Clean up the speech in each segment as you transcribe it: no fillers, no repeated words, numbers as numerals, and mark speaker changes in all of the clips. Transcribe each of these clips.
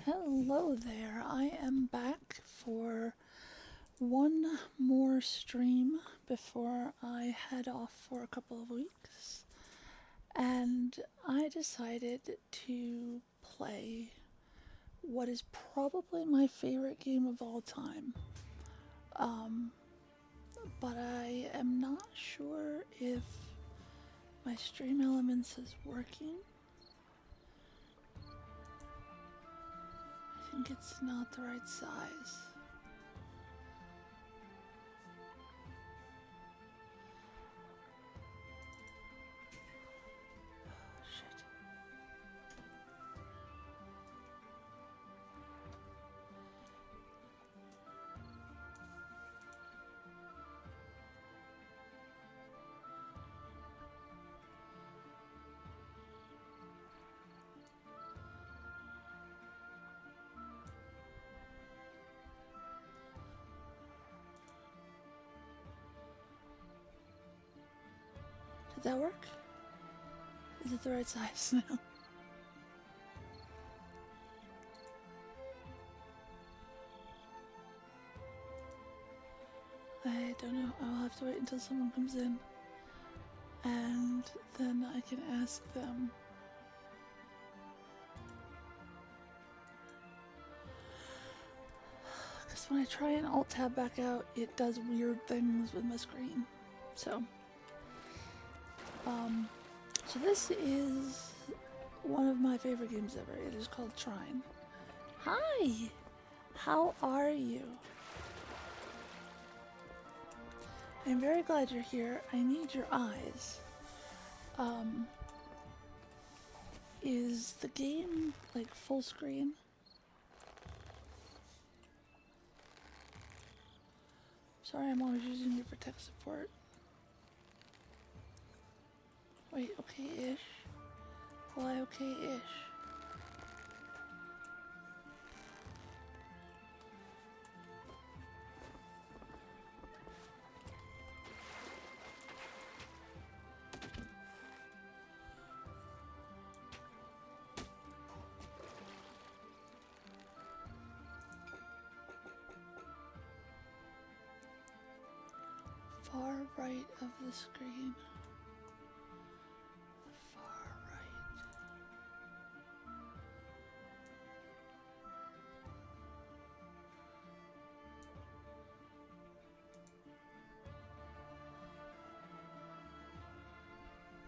Speaker 1: Hello there, I am back for one more stream before I head off for a couple of weeks. And I decided to play what is probably my favorite game of all time. But I am not sure if my stream elements is working. I think it's not the right size. Shit. Did that work? Is it the right size now? I don't know. I'll have to wait until someone comes in. And then I can ask them. Because when I try and alt-tab back out, it does weird things with my screen. So this is one of my favorite games ever. It is called Trine. Hi! How are you? I'm very glad you're here. I need your eyes. Is the game like full screen? Sorry, I'm always using you for tech support. Wait, okay-ish. Why okay-ish? Far right of the screen. Far right.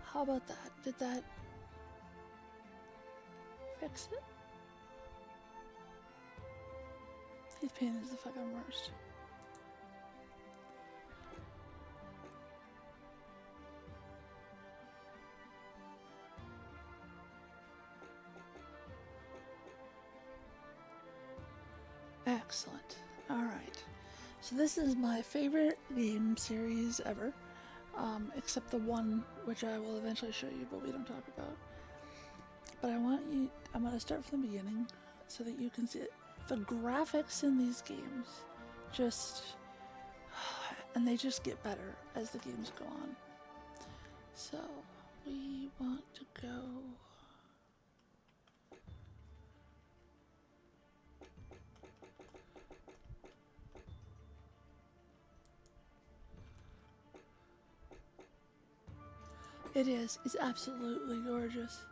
Speaker 1: How about that? Did that fix it? These pain is the fucking worst. Excellent. Alright. So this is my favorite game series ever. Except the one which I will eventually show you, but we don't talk about. But I'm going to start from the beginning so that you can see it. The graphics in these games and they just get better as the games go on. So we want to go. It is. It's absolutely gorgeous.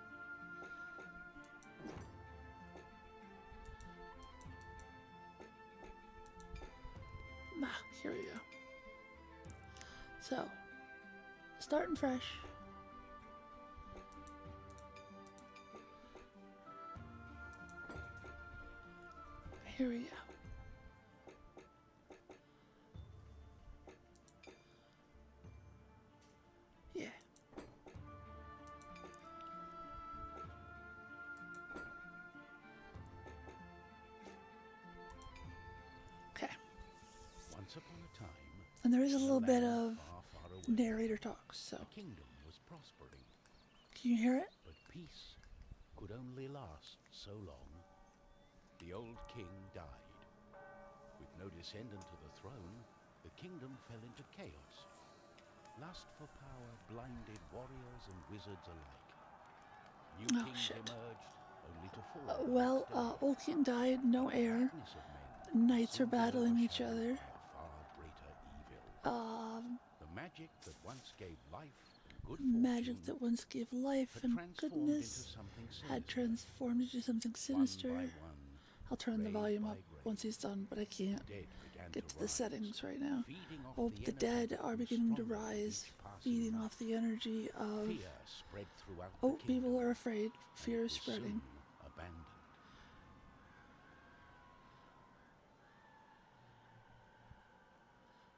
Speaker 1: Here we go. So, starting fresh. Here we go. Yeah. Okay.
Speaker 2: Once upon a time,
Speaker 1: and there is a little bit of narrator talk, so.
Speaker 2: The kingdom was prospering.
Speaker 1: Can you hear it?
Speaker 2: But peace could only last so long. The old king died. With no descendant to the throne, the kingdom fell into chaos. Lust for power blinded warriors and wizards alike. New kings emerged, only to fall.
Speaker 1: Well, Old King died, no heir.
Speaker 2: Madness of men
Speaker 1: Knights are
Speaker 2: seems
Speaker 1: battling each
Speaker 2: overshadowed
Speaker 1: other.
Speaker 2: by a far greater evil. The magic that once gave life and good
Speaker 1: Magic
Speaker 2: fortune
Speaker 1: that once gave life
Speaker 2: had
Speaker 1: and
Speaker 2: transformed
Speaker 1: goodness
Speaker 2: into something
Speaker 1: had
Speaker 2: sinister.
Speaker 1: transformed into something sinister.
Speaker 2: One by one,
Speaker 1: I'll turn the
Speaker 2: grave
Speaker 1: volume
Speaker 2: by
Speaker 1: up
Speaker 2: grave,
Speaker 1: once he's done, but I can't
Speaker 2: dead began
Speaker 1: get to the
Speaker 2: rise,
Speaker 1: settings right now.
Speaker 2: feeding off
Speaker 1: Oh, the dead
Speaker 2: energy
Speaker 1: are
Speaker 2: that grew
Speaker 1: beginning to
Speaker 2: stronger with
Speaker 1: rise,
Speaker 2: each passing
Speaker 1: feeding
Speaker 2: night.
Speaker 1: off the energy of...
Speaker 2: Fear spread throughout
Speaker 1: Oh,
Speaker 2: the kingdom,
Speaker 1: people are afraid.
Speaker 2: and
Speaker 1: Fear
Speaker 2: it
Speaker 1: is
Speaker 2: was
Speaker 1: spreading.
Speaker 2: soon abandoned.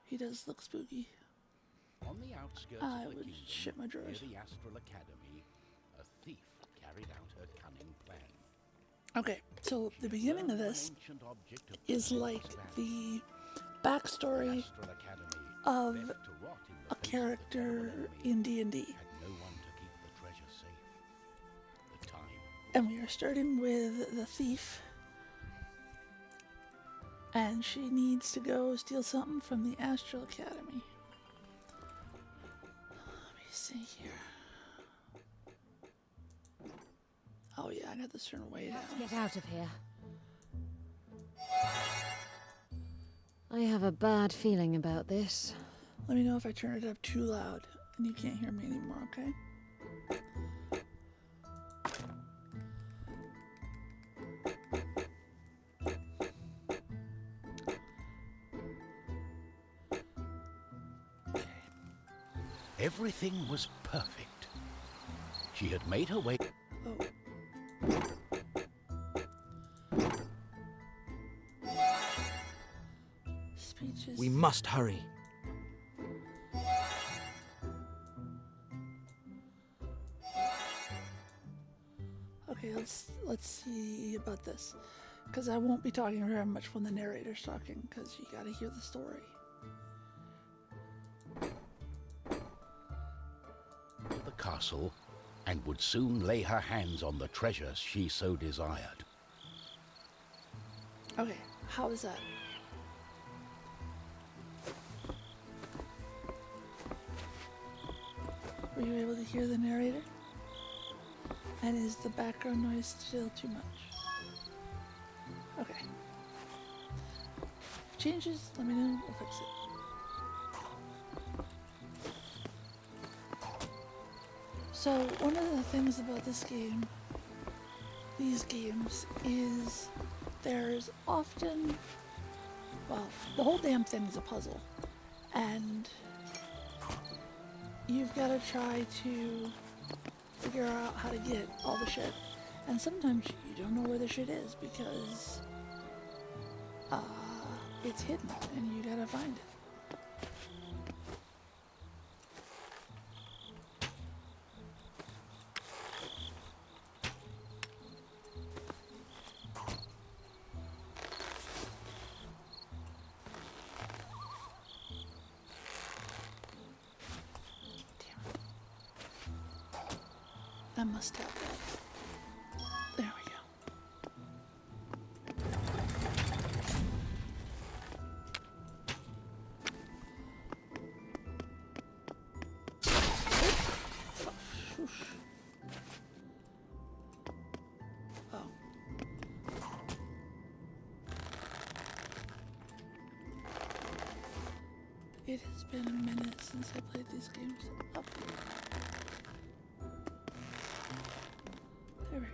Speaker 1: He does look spooky.
Speaker 2: On the outskirts
Speaker 1: I
Speaker 2: of the
Speaker 1: would
Speaker 2: kingdom,
Speaker 1: shit my
Speaker 2: near
Speaker 1: drawers.
Speaker 2: the Astral Academy, a thief carried out her cunning plan.
Speaker 1: Okay, so the beginning of this is like the backstory of a character in D&D.
Speaker 2: Had no one to keep the treasure safe. The time
Speaker 1: And we are starting with the thief. And she needs to go steal something from the Astral Academy. Let me see here. Oh yeah, I got this turned way down.
Speaker 3: Get out of here. I have a bad feeling about this.
Speaker 1: Let me know if I turn it up too loud and you can't hear me anymore, okay?
Speaker 2: everything was perfect. She had made her way.
Speaker 1: Oh. Speeches.
Speaker 4: We must hurry.
Speaker 1: Okay, let's see about this, because I won't be talking very much when the narrator's talking, because you gotta hear the story.
Speaker 2: To the castle, and would soon lay her hands on the treasure she so desired.
Speaker 1: Okay, how is that? Were you able to hear the narrator? And is the background noise still too much? Okay. If it changes, let me know, we'll fix it. So, one of the things about this game, these games, is there's often, well, the whole damn thing is a puzzle. And you've got to try to figure out how to get all the shit. And sometimes you don't know where the shit is because it's hidden and you gotta find it. I must have that. There we go. Oh. It has been a minute since I played these games. Up. There we go.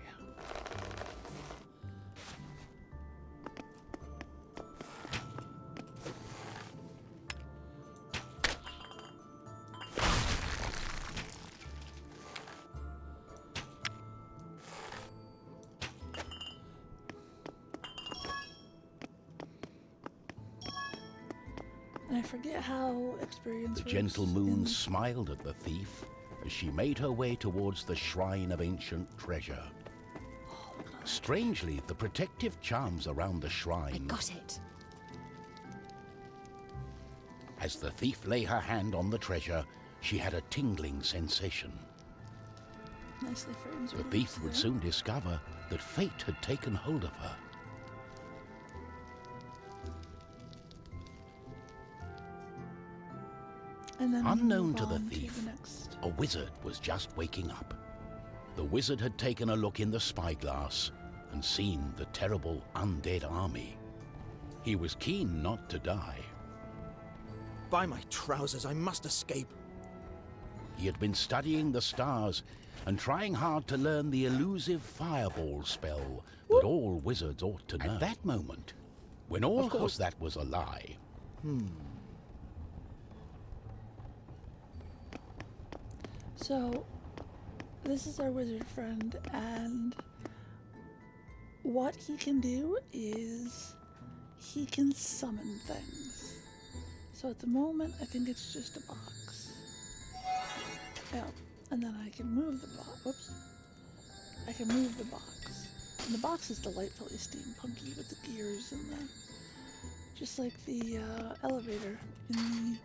Speaker 1: And I forget how experience
Speaker 2: The
Speaker 1: works
Speaker 2: gentle
Speaker 1: in
Speaker 2: moon
Speaker 1: this.
Speaker 2: smiled at the thief as she made her way towards the shrine of ancient treasure.
Speaker 1: Oh, look at all that.
Speaker 2: Strangely, the protective charms around the
Speaker 3: I
Speaker 2: shrine,
Speaker 3: got it.
Speaker 2: as the thief lay her hand on the treasure, she had a tingling sensation.
Speaker 1: Nicely framed.
Speaker 2: The thief would soon discover that fate had taken hold of her.
Speaker 1: And then
Speaker 2: Unknown
Speaker 1: move
Speaker 2: to the
Speaker 1: on
Speaker 2: thief,
Speaker 1: next.
Speaker 2: a wizard was just waking up. The wizard had taken a look in the spyglass and seen the terrible undead army. He was keen not to die.
Speaker 4: By my trousers, I must escape.
Speaker 2: He had been studying the stars and trying hard to learn the elusive fireball spell that all wizards ought to know. At that moment, when all course that was a lie.
Speaker 1: So, this is our wizard friend, and what he can do is he can summon things. So at the moment, I think it's just a box. Yeah, and then I can move the box. Whoops. I can move the box. And the box is delightfully steampunky with the gears and the... just like the elevator in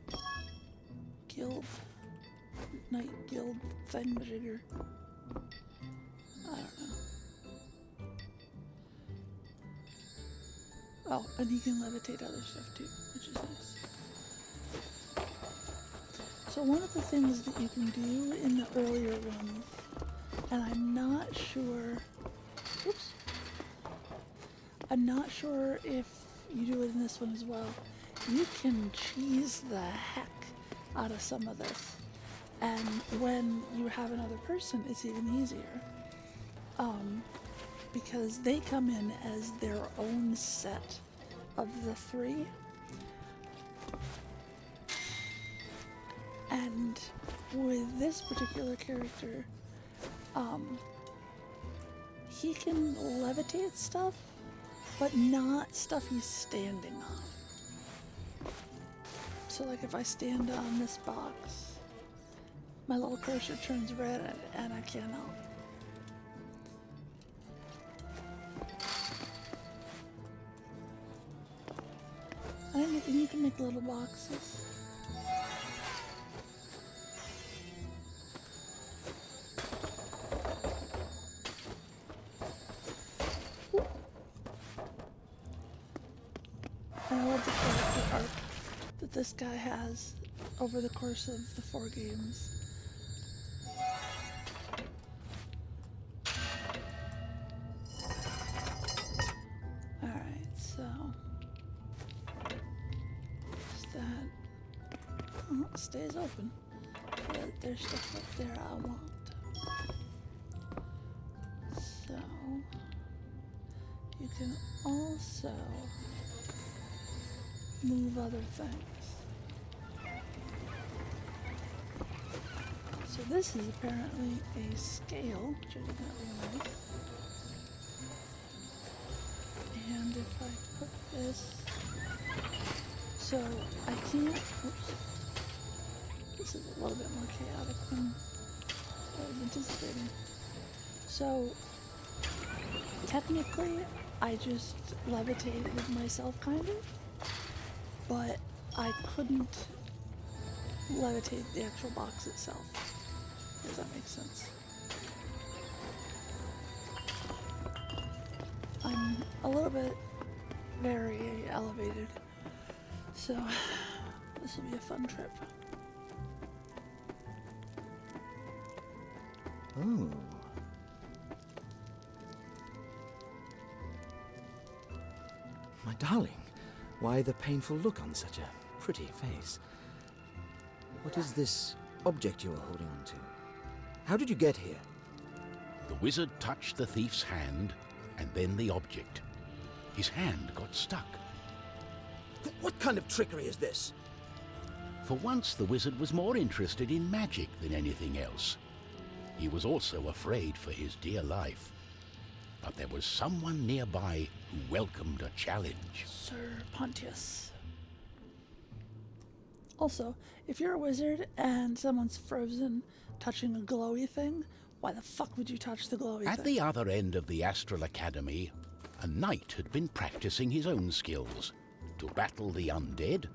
Speaker 1: the guild, night guild thingamajigger. I don't know. Oh, and you can levitate other stuff too, which is nice. So one of the things that you can do in the earlier ones, and I'm not sure, oops, I'm not sure if you do it in this one as well, you can cheese the heck out of some of this. And when you have another person, it's even easier. Because they come in as their own set of the three. And with this particular character, he can levitate stuff, but not stuff he's standing on. So like if I stand on this box, my little cursor turns red and I cannot. And you can make little boxes. And I love the character arc that this guy has over the course of the 4 games. Alright, so it stays open, but there's stuff up there I want. So you can also move other things. So this is apparently a scale, which I did not realize. And if I put this, so I can't, oops. This is a little bit more chaotic than I was anticipating. So, technically, I just levitated myself, kind of, but I couldn't levitate the actual box itself. Does that make sense? I'm a little bit very elevated, so this will be a fun trip.
Speaker 4: Oh. My darling, why the painful look on such a pretty face? What is this object you are holding on to? How did you get here?
Speaker 2: The wizard touched the thief's hand and then the object. His hand got stuck.
Speaker 4: What kind of trickery is this?
Speaker 2: For once, the wizard was more interested in magic than anything else. He was also afraid for his dear life. But there was someone nearby who welcomed a challenge.
Speaker 1: Sir Pontius. Also, if you're a wizard and someone's frozen touching a glowy thing, why the fuck would you touch the glowy thing?
Speaker 2: At the other end of the Astral Academy, a knight had been practicing his own skills to battle the undead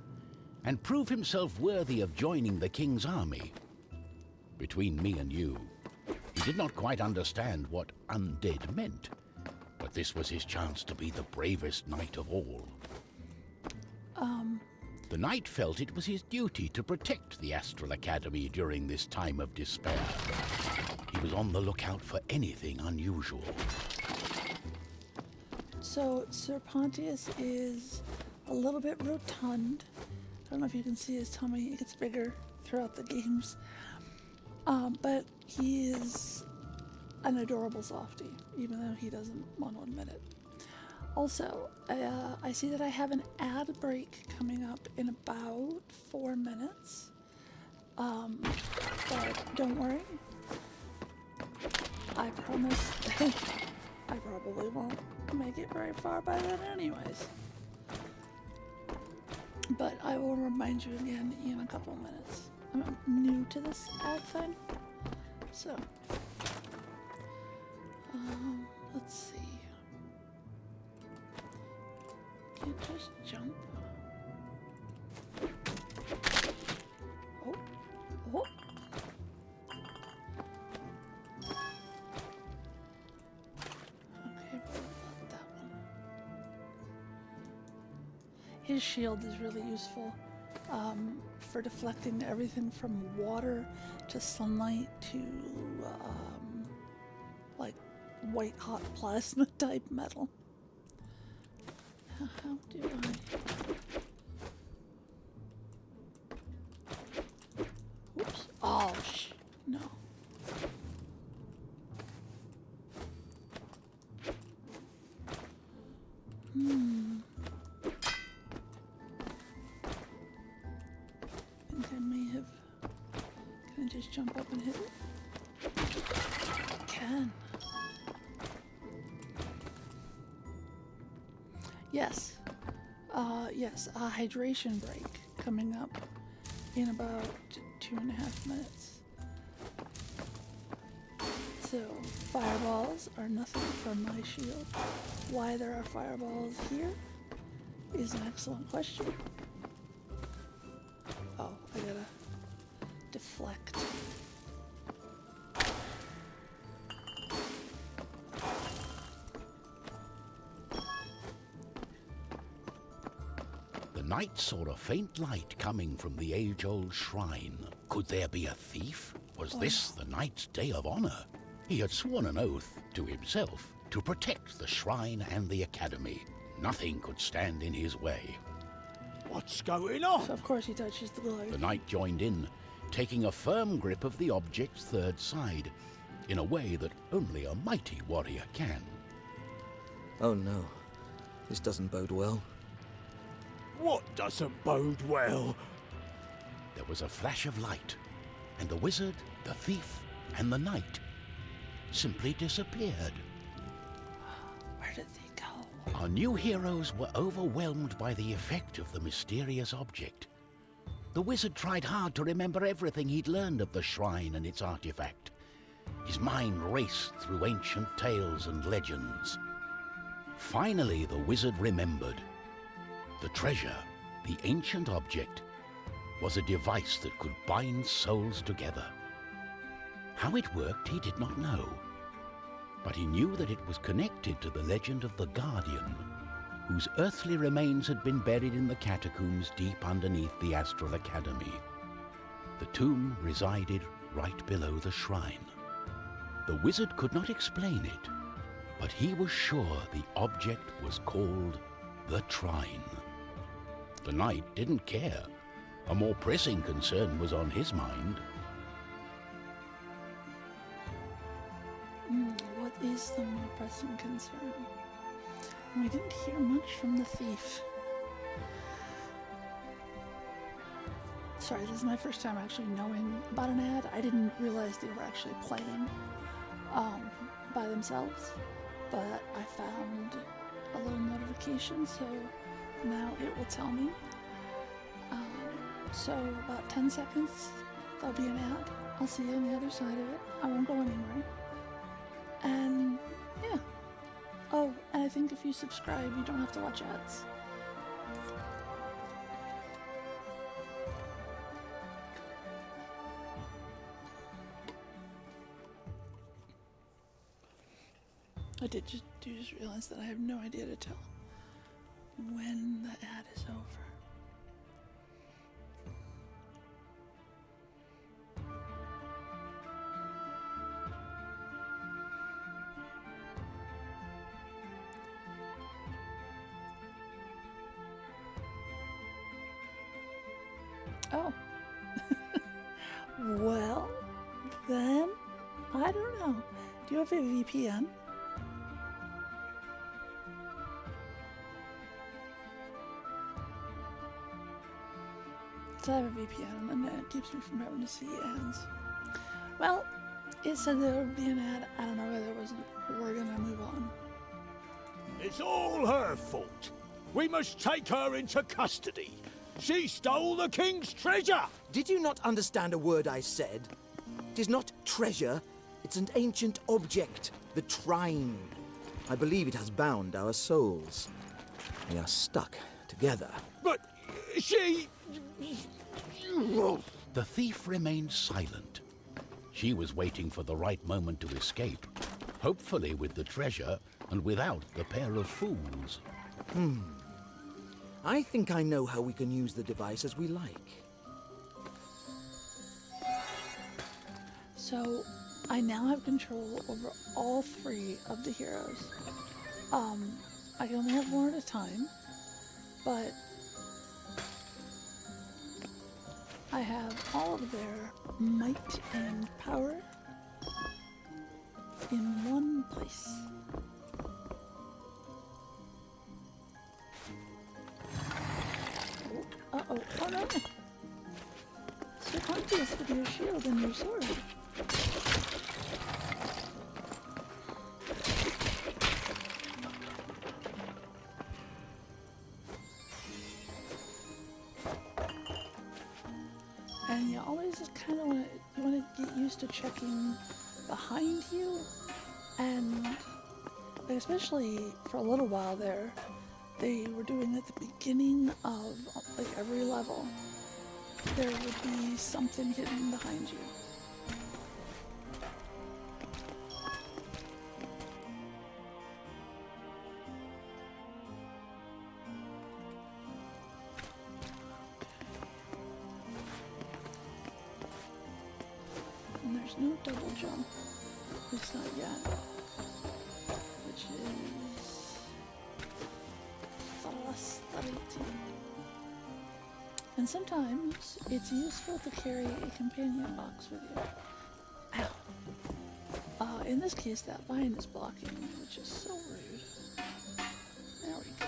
Speaker 2: and prove himself worthy of joining the king's army. Between me and you, he did not quite understand what undead meant, but this was his chance to be the bravest knight of all. The knight felt it was his duty to protect the Astral Academy during this time of despair. He was on the lookout for anything unusual.
Speaker 1: So Sir Pontius is a little bit rotund. I don't know if you can see his tummy. It gets bigger throughout the games. But he is an adorable softie, even though he doesn't want to admit it. Also, I see that I have an ad break coming up in about 4 minutes. But don't worry. I promise I probably won't make it very far by then anyways. But I will remind you again in a couple minutes. I'm new to this ad thing, so let's see. Can't just jump. Oh, oh. Okay, what about that one? His shield is really useful. For deflecting everything from water to sunlight to like white hot plasma type metal. How do I? Oops. Oh, no. I may have. Can I just jump up and hit it? I can. Yes. Yes, a hydration break coming up in about 2.5 minutes. So, fireballs are nothing from my shield. Why there are fireballs here is an excellent question. Oh, I gotta deflect.
Speaker 2: The knight saw a faint light coming from the age-old shrine. Could there be a thief? Was this the knight's day of honor? He had sworn an oath to himself to protect the shrine and the academy. Nothing could stand in his way.
Speaker 5: What's going on?
Speaker 1: So of course he touches the glow.
Speaker 2: The knight joined in, taking a firm grip of the object's third side, in a way that only a mighty warrior can.
Speaker 4: Oh no, this doesn't bode well.
Speaker 5: What doesn't bode well?
Speaker 2: There was a flash of light, and the wizard, the thief, and the knight simply disappeared.
Speaker 1: Where did they go?
Speaker 2: Our new heroes were overwhelmed by the effect of the mysterious object. The wizard tried hard to remember everything he'd learned of the shrine and its artifact. His mind raced through ancient tales and legends. Finally, the wizard remembered. The treasure, the ancient object, was a device that could bind souls together. How it worked, he did not know. But he knew that it was connected to the legend of the Guardian, whose earthly remains had been buried in the catacombs deep underneath the Astral Academy. The tomb resided right below the shrine. The wizard could not explain it, but he was sure the object was called the Trine. The knight didn't care. A more pressing concern was on his mind.
Speaker 1: What is the more pressing concern? We didn't hear much from the thief. Sorry, this is my first time actually knowing about an ad. I didn't realize they were actually playing by themselves, but I found a little notification, so now it will tell me. So about 10 seconds, there'll be an ad. I'll see you on the other side of it. I won't go anywhere. And yeah. Oh, and I think if you subscribe, you don't have to watch ads. I did just realize that I have no idea to tell when the ad is over. Oh. Well, then, I don't know. Do you have a VPN? So I have a VPN, and it keeps me from having to see ads. Well, it said there would be an ad. I don't know whether it wasn't. We're gonna move on.
Speaker 5: It's all her fault. We must take her into custody. She stole the king's treasure!
Speaker 4: Did you not understand a word I said? It is not treasure, it's an ancient object, the Trine. I believe it has bound our souls. We are stuck together.
Speaker 5: But she...
Speaker 2: The thief remained silent. She was waiting for the right moment to escape, hopefully with the treasure and without the pair of fools.
Speaker 4: I think I know how we can use the device as we like.
Speaker 1: So, I now have control over all 3 of the heroes. I can only have one at a time, but I have all of their might and power in one place. Uh-oh. Oh no! Sir Pontius with your shield and your sword. And you always just kind of want to get used to checking behind you, and especially for a little while there, they were doing at the beginning of like every level, there would be something hidden behind you. And there's no double jump, at least not yet, which is frustrating. And sometimes it's useful to carry a companion box with you. Ow. In this case, that vine is blocking me, which is so rude. There we go.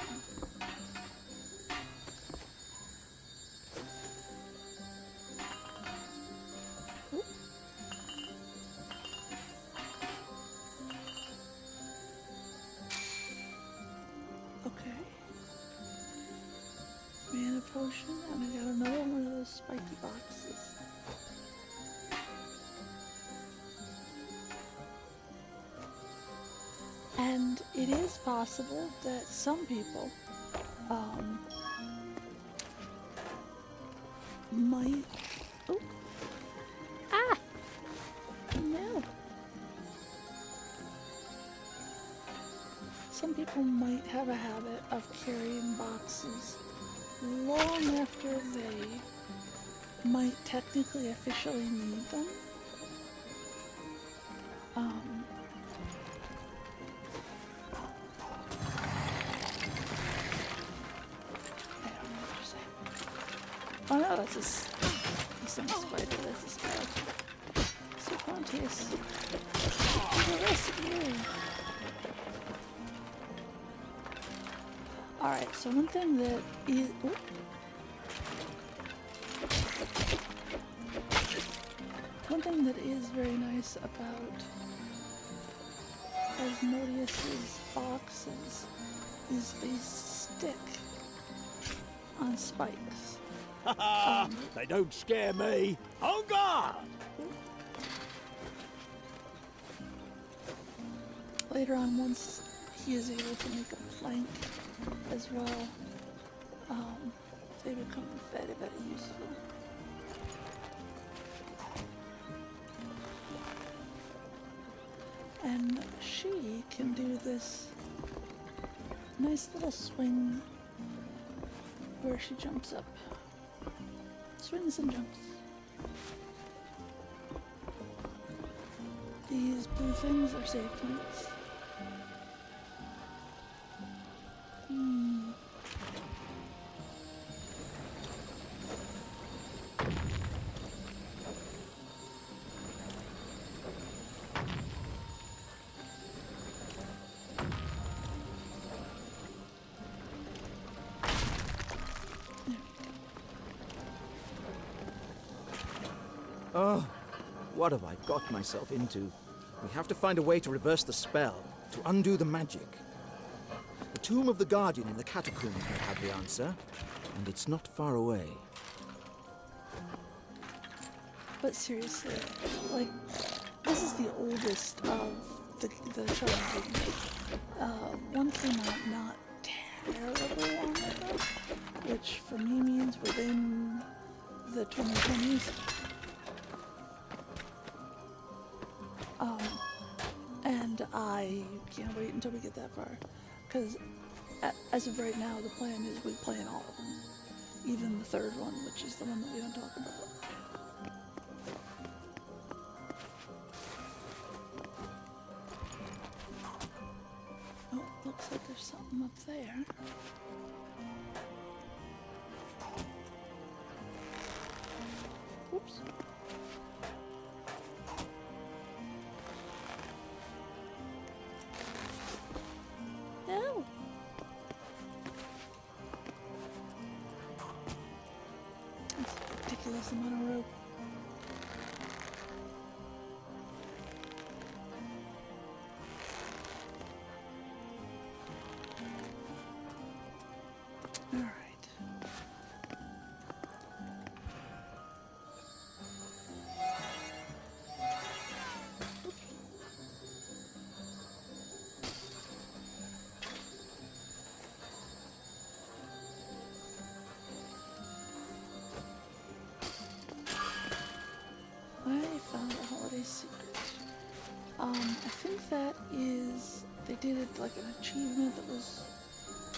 Speaker 1: Oop. Okay. Mana potion, and I got another one of those spiky boxes. And it is possible that some people might... Oh! Ah! No! Some people might have a habit of carrying boxes long after they might technically officially need them. Oh no, that's not a spider, that's a spider. So Pontius. Look at this, you. Alright, so one thing that is... Ooh. One thing that is very nice about Amadeus's boxes is they stick on spikes.
Speaker 5: They don't scare me. On guard!
Speaker 1: Later on, once he is able to make a plank as well, they become very, very useful. And she can do this nice little swing where she jumps up. Swings and jumps. These blue things are save points.
Speaker 4: Oh, what have I got myself into? We have to find a way to reverse the spell, to undo the magic. The tomb of the Guardian in the catacombs may have the answer, and it's not far away.
Speaker 1: But seriously, like, this is the oldest of the trilogy. One came out not terribly long ago, which for me means within the 2020s. And I can't wait until we get that far, because as of right now, the plan is we play in all of them, even the third one, which is the one that we don't talk about. Oh, looks like there's something up there. Oops. No. That's a ridiculous amount of rope. All right. I found a holiday secret. I think that is, they did it like an achievement that was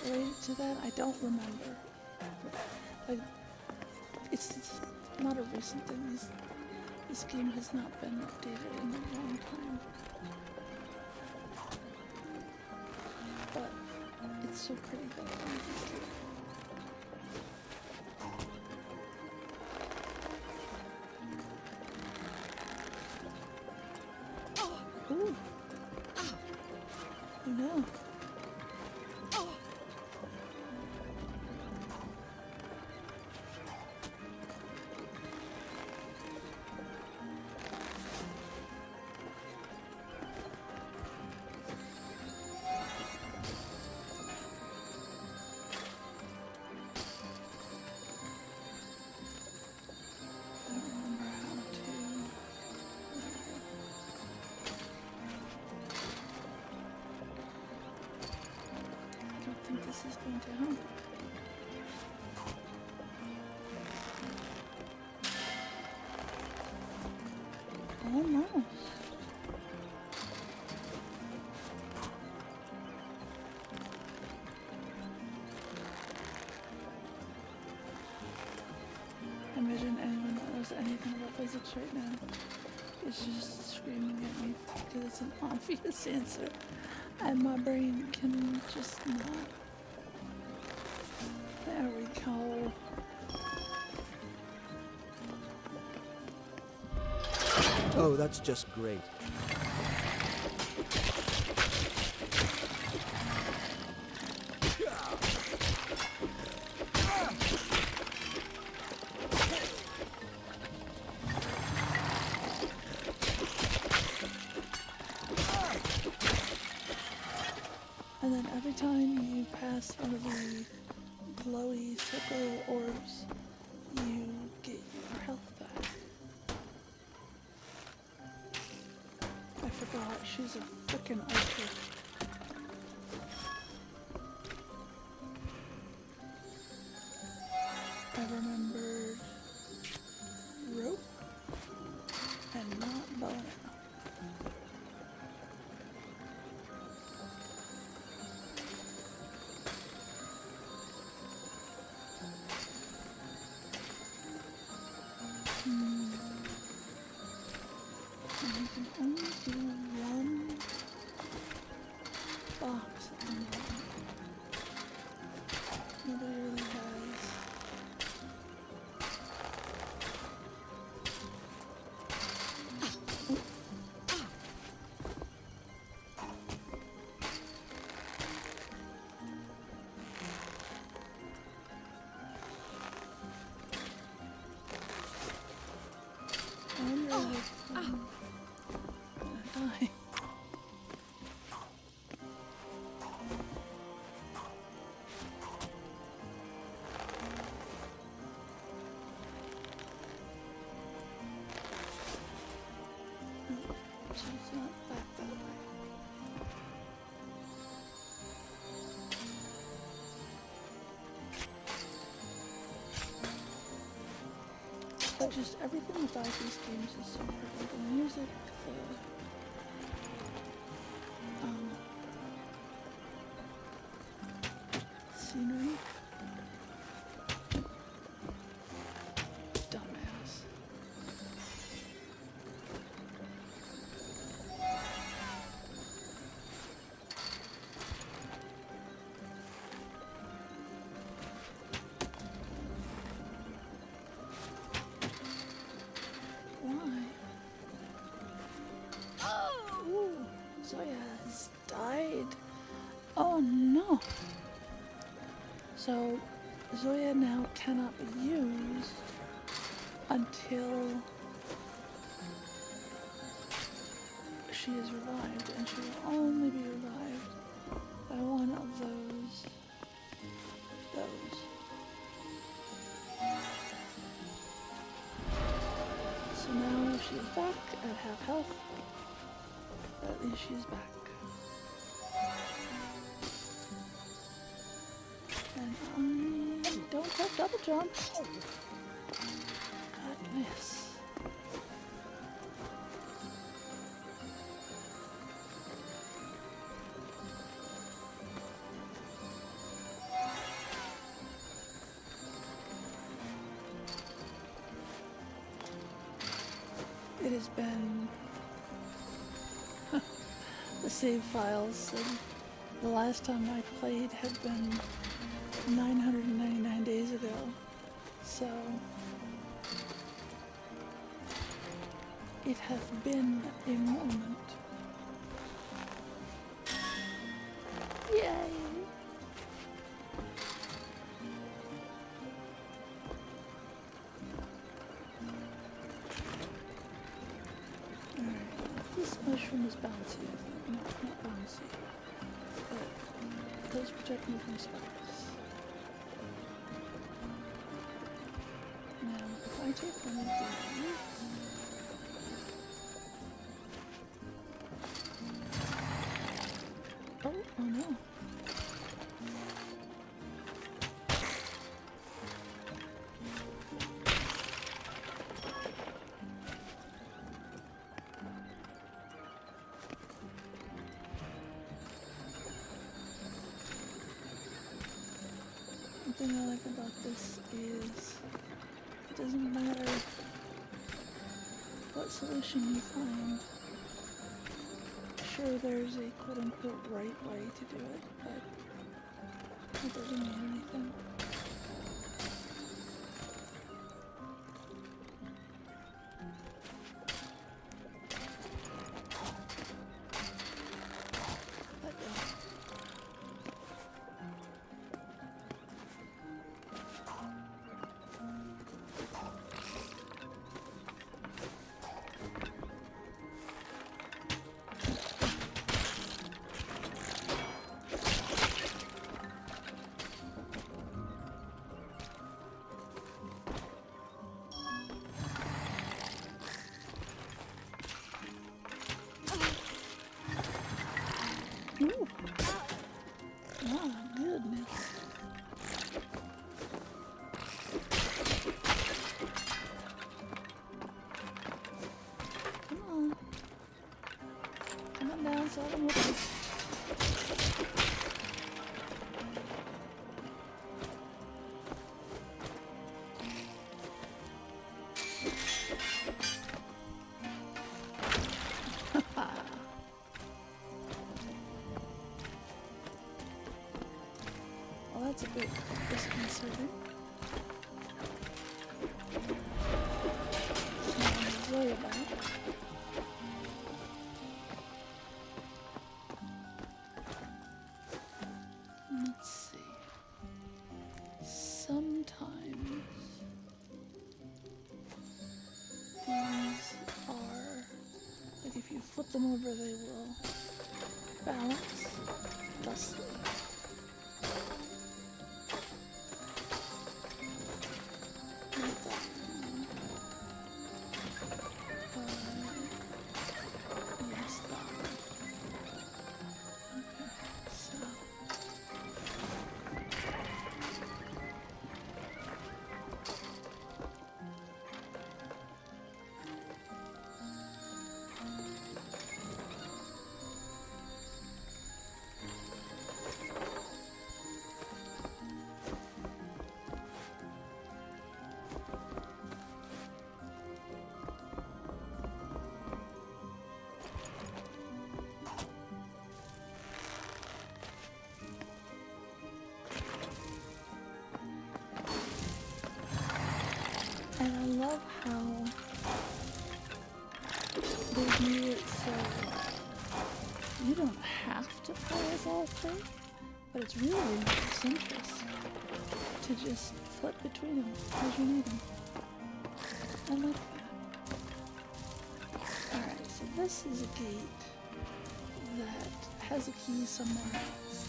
Speaker 1: related to that. I don't remember. Like, it's not a recent thing. This game has not been updated in a long time. But it's so pretty that I can just do it. Ooh. Oh no. I don't remember how to. I don't think this is going to help. Almost. Imagine anyone that knows anything about physics right now is just screaming at me because it's an obvious answer, and my brain can just not. There we go.
Speaker 4: Oh, that's just great.
Speaker 1: And then every time you pass one of the glowy circle orbs, you get your health back. I forgot, she's a frickin' archer. I remembered rope and not bow and arrow. And you can only do one just everything about these games is so perfect. The music, the scenery. Dumbass. Why? Ooh, Zoya has died. Oh no. So Zoya now cannot be used until she is revived, and she will only be revived by one of those. So now she is back at half health, but at least she's back. And I don't have double jump. Goodness. It has been the save files said the last time I played had been 999 days ago, so it hath been a moment. Yay! This mushroom is bouncy, I think. No, not bouncy. But it does protect me from spikes. Now, if I take one of these... Oh no. One thing I like about this is it doesn't matter what solution you find. Sure, there's a quote-unquote right way to do it, but it doesn't mean anything. Ooh. Oh, goodness. Come on. Come on down so I can whip you. Well, that's a bit disconcerting. Now, Zoya back. Let's see. Sometimes these are, like if you flip them over, they will balance thusly. all three, but it's really centrist to just flip between them as you need them. I like that. Alright, so this is a gate that has a key somewhere else.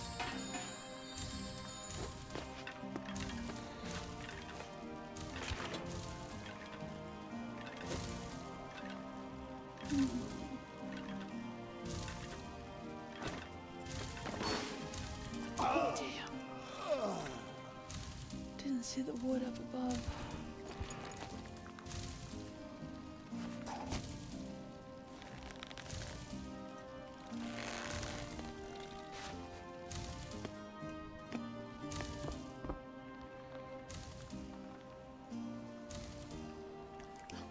Speaker 1: See the wood up above.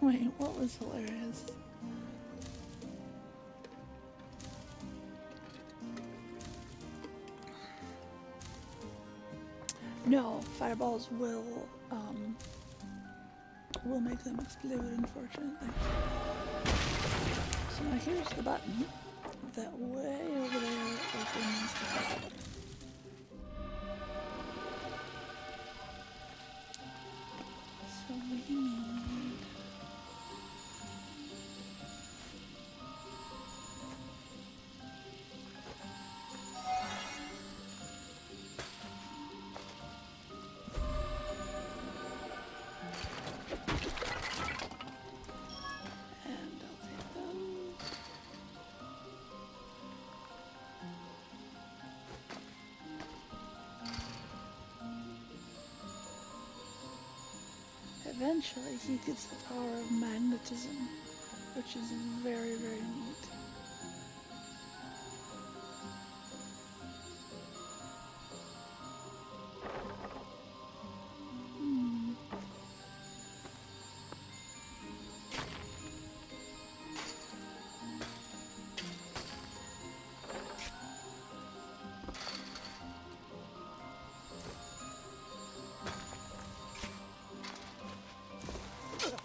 Speaker 1: Wait, what was hilarious? No, fireballs will make them explode, unfortunately. So now here's the button that way over there opens the fire. So we need... Eventually, he gets the power of magnetism, which is very, very neat.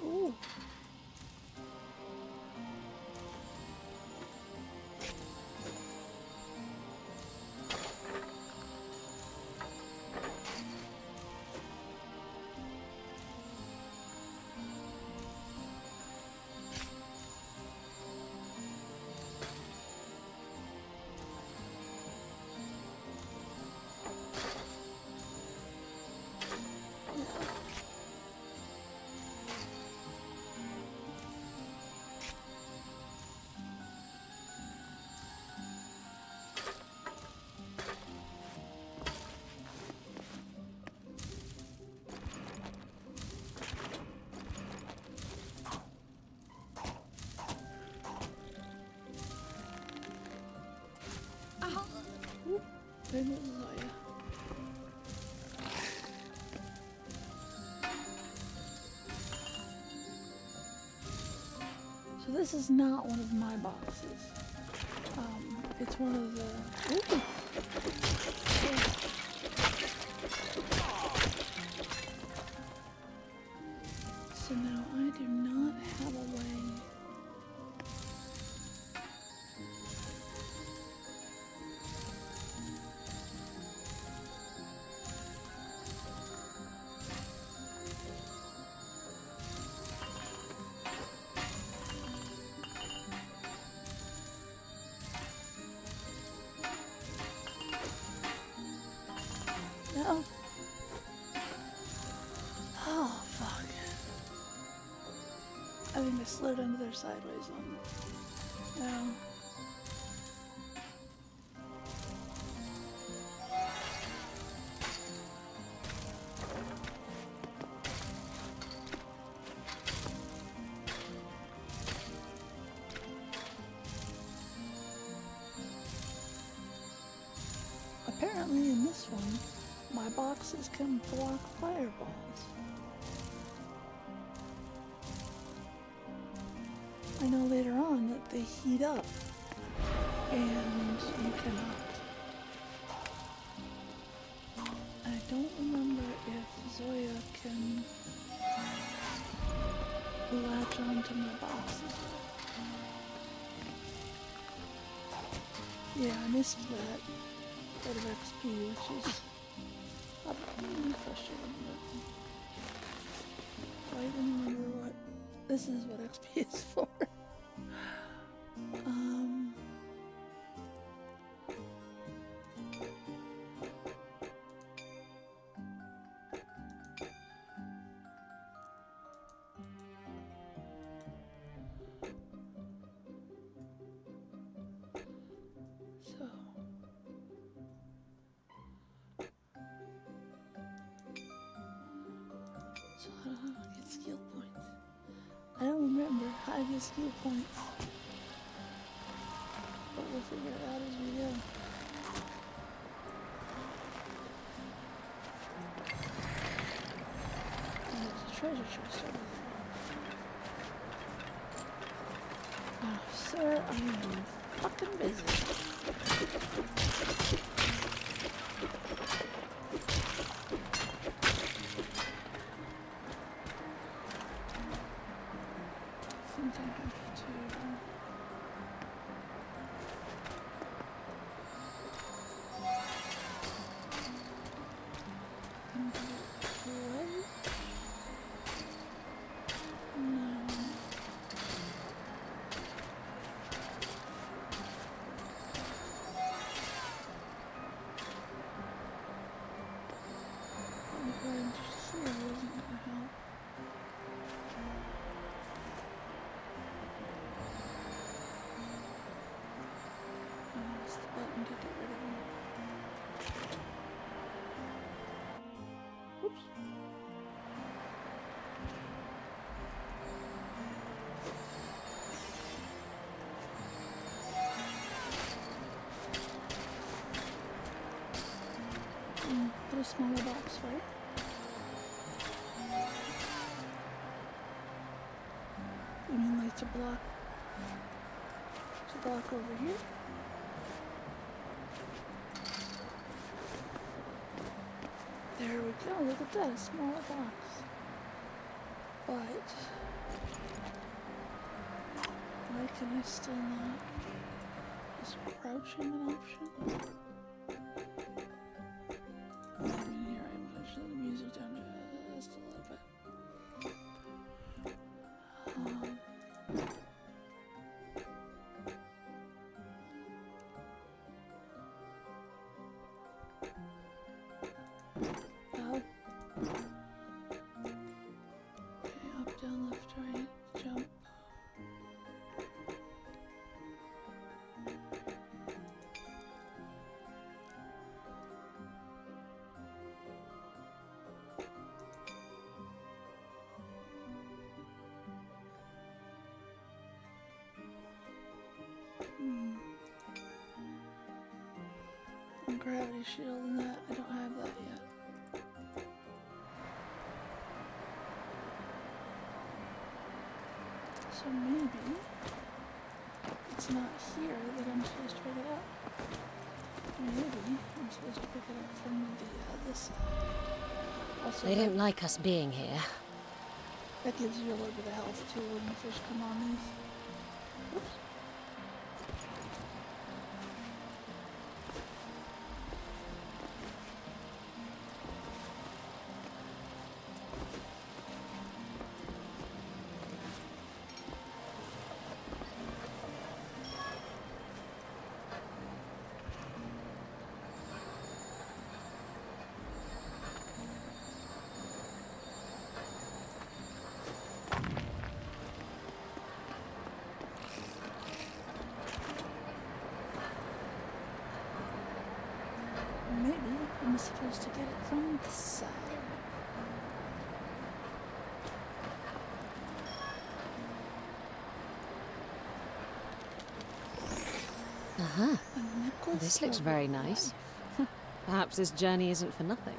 Speaker 1: Ooh. There's Zoya. So this is not one of my boxes. It's one of the... Ooh. So now I do not have a way. No. Oh, fuck. I think I slid under there sideways on... No. Apparently in this one, my boxes can block fireballs. I know later on that they heat up, and you cannot. I don't remember if Zoya can latch onto my boxes. Yeah, I missed that. bit of XP, which is really frustrating. Do I even remember what this is? What XP is for? So how do I get skill points? I don't remember how to get skill points. But we'll figure it out as we go. And there's a treasure chest over there. Oh, sir, I am fucking busy. Put a smaller box, right? You mean like to block over here? There we go, look at that, a smaller box. But why can I still not? Is crouching an option? I mean, here I'm going to show the music down just a little bit. Oh. Okay, up, down, left, right, jump. And gravity shield and that, I don't have that yet. So maybe it's not here that I'm supposed to pick it up. Maybe I'm supposed to pick it up from the this side. Also,
Speaker 3: They don't like us being here.
Speaker 1: that gives you a little bit of health too when the fish come on these. Oops. Maybe I'm supposed to get it from this side.
Speaker 3: Uh-huh.
Speaker 1: A necklace
Speaker 3: This looks
Speaker 1: of
Speaker 3: very nice.
Speaker 1: life.
Speaker 3: Perhaps this journey isn't for nothing.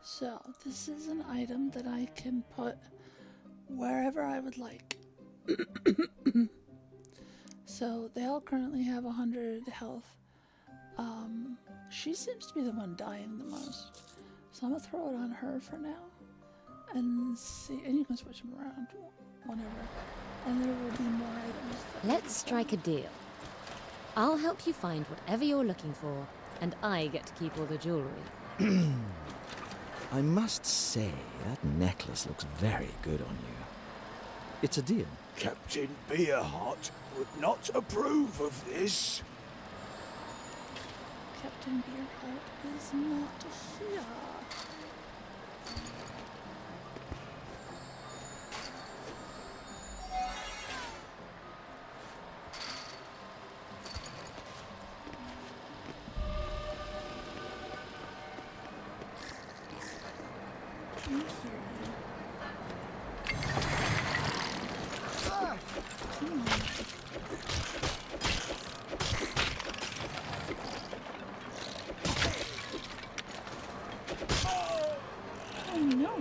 Speaker 1: So, this is an item that I can put wherever I would like. So, they all currently have 100 health. She seems to be the one dying the most. So I'm gonna throw it on her for now. And see, and you can switch them around whenever. And there will be more items.
Speaker 3: Let's strike a deal. I'll help you find whatever you're looking for, and I get to keep all the jewellery.
Speaker 4: I must say, that necklace looks very good on you. It's a deal.
Speaker 5: Captain Beerheart would not approve of this.
Speaker 1: Captain Beerheart is not here. I hear you. Oh no.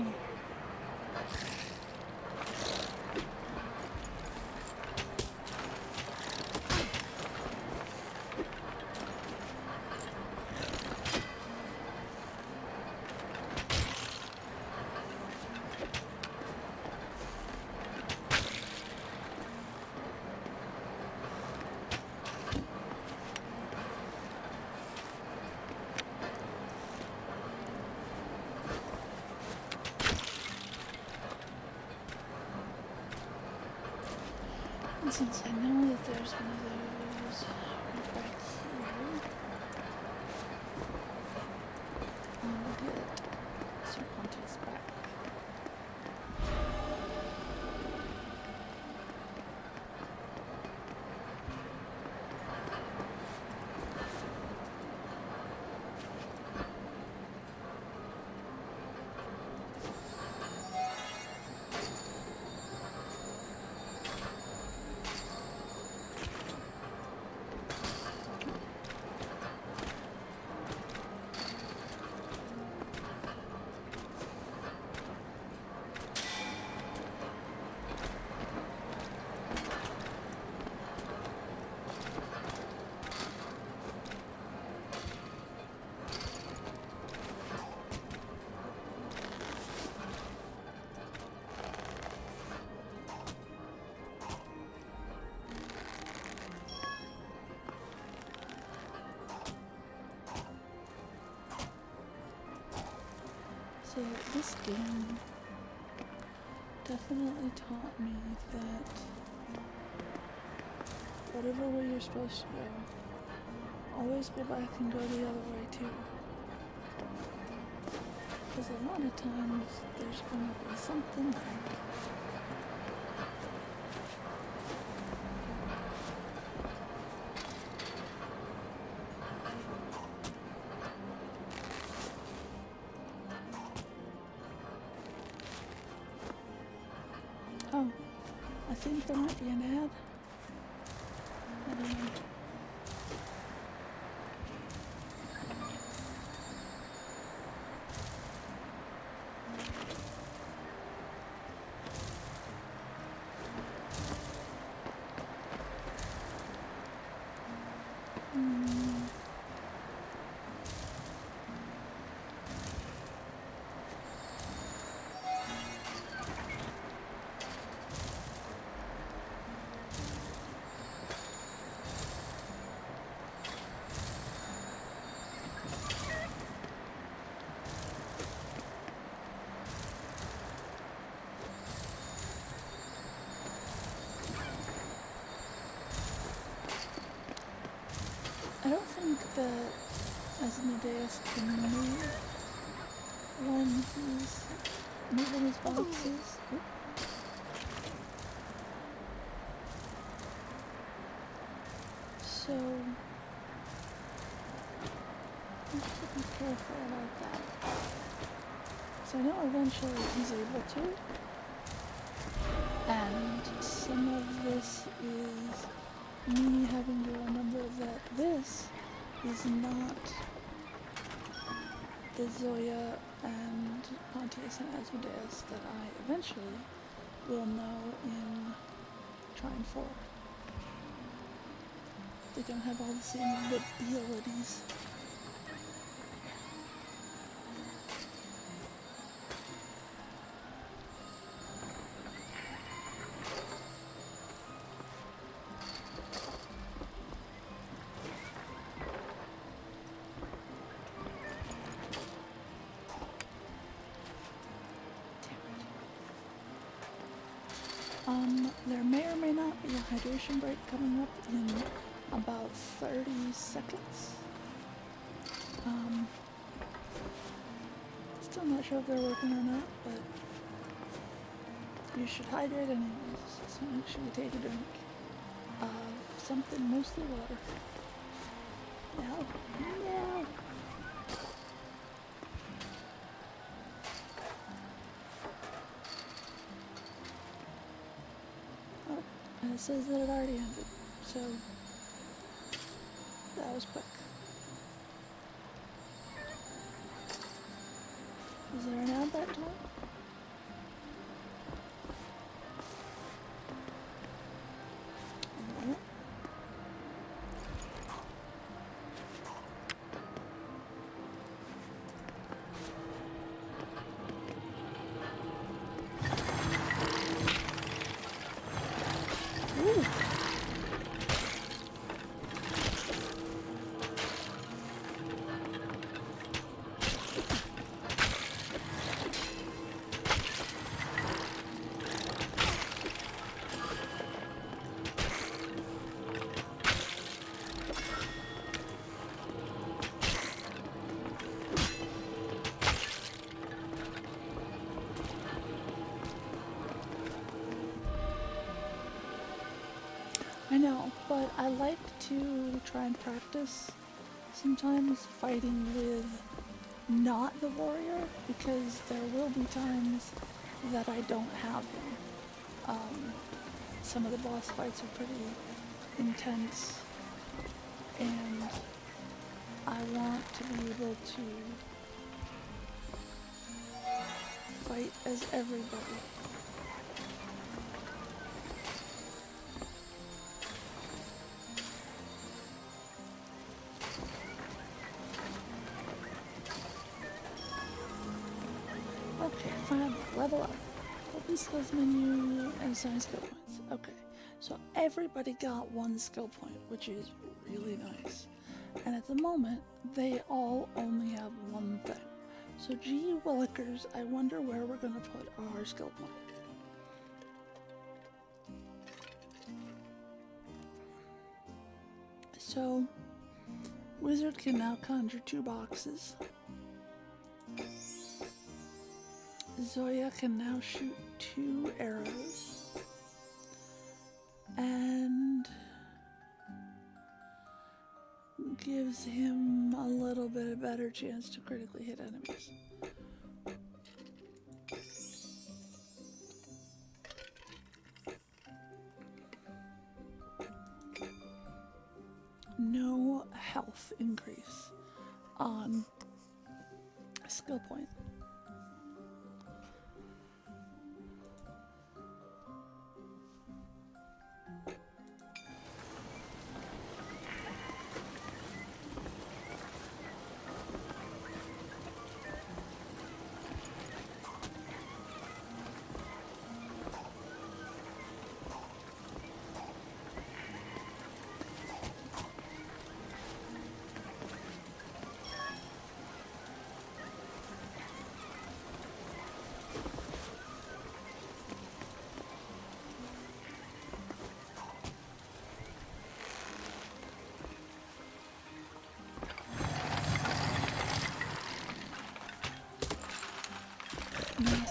Speaker 1: And since I know that there's one of those right back here, I'll get Sir Pontius back. So this game definitely taught me that whatever way you're supposed to go, always go back and go the other way too. Because a lot of times there's going to be something there. Oh, I think there might be an ad. I don't know. I don't think that Amadeus can move when he's moving his boxes. Oop. So, I have to be careful about that. So I know eventually he's able to. And some of this is me having to remember that this is not the Zoya and Pontius and Amadeus that I eventually will know in Trine 4. They don't have all the same abilities. There may or may not be a hydration break coming up in about 30 seconds. Still not sure if they're working or not, but you should hydrate anyways, so make sure you take a drink of something, mostly water. No. No. Oh, and it says that it already ended, so that was quick. Is there an ad that time? No. Ooh. I know, but I like to try and practice sometimes fighting with not the warrior, because there will be times that I don't have him. Some of the boss fights are pretty intense, and I want to be able to fight as everybody. Okay, finally, level up. Open skills menu and assign skill points. Okay, so everybody got one skill point, which is really nice. And at the moment, they all only have one thing. So gee willikers, I wonder where we're gonna put our skill point. So, wizard can now conjure 2 boxes. Zoya can now shoot 2 arrows, and gives him a little bit better chance to critically hit enemies. No health increase on a skill point.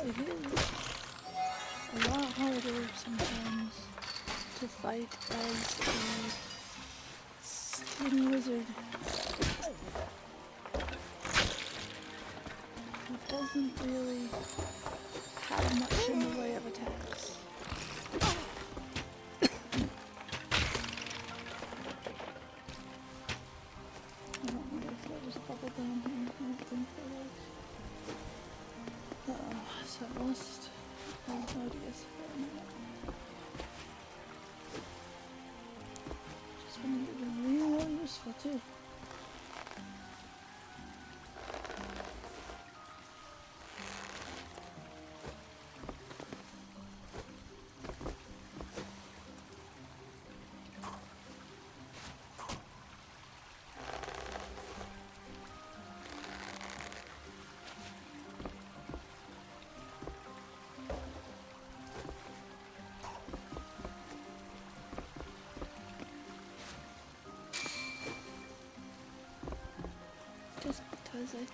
Speaker 1: It is a lot harder sometimes to fight as a skinny wizard who doesn't really have much in the way of attacks. I don't know if there was a bubble down here. I don't think there was. So I lost Amadeus for a minute. Just when it would be really useful too. because I could.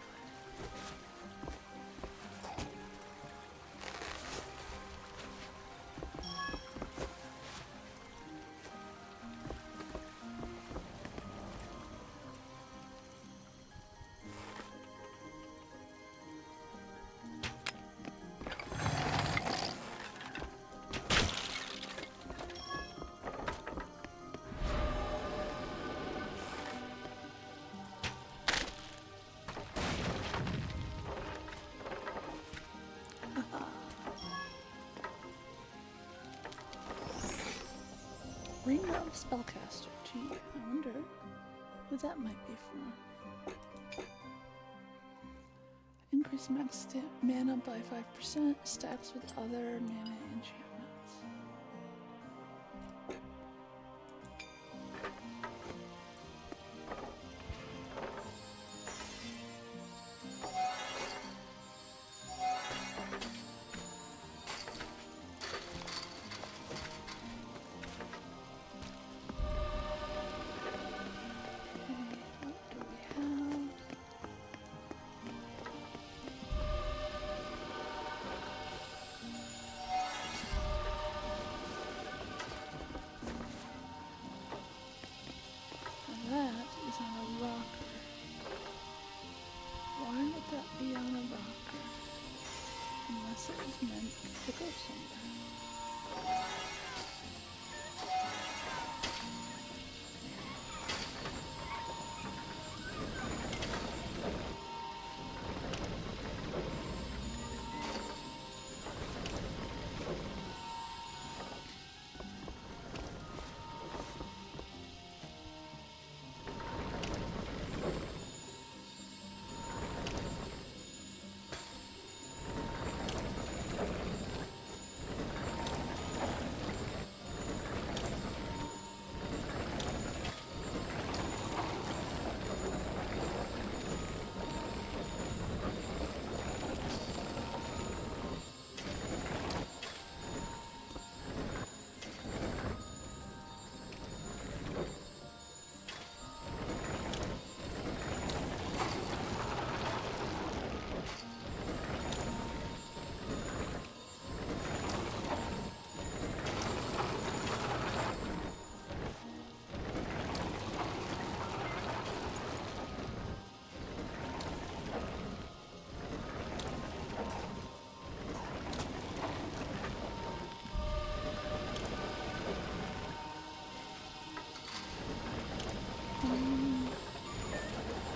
Speaker 1: Ring of Spellcaster. Gee, I wonder who that might be for. Increase max mana by 5%, stacks with other mana enchantments. Be on a rocker, unless it was meant to go somewhere.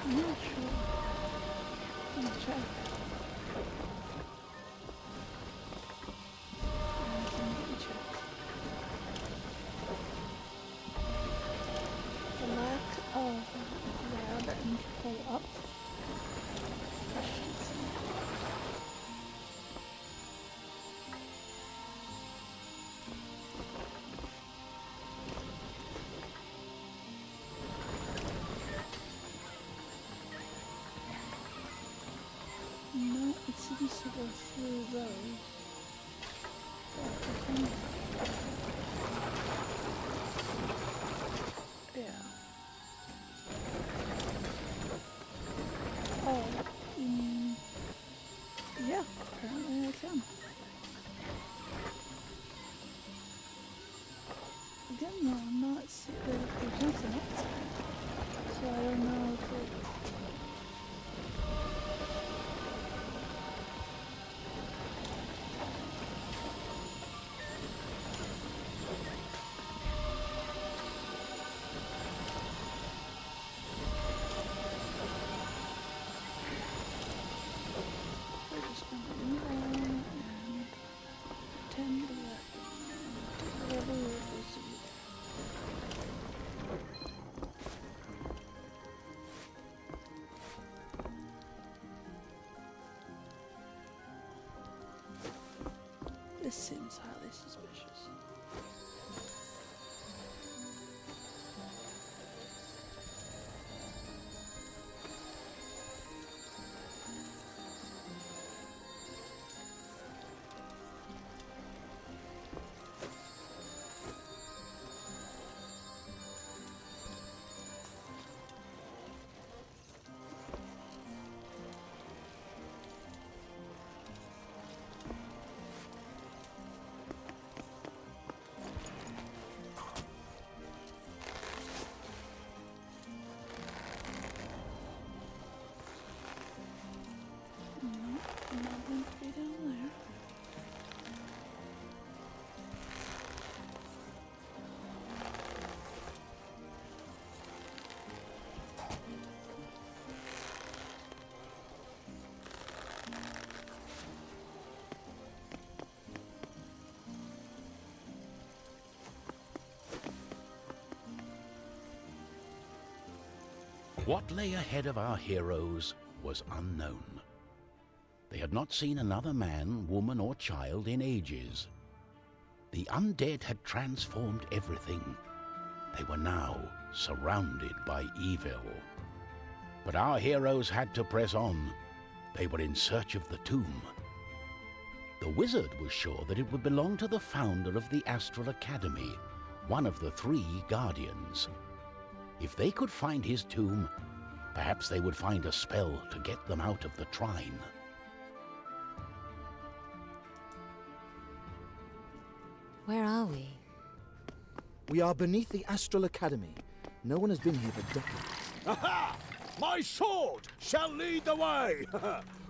Speaker 1: I'm not sure. Let me check. Let me check. The lack of grab and pull up. No, it seems to go through those. Yeah. Oh, you mean... Yeah, apparently I can. Again, though, I'm not seeing there's nothing else there. So I don't know if it... This seems highly suspicious.
Speaker 2: What lay ahead of our heroes was unknown. They had not seen another man, woman, or child in ages. The undead had transformed everything. They were now surrounded by evil. But our heroes had to press on. They were in search of the tomb. The wizard was sure that it would belong to the founder of the Astral Academy, one of the 3 guardians. If they could find his tomb, perhaps they would find a spell to get them out of the Trine.
Speaker 3: Where are we?
Speaker 4: We are beneath the Astral Academy. No one has been here for decades.
Speaker 5: Aha! My sword shall lead the way!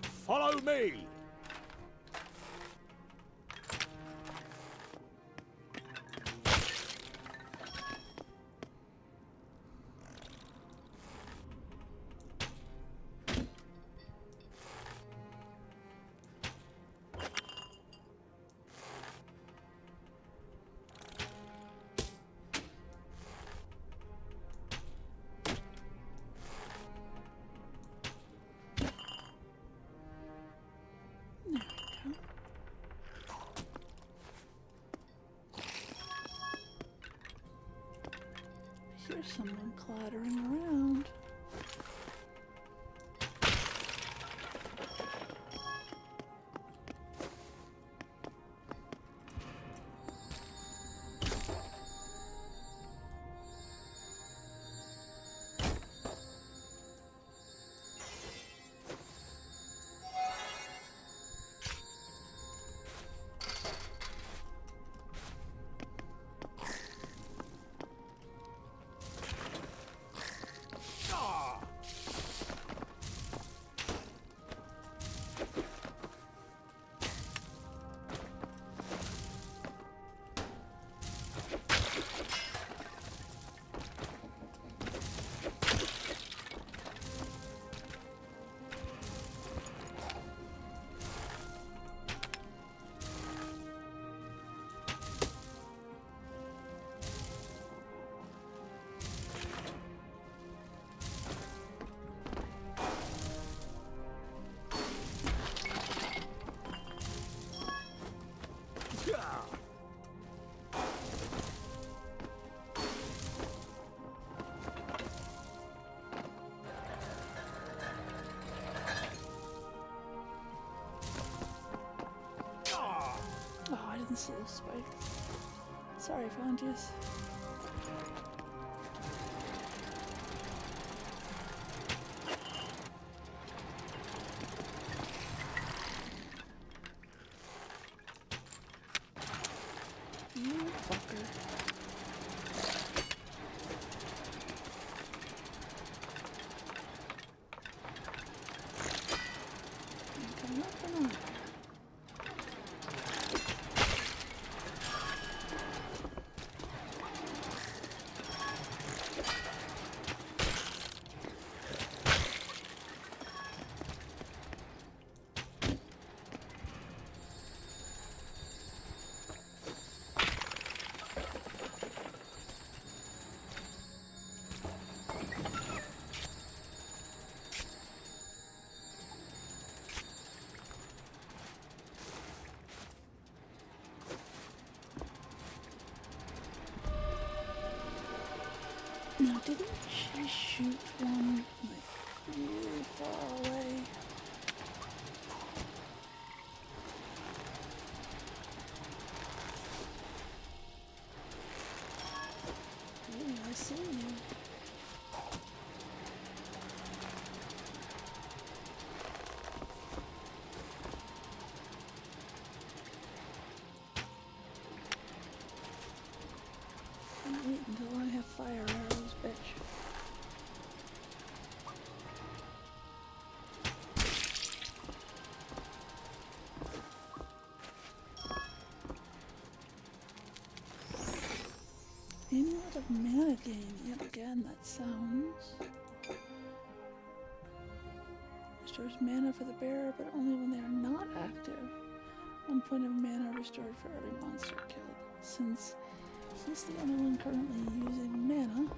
Speaker 5: Follow me!
Speaker 1: Here's someone clattering around. Oh, I didn't see those spikes. Sorry, Pontius. You fucker. Come on, come on. Now, didn't she shoot one, like, really far away? Ooh, I see you. Wait until I have fire arrows, bitch. Amulet of Mana Gain, yet again, that sounds. Restores mana for the bearer, but only when they are not active. 1 point of mana restored for every monster killed. Since he's the only one currently using mana,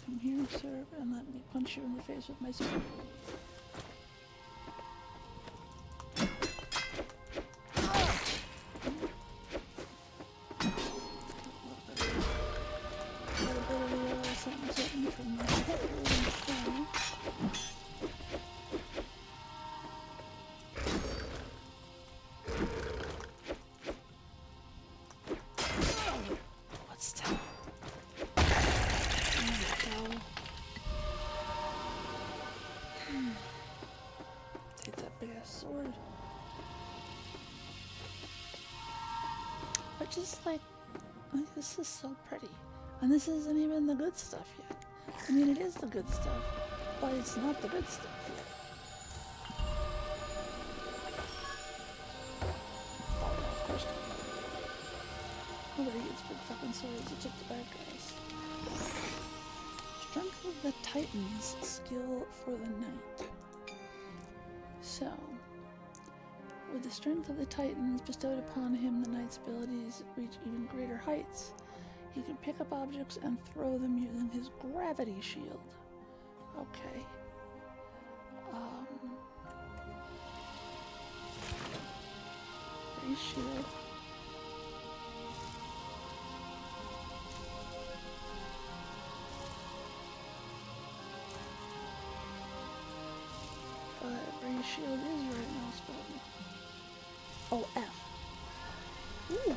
Speaker 1: Come here, sir, and let me punch you in the face with my sword. Sword. But just like this is so pretty. And this isn't even the good stuff yet. I mean, it is the good stuff, but it's not the good stuff yet. Oh, no, of course not. Nobody gets big fucking swords except the bad guys. Strength of the Titans, skill for the knight. So, with the strength of the Titans bestowed upon him, the knight's abilities reach even greater heights. He can pick up objects and throw them using his gravity shield. Okay. Raise shield. Raise shield is right mouse button. Oh, F. Ooh.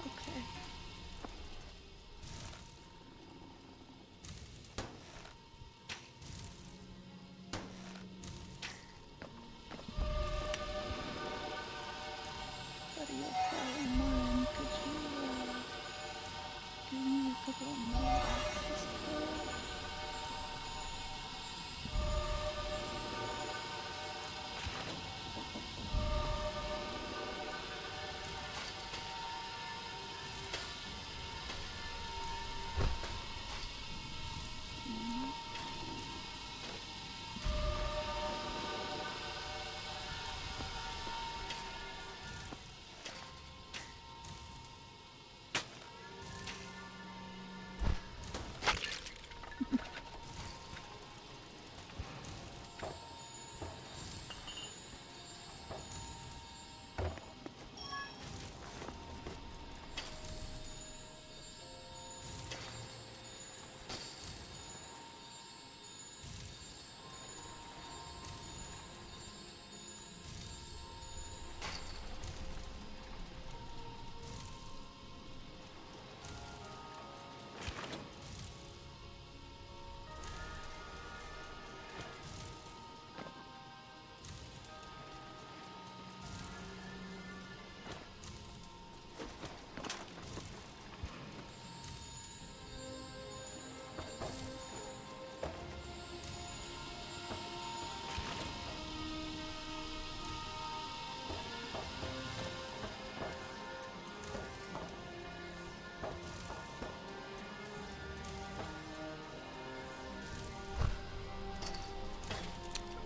Speaker 1: Okay. Buddy, you're probably mine. Could you, give me a couple of more axes, please?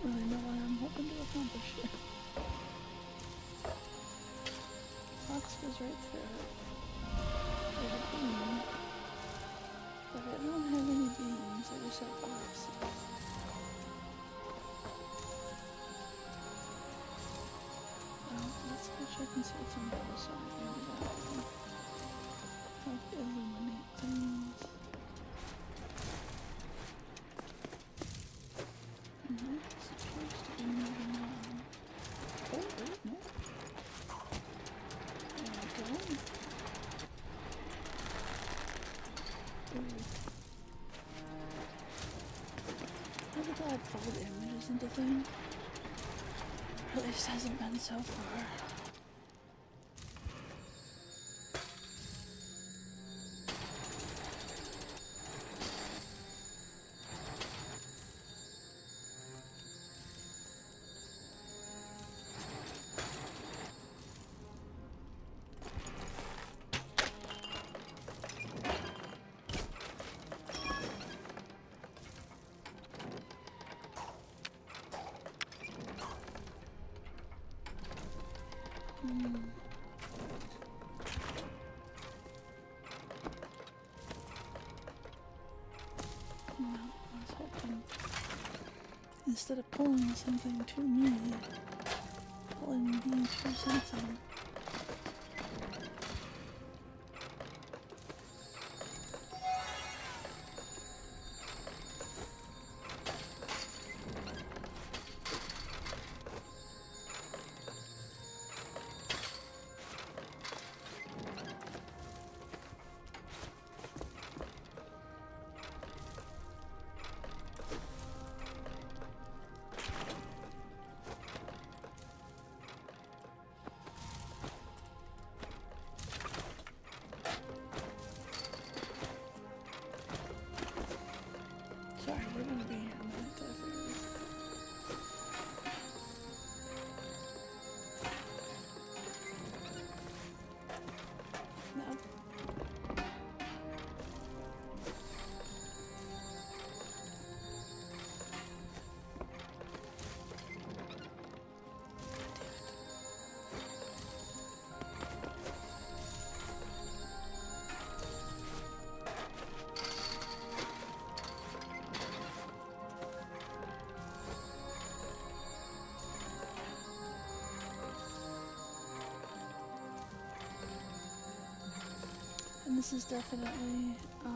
Speaker 1: Really know what I'm hoping to accomplish here. Fox goes right through it. There's a beam. But I don't have any beams, I just have boxes. Well, let's go check and see what's on the other side. Maybe that will help illuminate things. Supposed to be moving on. Oh, wait, no. There we go. Ooh. I'm glad fold image isn't a thing. Or at least hasn't been so far. instead of pulling something to me, pulling me to something. Sorry, we're gonna be here a minute to figure this out. No. And this is definitely a,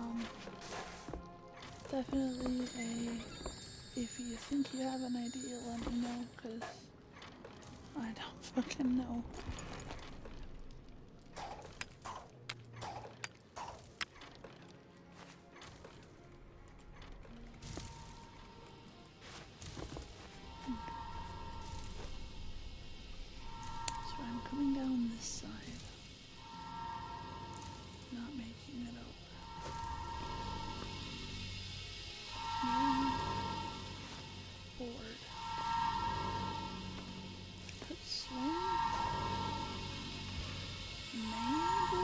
Speaker 1: if you think you have an idea, let me know, because I don't fucking know. So I'm coming down this side. Not making it over. No board. Could swing. Maybe.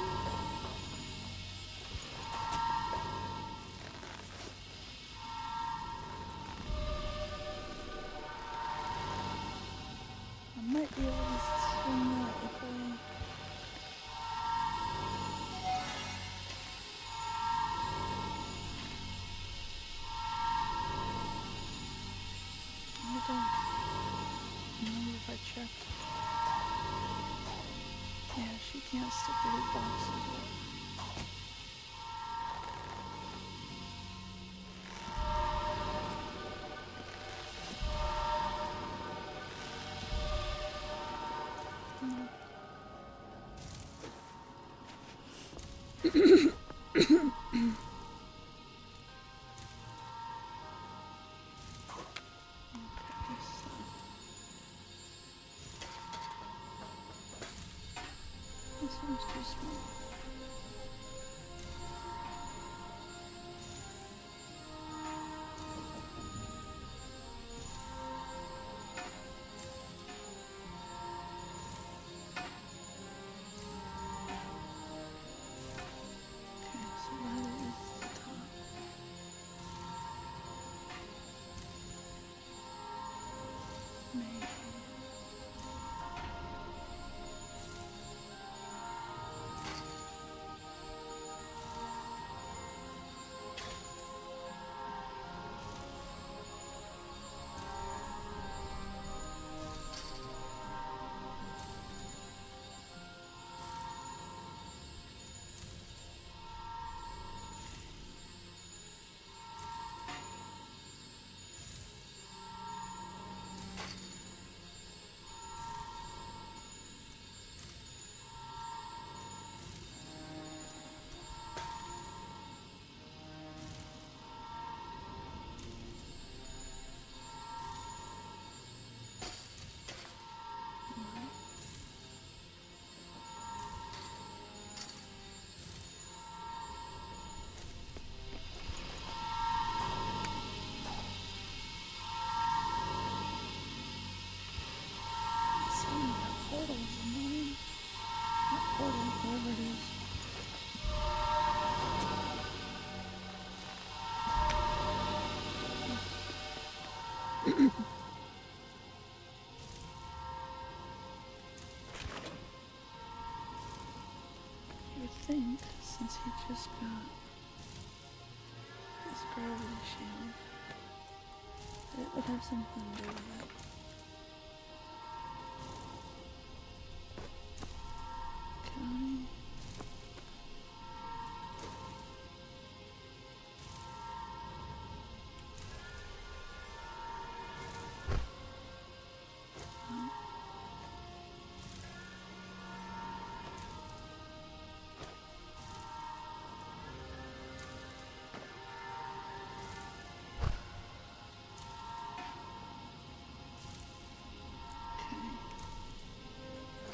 Speaker 1: I might be able to swing that if I. I don't remember if I checked. Yeah, she can't stick to his boxes yet. This one's too small. Okay, so that is the top. Maybe. Portals annoying. Not portal, whatever it is. You would think, since he just got his gravity shield, It would have something to do with it. Can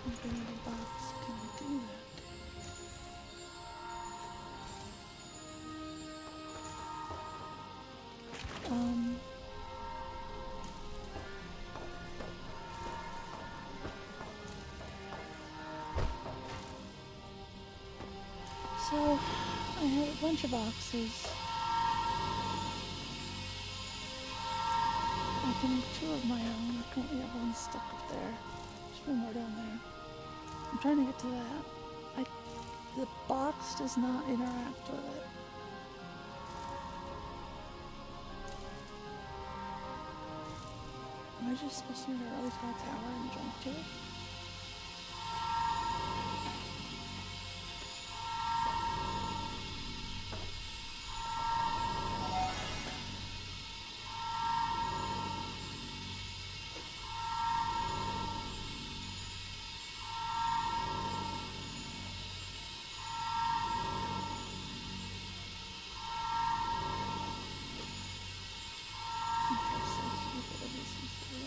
Speaker 1: open the box, can I do that? So, I have a bunch of boxes. I can make 2 of my own. I currently have 1 stuck up there. There's 1 more down there. I'm trying to get to that. The box does not interact with it. Am I just supposed to make a really tall tower and jump to it?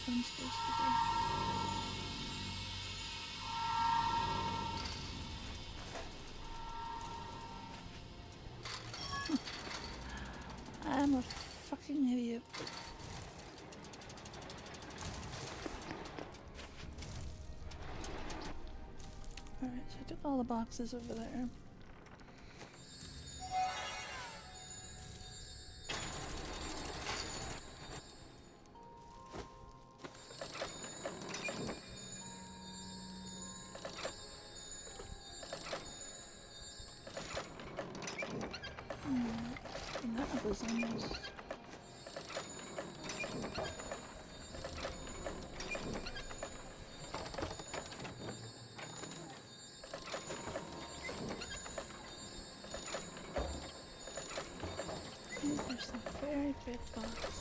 Speaker 1: I'm supposed to do. I'm a fucking idiot. Alright, so I took all the boxes over there. And that was almost... These are some very big boxes.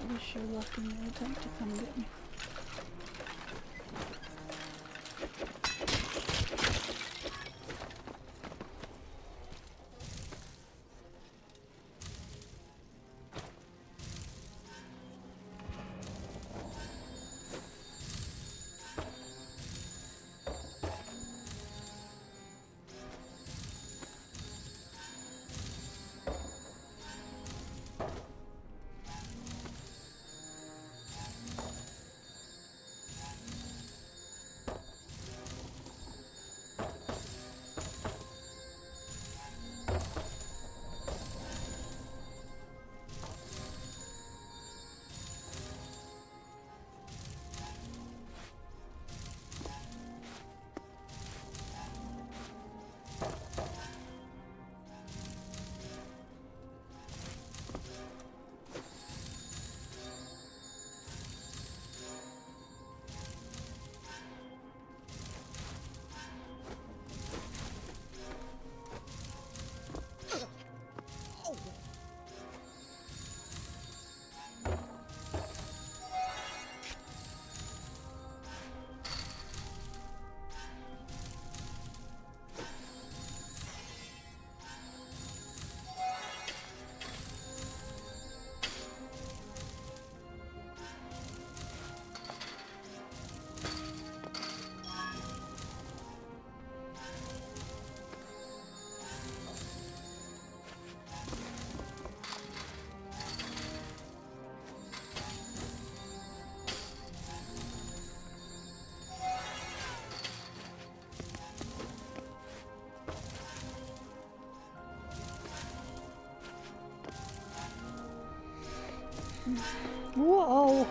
Speaker 1: I wish your luck in your attempt to come get me. Whoa!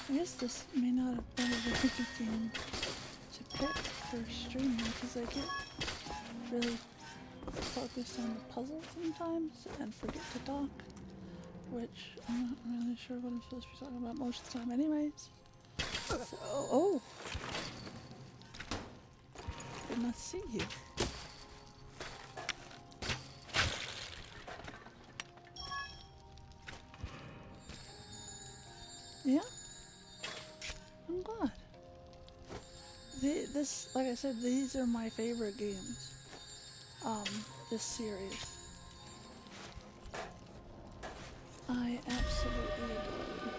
Speaker 1: I guess this may not have been a very good game to pick for streaming because I get really focused on the puzzle sometimes and forget to talk, which I'm not really sure what I'm supposed to be talking about most of the time anyways. So, oh! Did not see you. Yeah? I'm glad. This, like I said, these are my favorite games. This series. I absolutely adore them.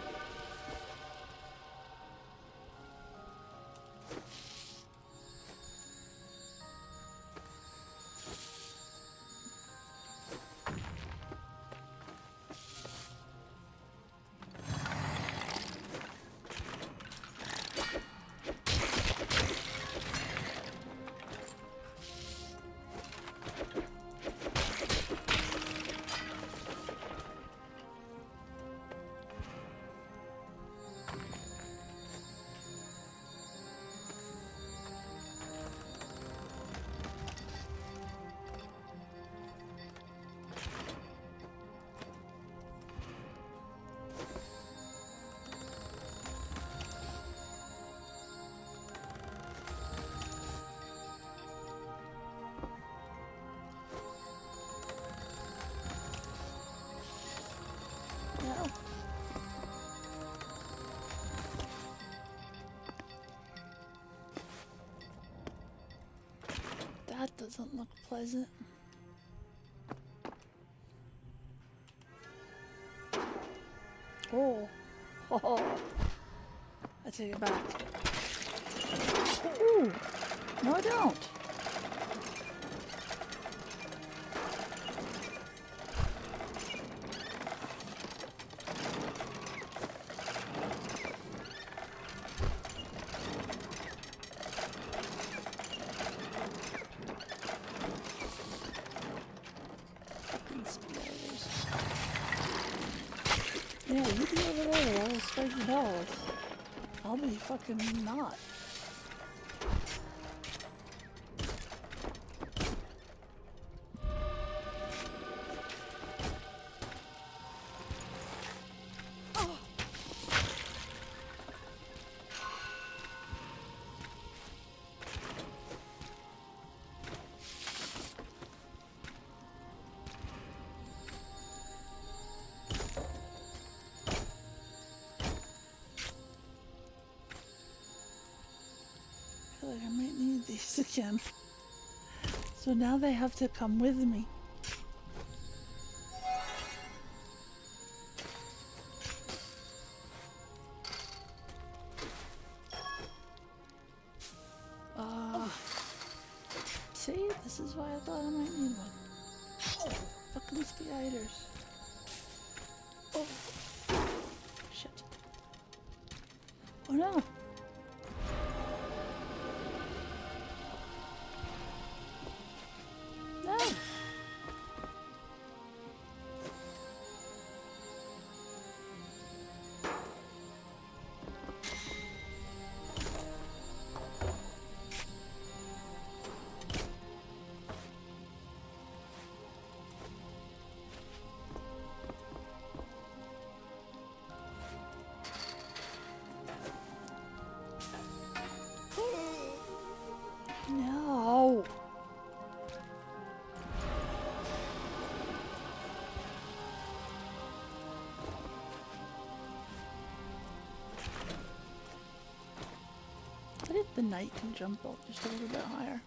Speaker 1: No. That doesn't look pleasant. Oh. Oh. I take it back. Ooh. No, I don't. Fucking spiders. Yeah, you be over there with all those spiky balls. I'll be fucking not. I feel like I might need these again. So now they have to come with me. See? This is why I thought I might need one. Oh, fucking spiders. Oh. Shit. Oh no. No. the knight can jump up just a little bit higher.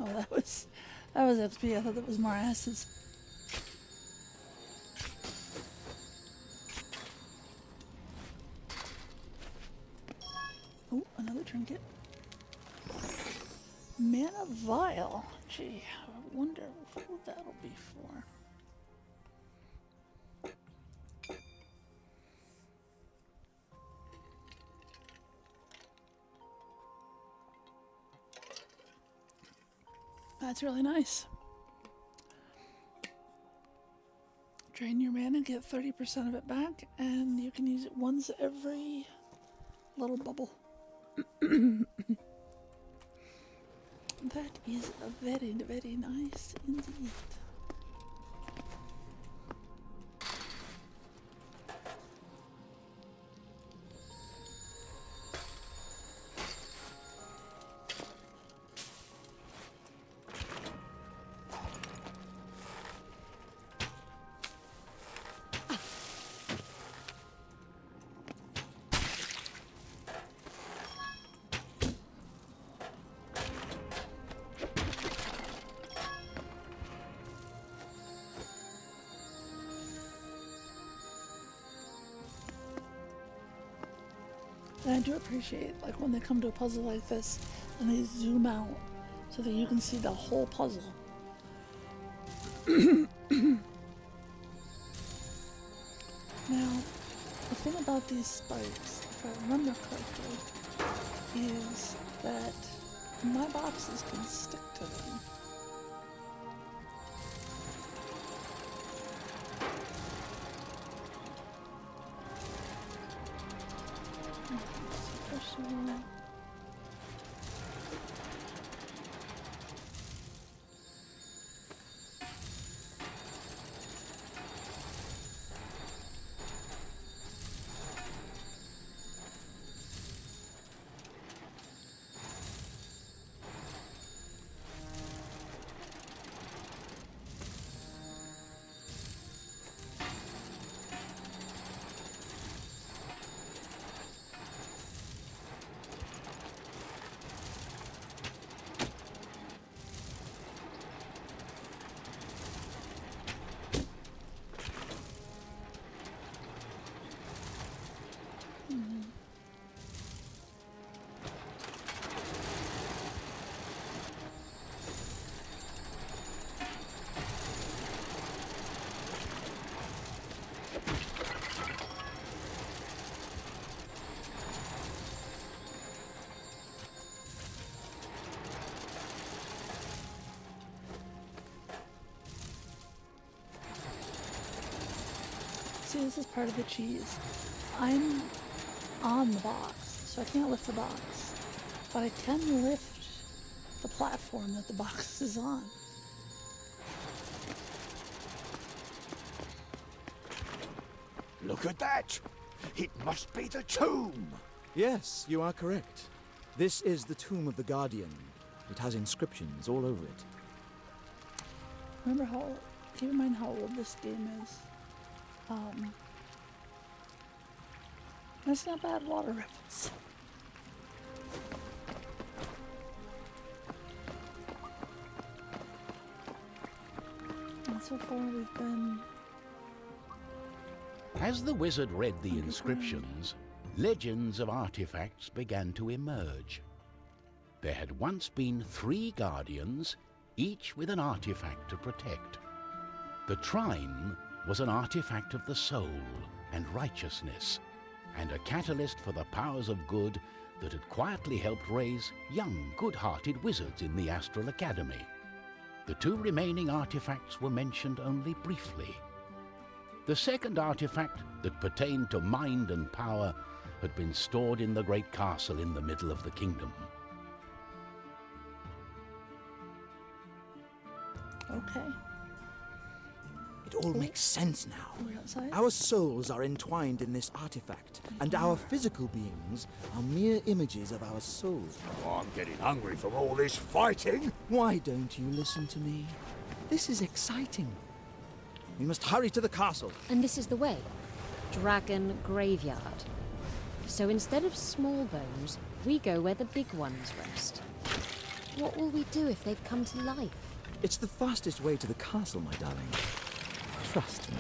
Speaker 1: Oh, that was XP. I thought that was more asses. Oh, another trinket. Mana vial. Gee, I wonder who that'll be for. That's really nice. Drain your mana, get 30% of it back, and you can use it once every little bubble. That is very, very nice indeed. And I do appreciate, like, when they come to a puzzle like this and they zoom out so that you can see the whole puzzle. Now, the thing about these spikes, if I remember correctly, is that my boxes can stick to them. First of all, see, this is part of the cheese. I'm on the box, so I can't lift the box. But I can lift the platform that the box is on.
Speaker 5: Look at that! It must be the tomb!
Speaker 4: Yes, you are correct. This is the Tomb of the Guardian. It has inscriptions all over it.
Speaker 1: Remember how, keep in mind how old this game is. That's not bad water ripples. And so far we've been...
Speaker 2: As the wizard read the inscriptions, legends of artifacts began to emerge. There had once been 3 guardians, each with an artifact to protect. The Trine was an artifact of the soul and righteousness, and a catalyst for the powers of good that had quietly helped raise young, good-hearted wizards in the Astral Academy. The 2 remaining artifacts were mentioned only briefly. The second artifact, that pertained to mind and power, had been stored in the great castle in the middle of the kingdom.
Speaker 1: Okay.
Speaker 4: It all makes sense now.
Speaker 1: Are we outside?
Speaker 4: Our souls are entwined in this artifact, and our physical beings are mere images of our souls.
Speaker 5: Oh, I'm getting hungry from all this fighting.
Speaker 4: Why don't you listen to me? This is exciting. We must hurry to the castle.
Speaker 3: And this is the way. Dragon Graveyard. So instead of small bones, we go where the big ones rest. What will we do if they've come to life?
Speaker 4: It's the fastest way to the castle, my darling. Trust me.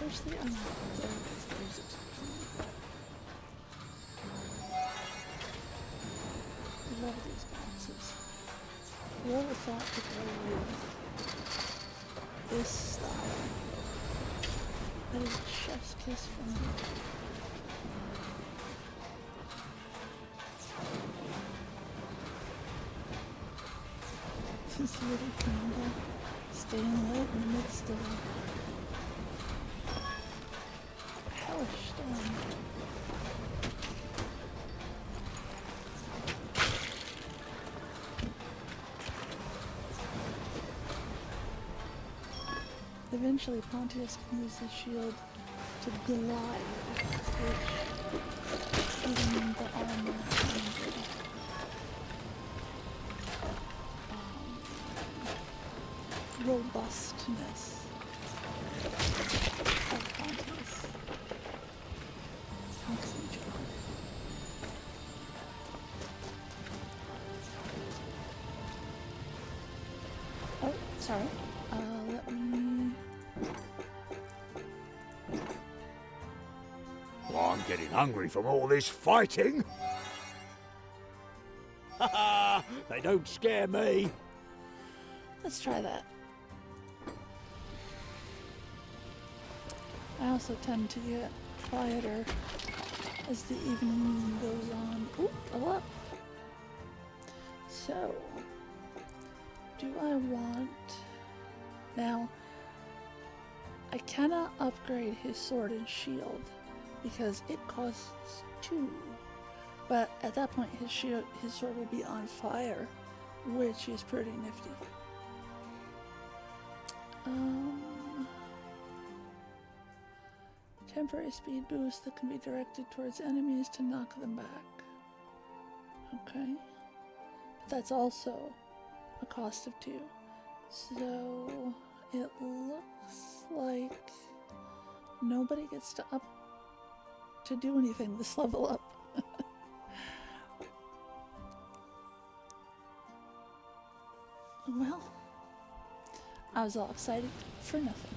Speaker 1: First the there's I love these boxes. Whoever thought to go with this style? That is a chef's kiss for me. This little candle staying lit in the midst of a hellish storm. Eventually, Pontius can use his shield to glide, which even the armor and robustness of Pontius makes him job. Oh, sorry. Let me...
Speaker 5: Oh, I'm getting hungry from all this fighting. Ha ha! They don't scare me.
Speaker 1: Let's try that. I also tend to get quieter as the evening goes on. Ooh, level up. So, do I want... Now, I cannot upgrade his sword and shield because it costs 2. But at that point, his sword will be on fire, which is pretty nifty. Temporary speed boost that can be directed towards enemies to knock them back. Okay. But that's also a cost of 2. So it looks like nobody gets to do anything this level up. Well, I was all excited for nothing.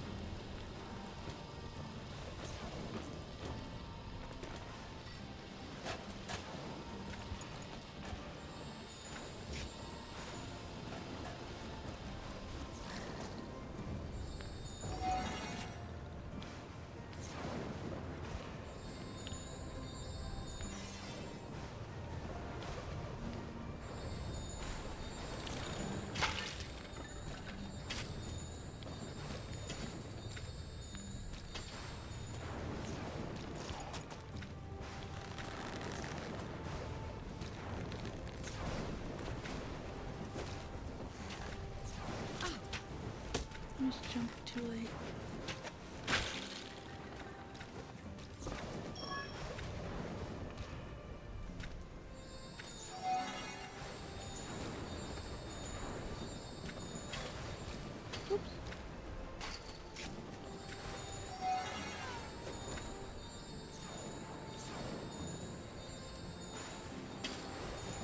Speaker 1: I just jumped too late. Oops.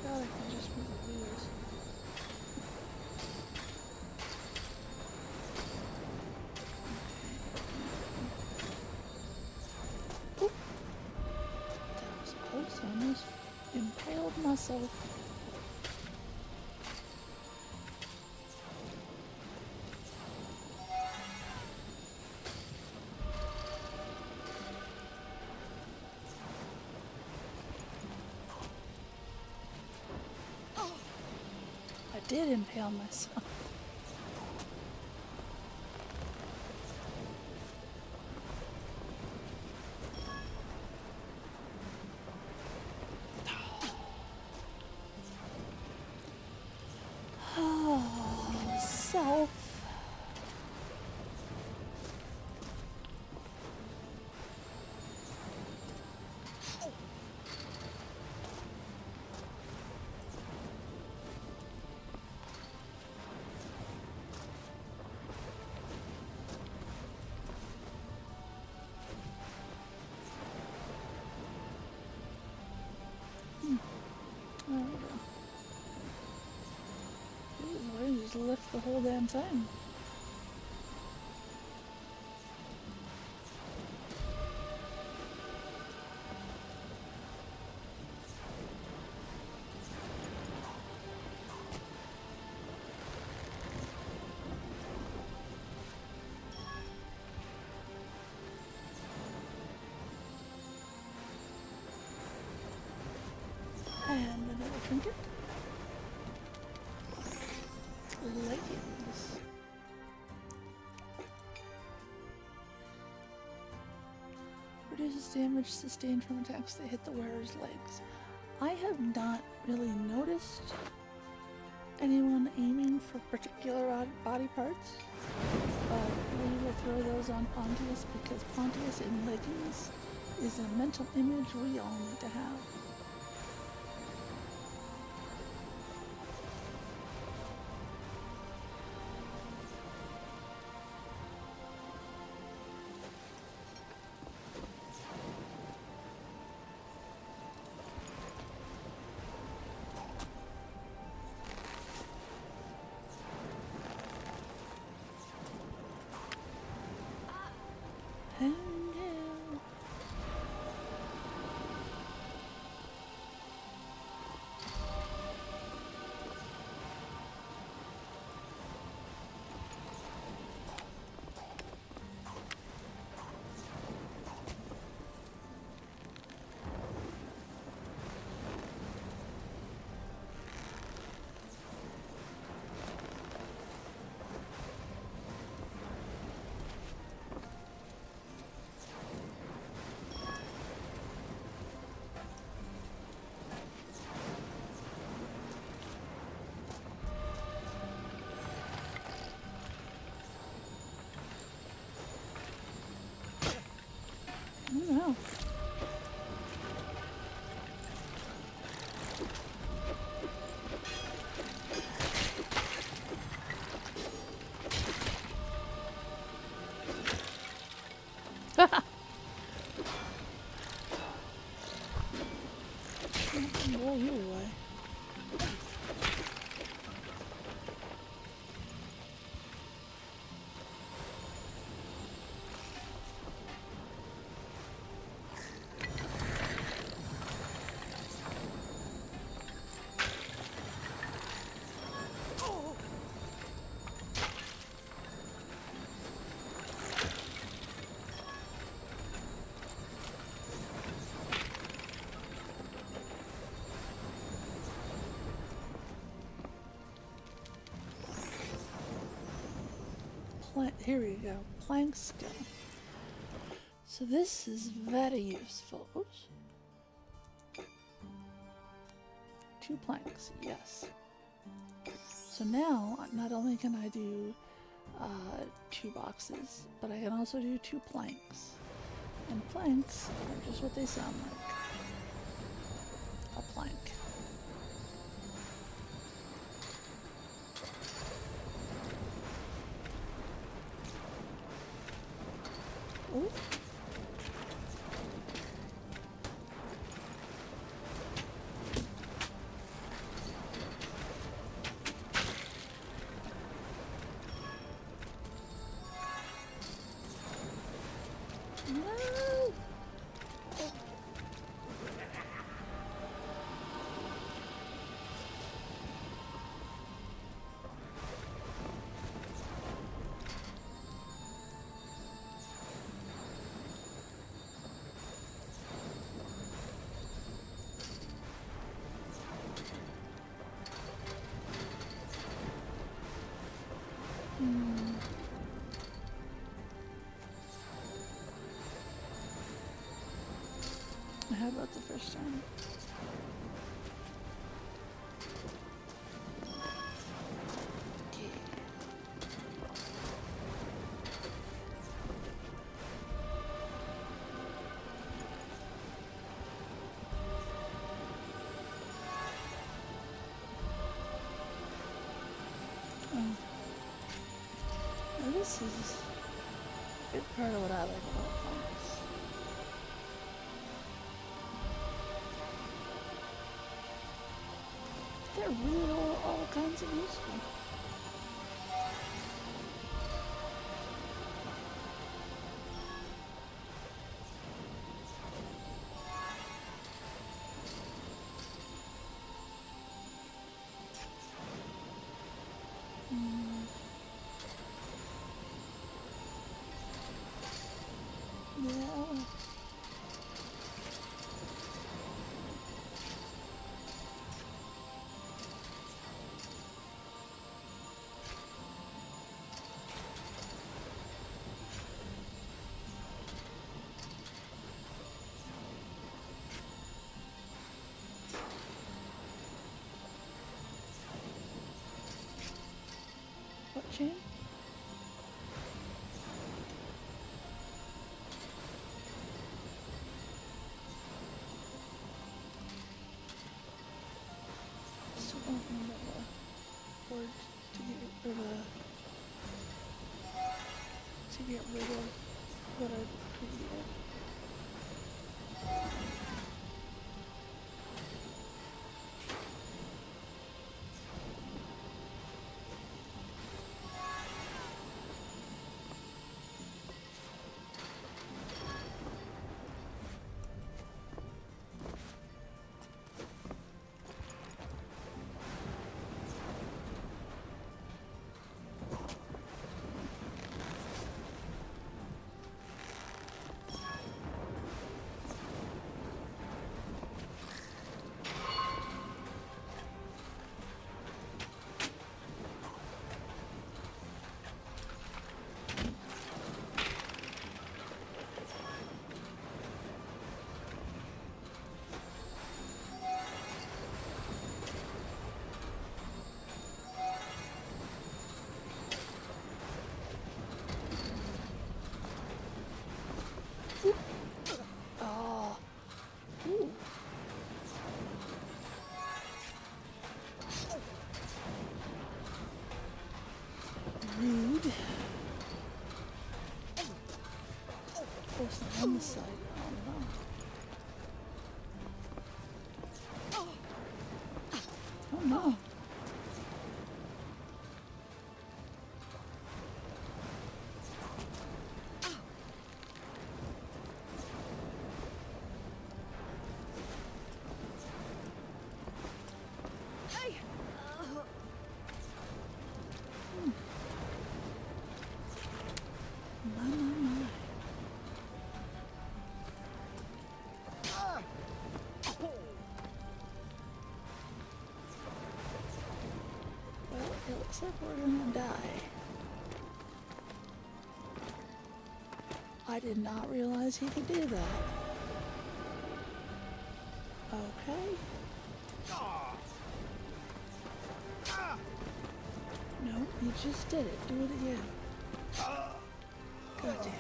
Speaker 1: God, I can just move the wheels. I almost impaled myself. did impale myself. Oh, self. There we go. Jeez, why did you just lift the whole damn thing? And another trinket. Leggings. Reduces damage sustained from attacks that hit the wearer's legs. I have not really noticed anyone aiming for particular body parts, but we will throw those on Pontius because Pontius in leggings is a mental image we all need to have. Oh no. Blow you away. Here we go. Plank skill. So this is very useful. Oops. 2 planks, yes. So now, not only can I do 2 boxes, but I can also do 2 planks. And planks are just what they sound like. A plank. Ooh. No. understand. Now this is a big part of what I like about Pontius. They're really all kinds of useful. Yeah. What chain? Still don't remember the word to get rid of what I created. Oh. Ooh. Rude. Of course, not on the side. Oh no. Oh no. My. Well, it looks like we're gonna die. I did not realize he could do that. Okay. No, you just did it. Do it again. God damn it.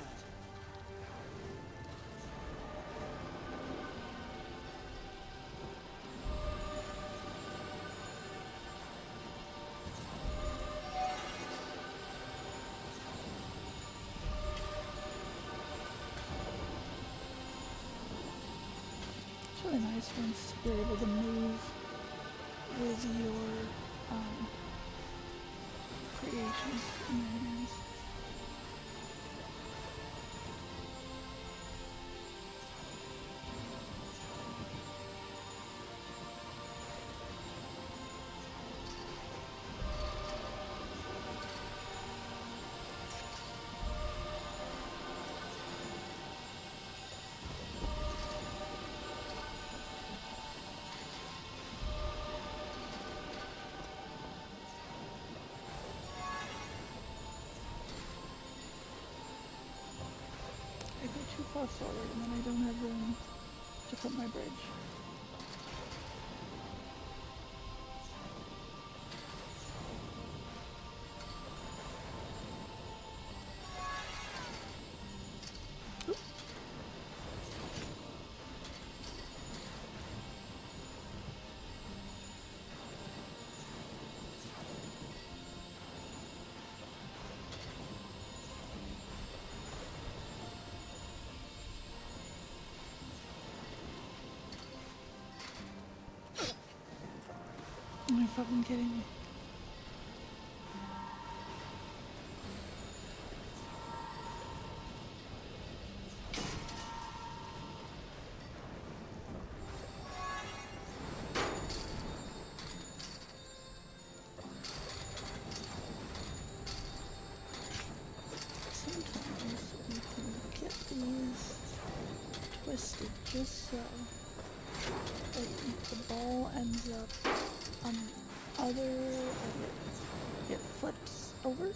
Speaker 1: It's really nice once you're able to move with your creations in your hands. I go too far forward and then I don't have room to put my bridge. Are you fucking kidding me? Sometimes we can get these twisted just so that the ball ends up on the other, like it flips over.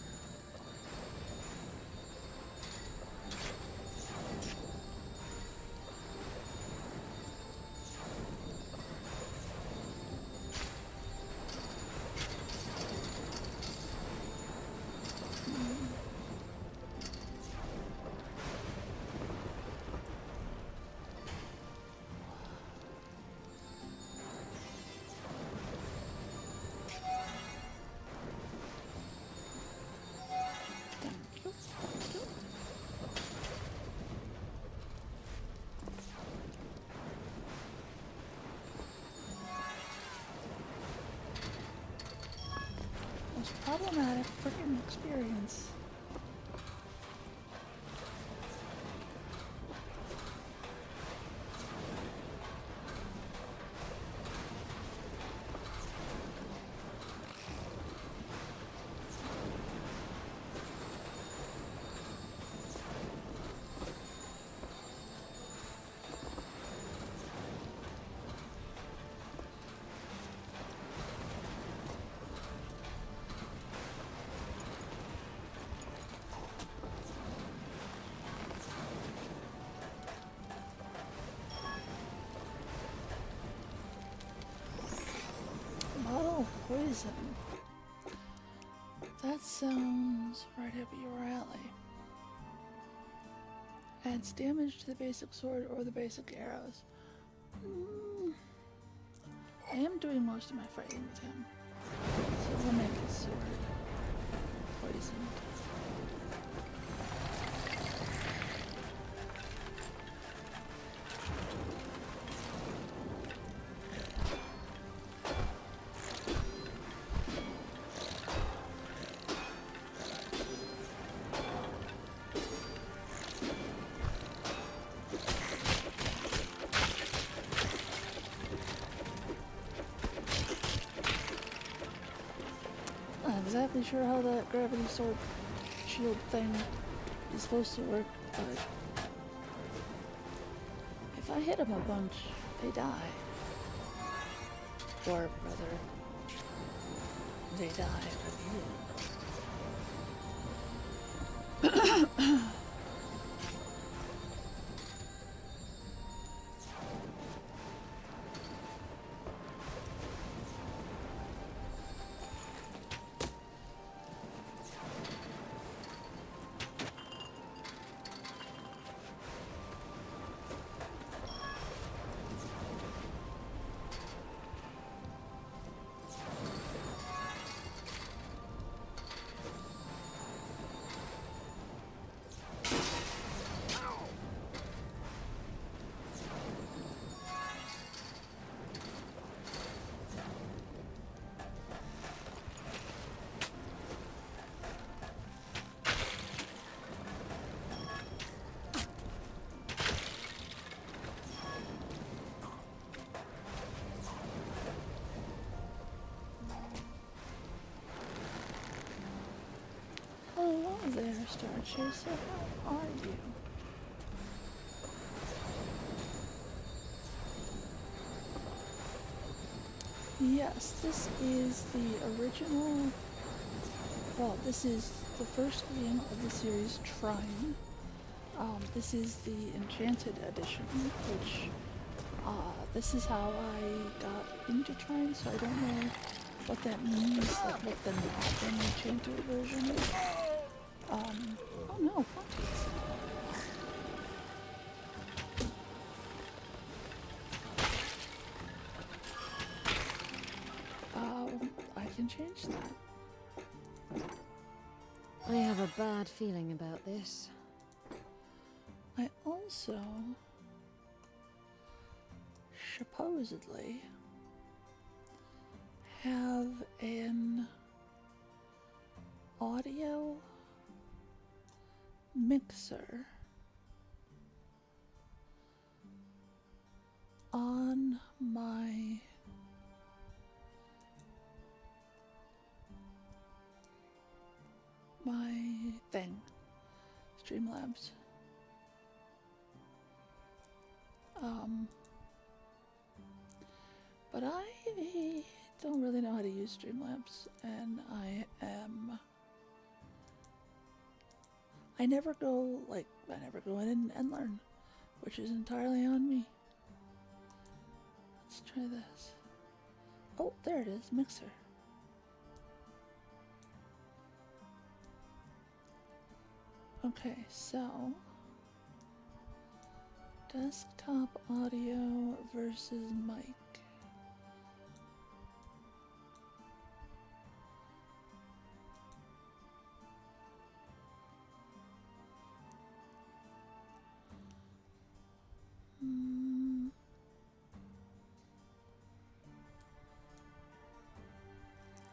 Speaker 1: Most problematic freaking experience. Bottle of poison. That sounds right up your alley. Adds damage to the basic sword or the basic arrows. I am doing most of my fighting with him, so we'll make his sword poisoned. Not exactly sure how that gravity sword shield thing is supposed to work, but if I hit them a bunch, they die. Or rather, they die of you. Hello there, Star Chaser. How are you? Yes, this is the original. Well, this is the first game of the series, Trine. This is the Enchanted Edition, which this is how I got into Trine, so I don't know what that means, like what the non-enchanted version is. Oh no, Pontius. I can change that.
Speaker 3: I have a bad feeling about this.
Speaker 1: I also supposedly have an audio mixer on my thing, Streamlabs. But I don't really know how to use Streamlabs, and I never go in and learn, which is entirely on me. Let's try this. Oh, there it is, mixer. Okay, so desktop audio versus mic.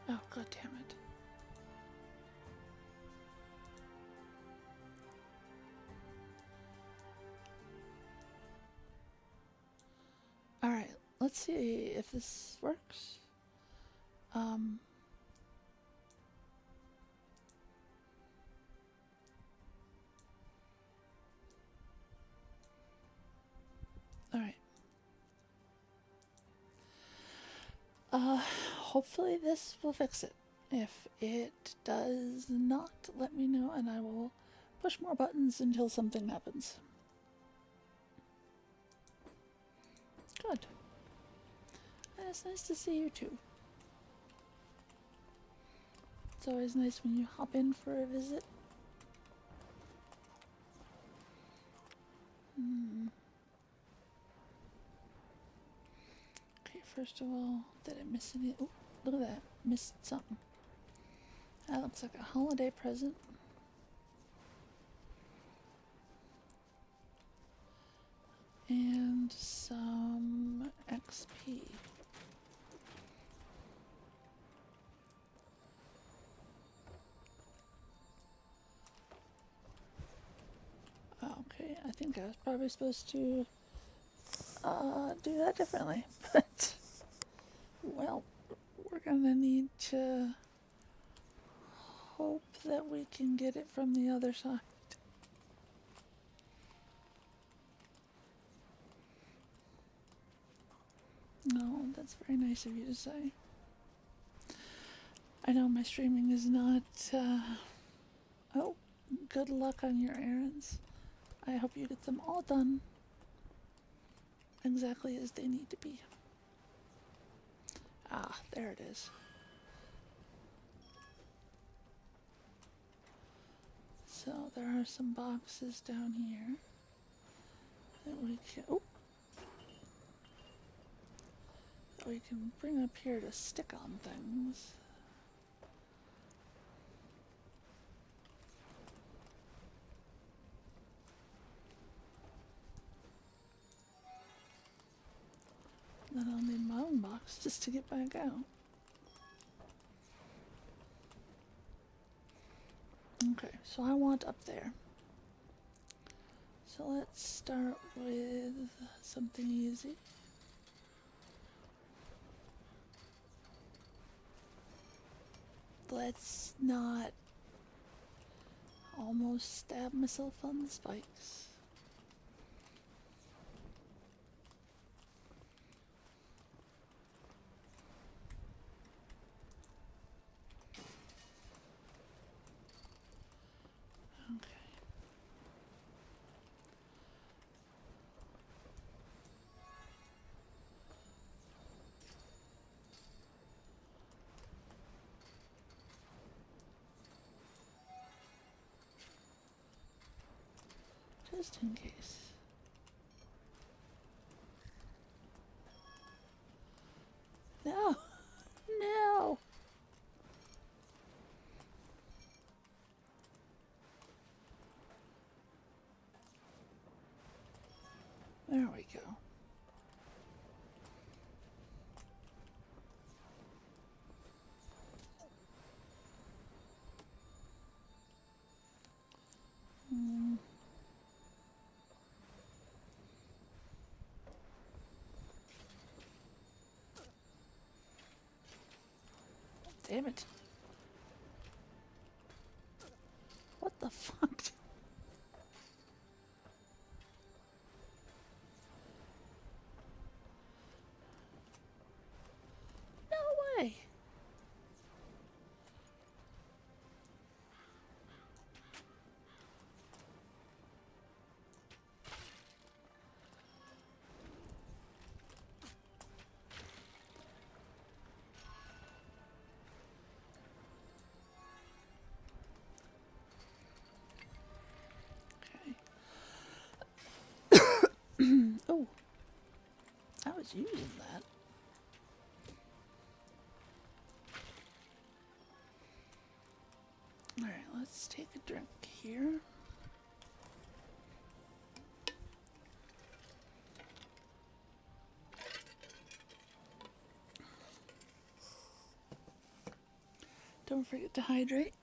Speaker 1: Oh, god damn it. Alright, let's see if this works. Alright. Hopefully this will fix it. If it does not, let me know and I will push more buttons until something happens. Good. And it's nice to see you too. It's always nice when you hop in for a visit. Okay, first of all, did I miss any? Oh, look at that. Missed something. That looks like a holiday present. And some XP. Okay, I think I was probably supposed to do that differently, but well, we're gonna need to hope that we can get it from the other side. No, that's very nice of you to say. I know my streaming is not, oh, good luck on your errands. I hope you get them all done exactly as they need to be. Ah, there it is. So there are some boxes down here that we can bring up here to stick on things. Then I'll need my own box just to get back out. Okay, so I want up there. So let's start with something easy. Let's not almost stab myself on the spikes. Just in case. No! No! There we go. Damn it. What the fuck? No way. Oh, I was using that. Alright, let's take a drink here. Don't forget to hydrate.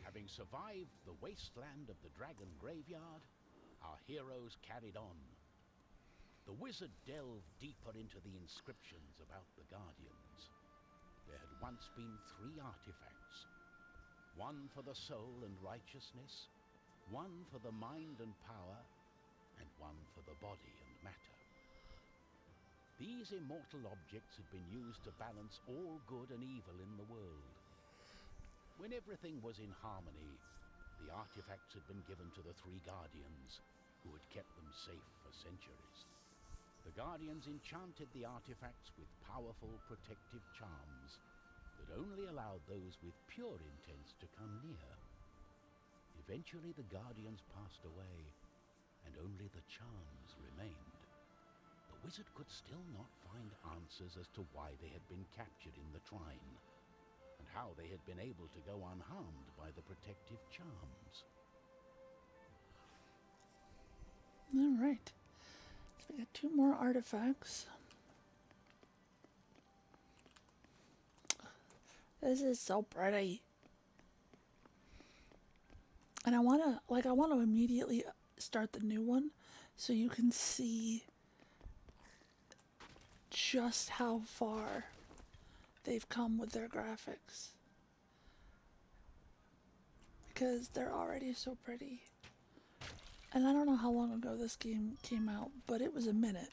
Speaker 2: Having survived the wasteland of the dragon graveyard, our heroes carried on. The wizard delved deeper into the inscriptions about the Guardians. There had once been 3 artifacts. One for the soul and righteousness, one for the mind and power, and one for the body and matter. These immortal objects had been used to balance all good and evil in the world. When everything was in harmony, the artifacts had been given to the 3 Guardians, who had kept them safe for centuries. The Guardians enchanted the artifacts with powerful protective charms that only allowed those with pure intents to come near. Eventually the Guardians passed away, and only the charms remained. The wizard could still not find answers as to why they had been captured in the Trine, and how they had been able to go unharmed by the protective charms.
Speaker 1: Alright. So we got 2 more artifacts. This is so pretty. And I want to immediately start the new one so you can see just how far they've come with their graphics. Because they're already so pretty. And I don't know how long ago this game came out, but it was a minute.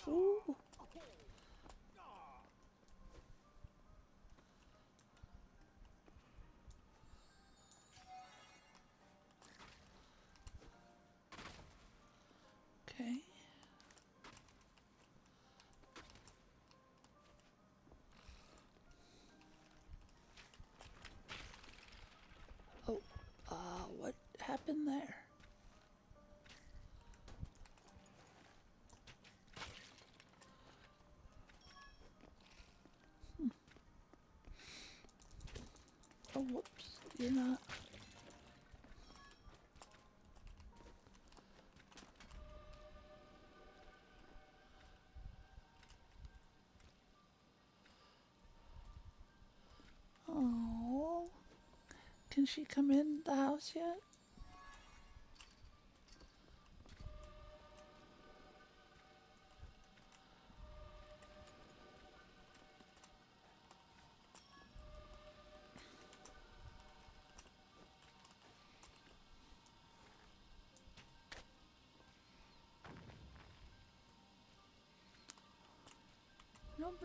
Speaker 1: Ooh. Okay. Oh, what happened there? Oh, whoops. You're not. Oh. Can she come in the house yet?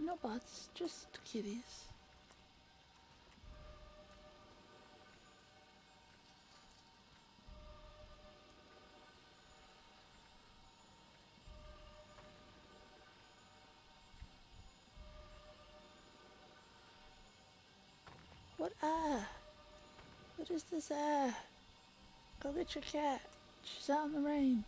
Speaker 1: no bots, just kitties. What What is this Go get your cat. She's out in the rain.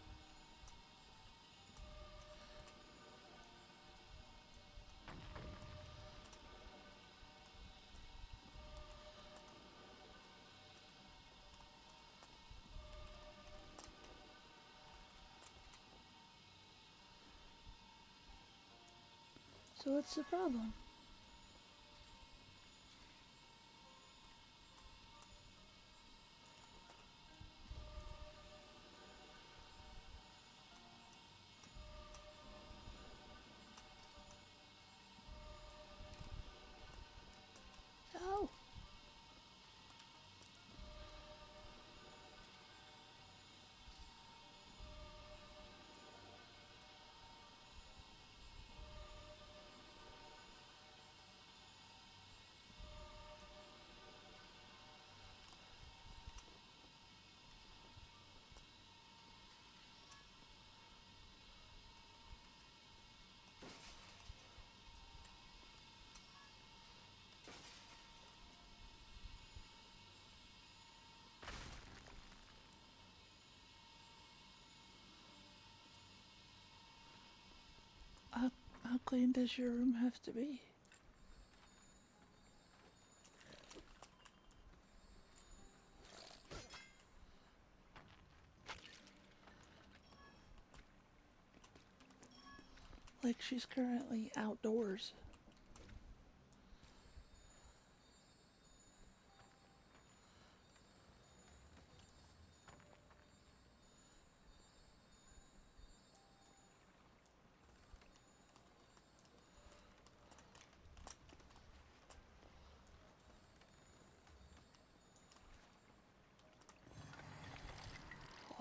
Speaker 1: So what's the problem? Oh. How clean does your room have to be? Like she's currently outdoors.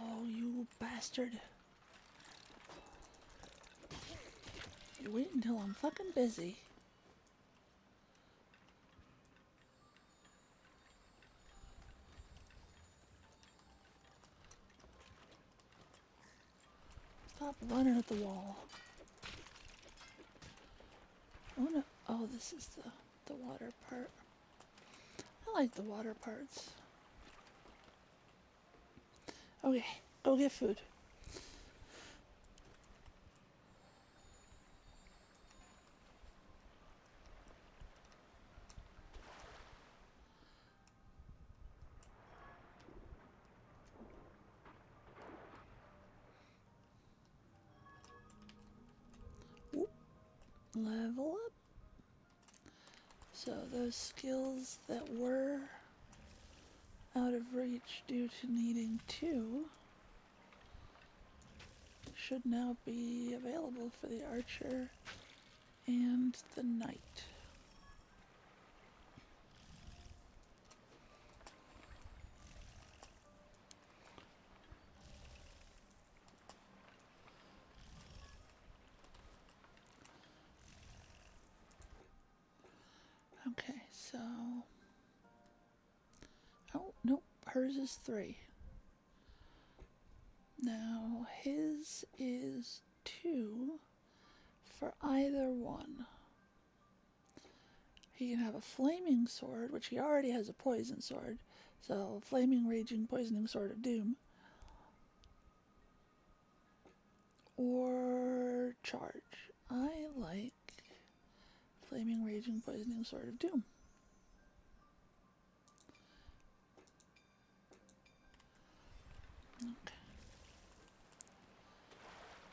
Speaker 1: Oh, you bastard. You wait until I'm fucking busy. Stop running at the wall. Oh no. Oh, this is the water part. I like the water parts. Okay, go get food. Whoop. Level up. So those skills that were out of reach due to needing 2 should now be available for the archer and the knight. Okay, so... Oh, nope, hers is 3. Now, his is 2 for either one. He can have a flaming sword, which he already has a poison sword. So, flaming, raging, poisoning sword of doom. Or charge. I like flaming, raging, poisoning sword of doom. Okay.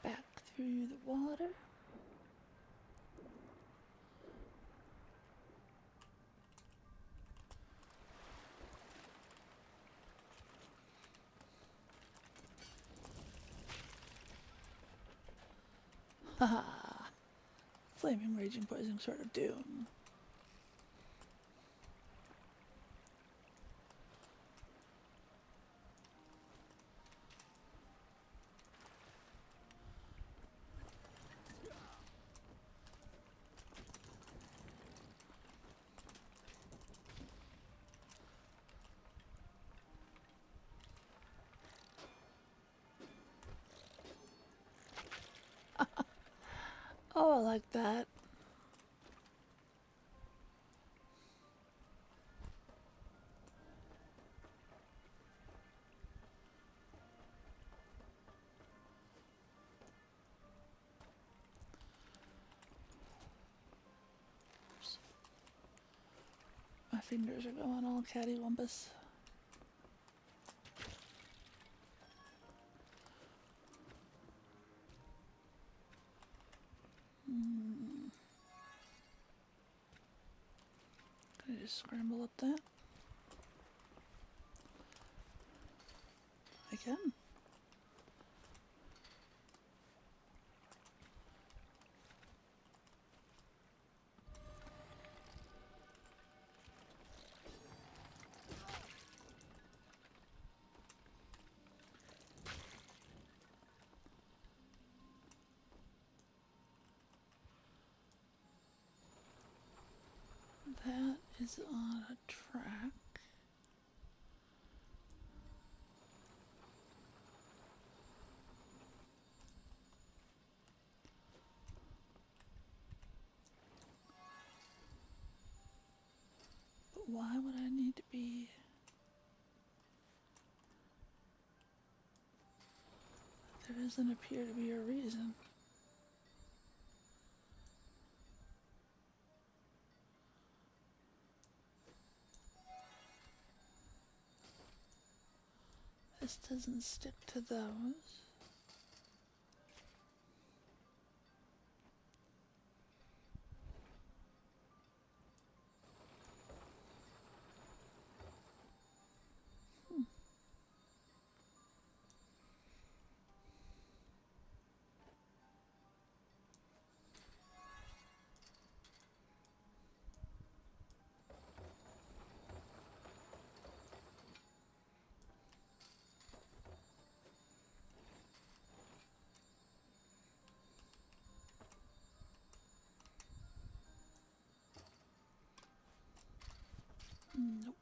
Speaker 1: Back through the water. Haha. Flaming, raging, poisoning sword of doom. Oh, I like that. Oops. My fingers are going all cattywampus. Can I just scramble up that? I can. That is on a track. But why would I need to be... There doesn't appear to be a reason. This doesn't stick to those. Nope.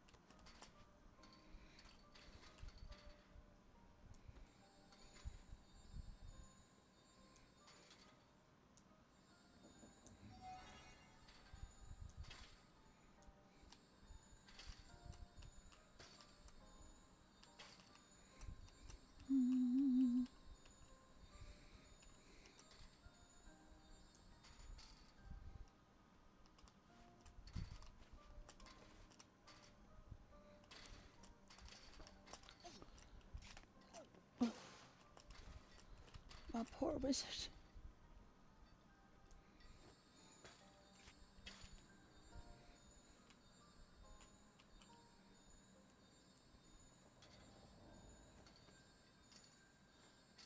Speaker 1: My poor wizard.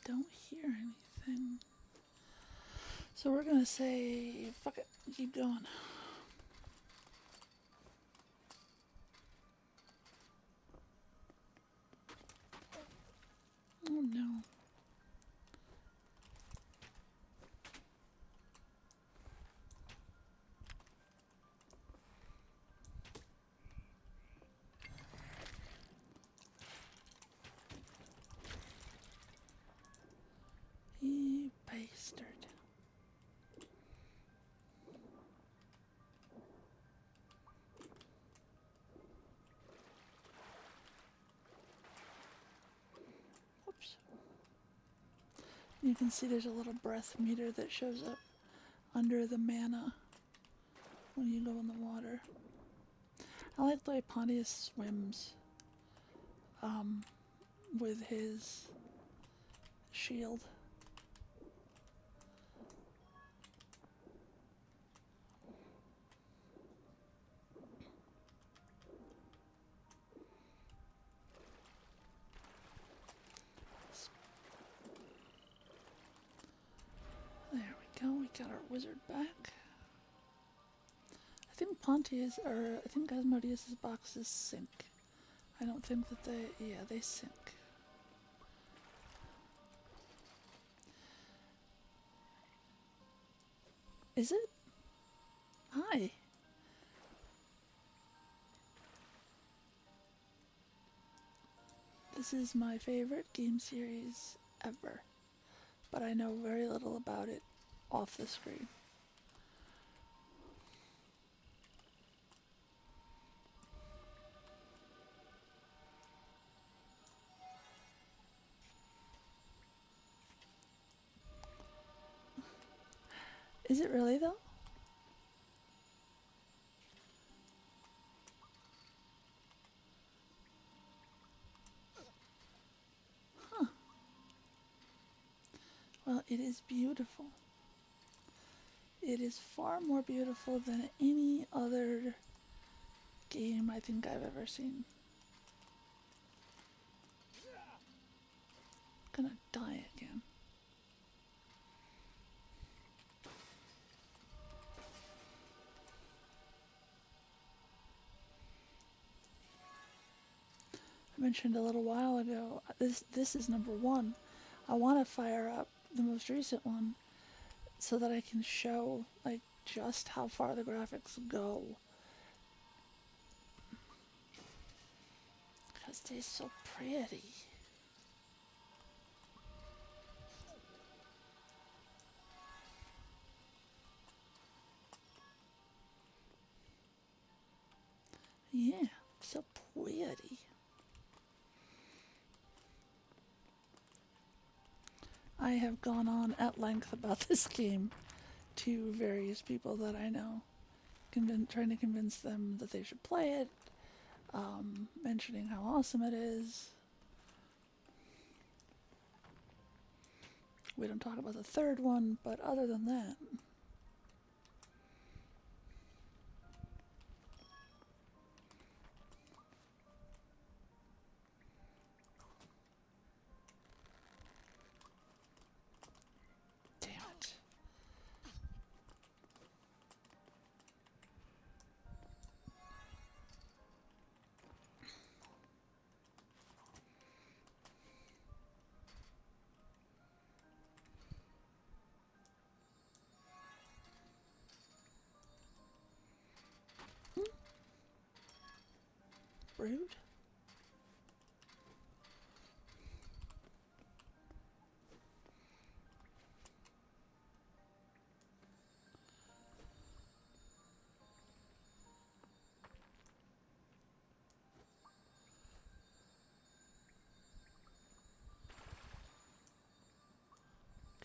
Speaker 1: Don't hear anything. So we're gonna say, fuck it, keep going. Oh no. You bastard. Whoops. You can see there's a little breath meter that shows up under the mana when you go in the water. I like the way Pontius swims with his shield. There we go, we got our wizard back. I think Pontius, or I think Amadeus's boxes sink. I don't think that they sink. Is it? Hi. This is my favorite game series ever, but I know very little about it off the screen. Is it really though? Huh. Well, it is beautiful. It is far more beautiful than any other game I think I've ever seen. I'm gonna die again. I mentioned a little while ago, this is number one. I want to fire up the most recent one so that I can show like just how far the graphics go. Because they're so pretty. Yeah, so pretty. I have gone on at length about this game to various people that I know, trying to convince them that they should play it, mentioning how awesome it is. We don't talk about the third one, but other than that... Damn it. Rude.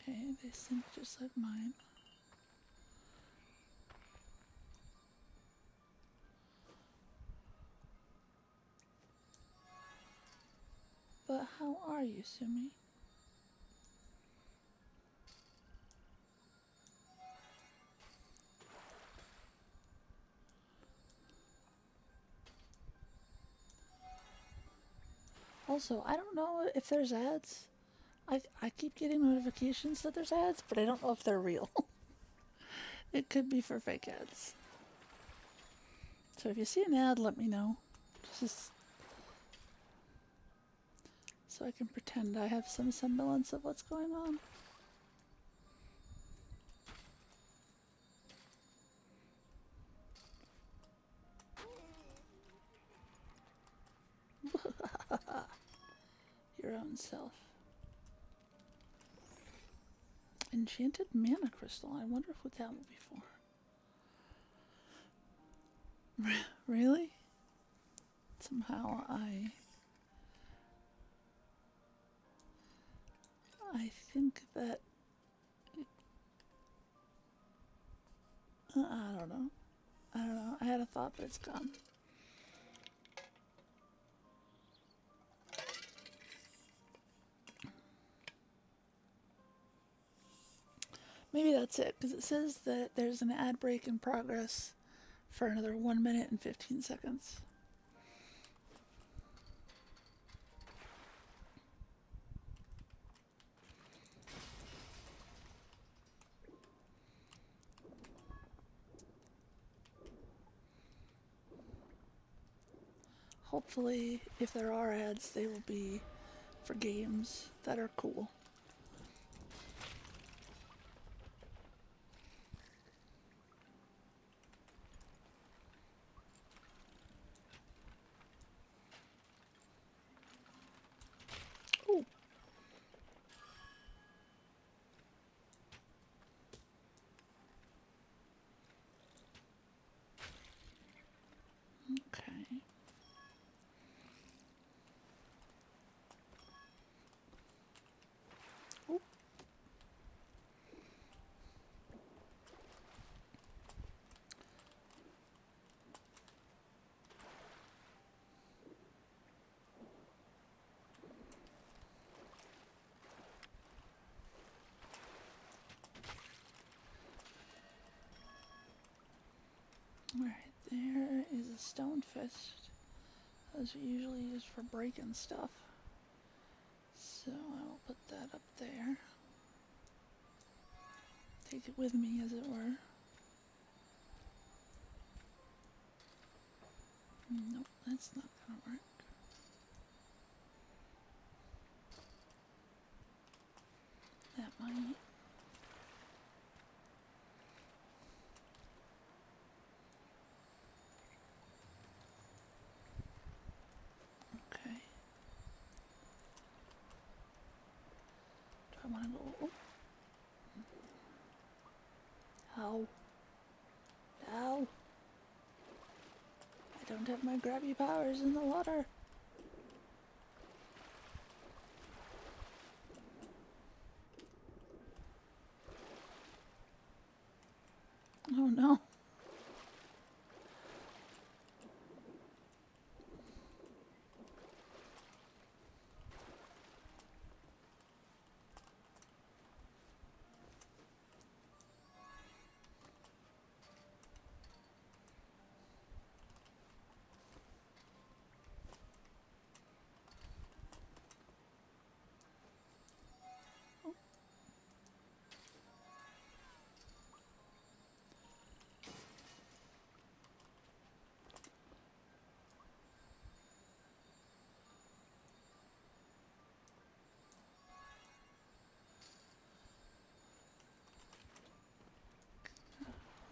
Speaker 1: Okay, they sink just like mine. But how are you, Sumi? Also, I don't know if there's ads. I keep getting notifications that there's ads, but I don't know if they're real. It could be for fake ads. So if you see an ad, let me know. Just so I can pretend I have some semblance of what's going on. Your own self. Enchanted mana crystal. I wonder what that will be for. Really? Somehow I think that I don't know. I had a thought, but it's gone. Maybe that's it, because it says that there's an ad break in progress for another 1 minute and 15 seconds. Hopefully, if there are ads, they will be for games that are cool. Ooh. Okay. Alright, there is a stone fist. Those are usually used for breaking stuff. So I will put that up there. Take it with me, as it were. Nope, that's not gonna work. That might. Okay. Do I want to go? Oh. Ow. Ow. I don't have my grabby powers in the water. Oh no.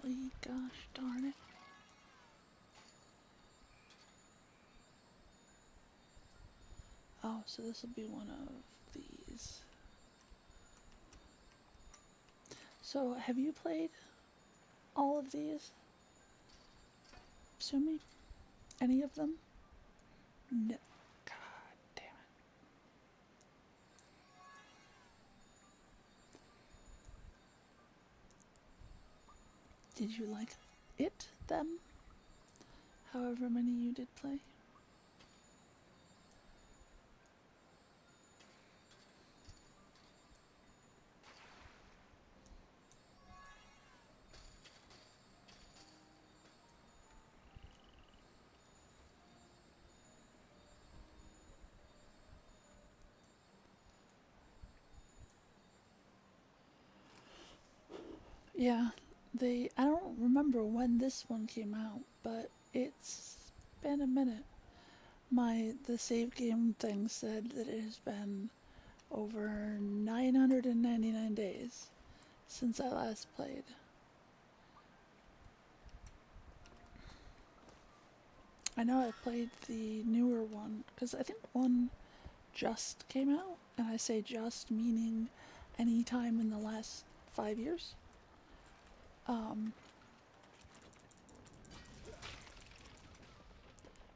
Speaker 1: Holy gosh darn it. Oh, so this will be one of these. So, have you played all of these? Sumi? Any of them? No. God damn it. Did you like it, them? However many you did play? Yeah, I don't remember when this one came out, but it's been a minute. The save game thing said that it has been over 999 days since I last played. I know I've played the newer one, because I think one just came out, and I say just meaning any time in the last 5 years.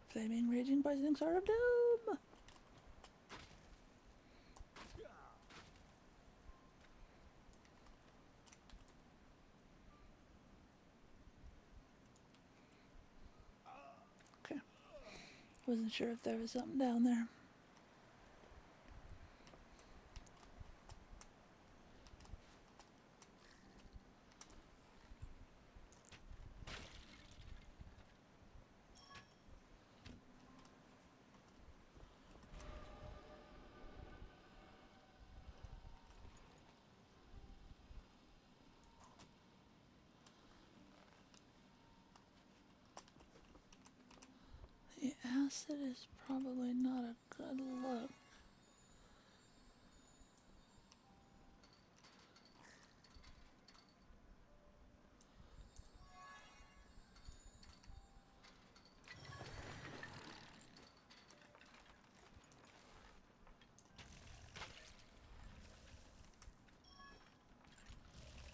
Speaker 1: Flaming, raging, poisoning sword of doom! Okay. Wasn't sure if there was something down there. The acid is probably not a good look.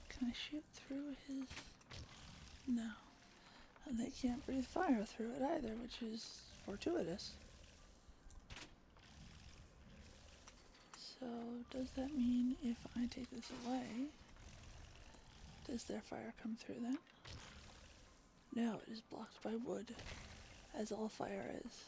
Speaker 1: Can I shoot through his... No. And they can't breathe fire through it either, which is fortuitous. So, does that mean if I take this away, does their fire come through that? No, it is blocked by wood, as all fire is.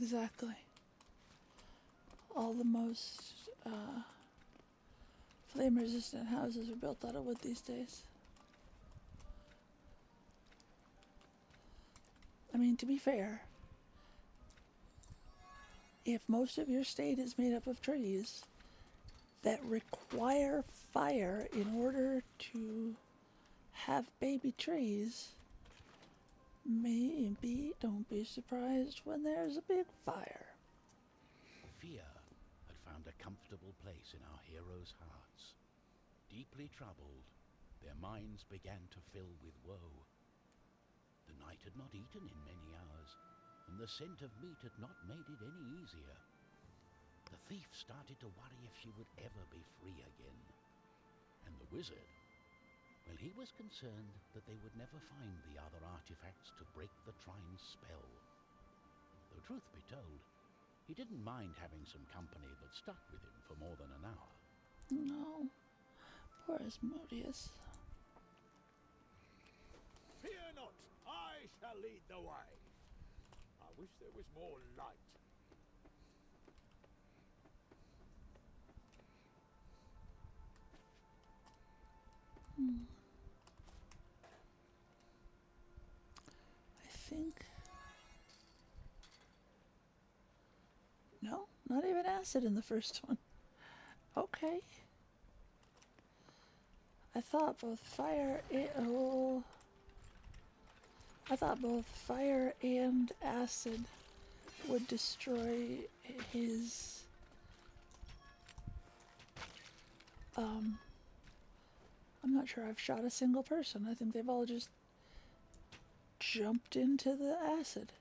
Speaker 1: exactly. All the most flame-resistant houses are built out of wood these days. I mean, to be fair, if most of your state is made up of trees that require fire in order to have baby trees, maybe don't be surprised when there's a big fire.
Speaker 2: Fear had found a comfortable place in our heroes' hearts. Deeply troubled, their minds began to fill with woe. The knight had not eaten in many hours, and the scent of meat had not made it any easier. The thief started to worry if she would ever be free again. And the wizard, well, he was concerned that they would never find the other artifacts to break the Trine's spell. Though truth be told, he didn't mind having some company that stuck with him for more than an hour.
Speaker 1: No, poor Amadeus.
Speaker 5: Fear not, I shall lead the way. I wish there was more light.
Speaker 1: I think... No, not even acid in the first one. Okay. I thought both fire and acid would destroy his I'm not sure I've shot a single person. I think they've all just jumped into the acid.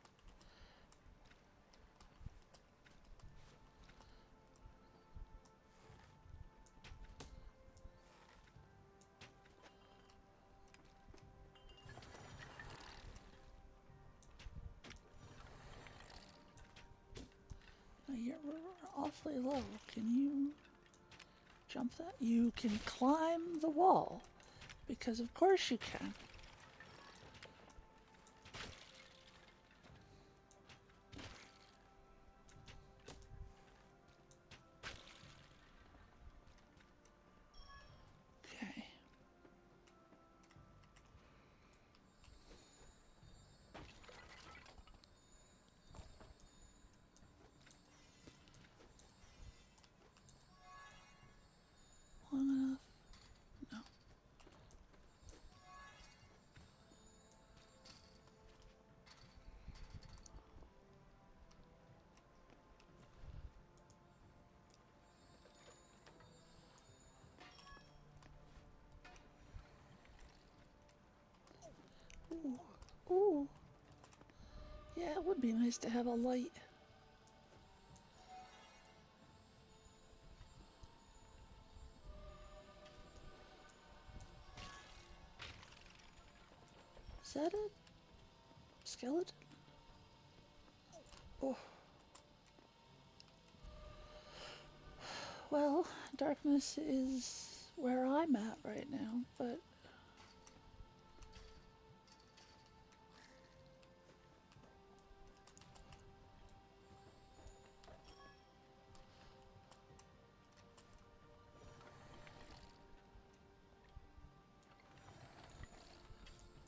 Speaker 1: Now you're awfully low. Can you jump that? You can climb the wall, because of course you can. Okay. Long enough? No. Ooh. Ooh. Yeah, it would be nice to have a light. Is that a skeleton? Oh. Well, darkness is where I'm at right now, but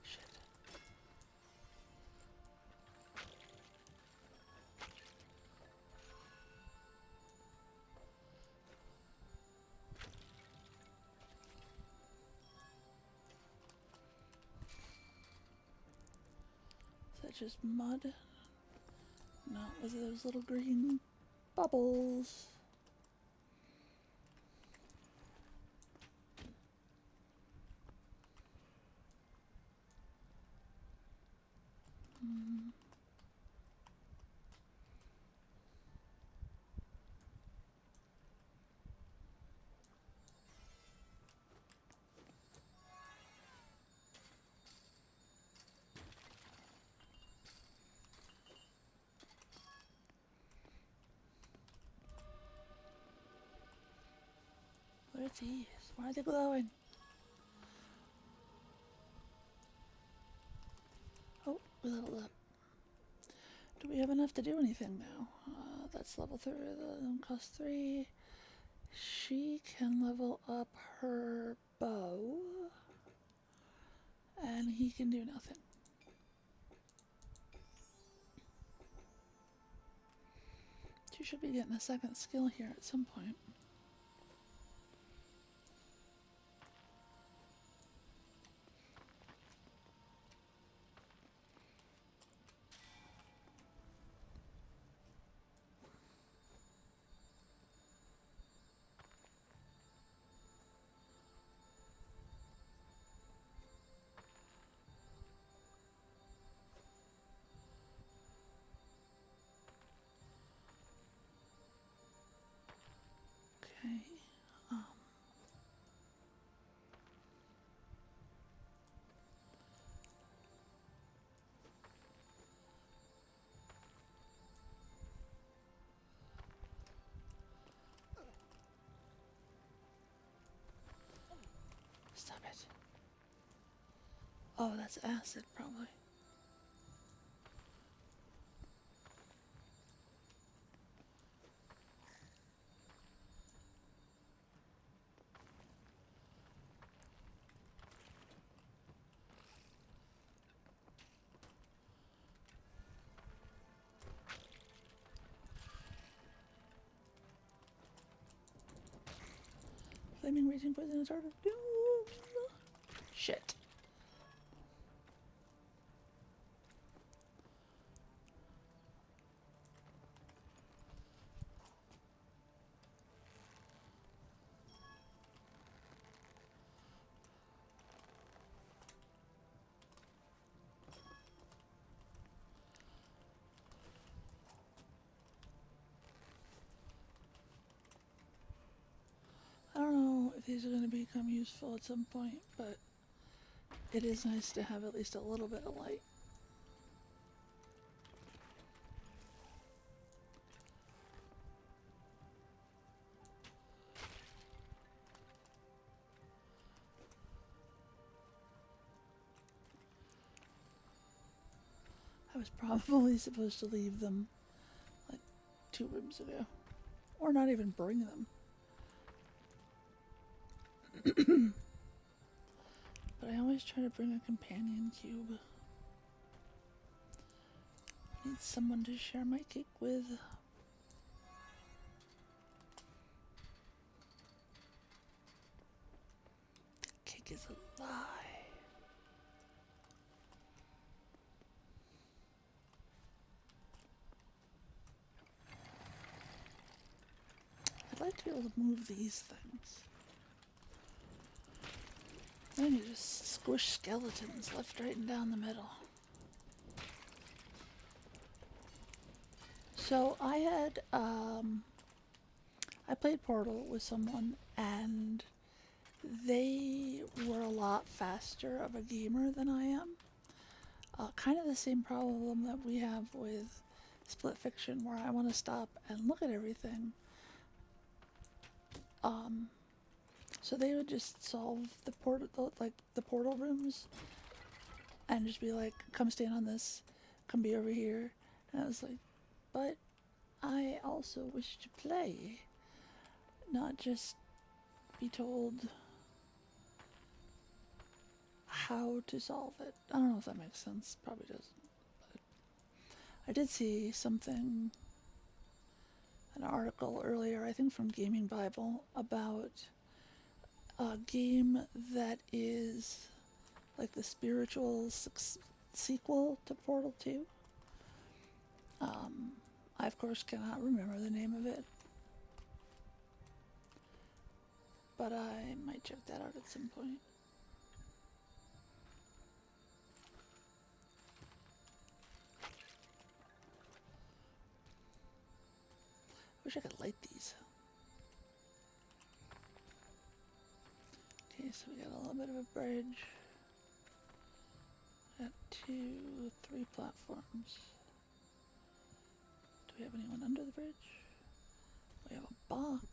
Speaker 1: shit. Is that just mud? No, was it those little green bubbles? What are these? Why are they glowing? Oh, we leveled up. Do we have enough to do anything now? That's level 3, cost 3. She can level up her bow. And he can do nothing. She should be getting a second skill here at some point. Okay. Stop it. Oh, that's acid, probably. Flaming raging poison is hard to do. Shit. I don't know if these are going to become useful at some point, but it is nice to have at least a little bit of light. I was probably supposed to leave them like 2 rooms ago, or not even bring them. But I always try to bring a companion cube. I need someone to share my cake with. The cake is a lie. I'd like to be able to move these things. Then you just squish skeletons left, right, and down the middle. So I had, I played Portal with someone, and they were a lot faster of a gamer than I am. Kind of the same problem that we have with Split Fiction, where I want to stop and look at everything. So they would just solve the portal rooms, and just be like, "Come stand on this, come be over here," and I was like, "But I also wish to play, not just be told how to solve it." I don't know if that makes sense. Probably doesn't. But I did see something, an article earlier, I think from Gaming Bible, about a game that is like the spiritual sequel to Portal 2. I of course cannot remember the name of it, but I might check that out at some point. Wish I could light these. Okay, so we got a little bit of a bridge. Got 2, 3 platforms. Do we have anyone under the bridge? We have a box.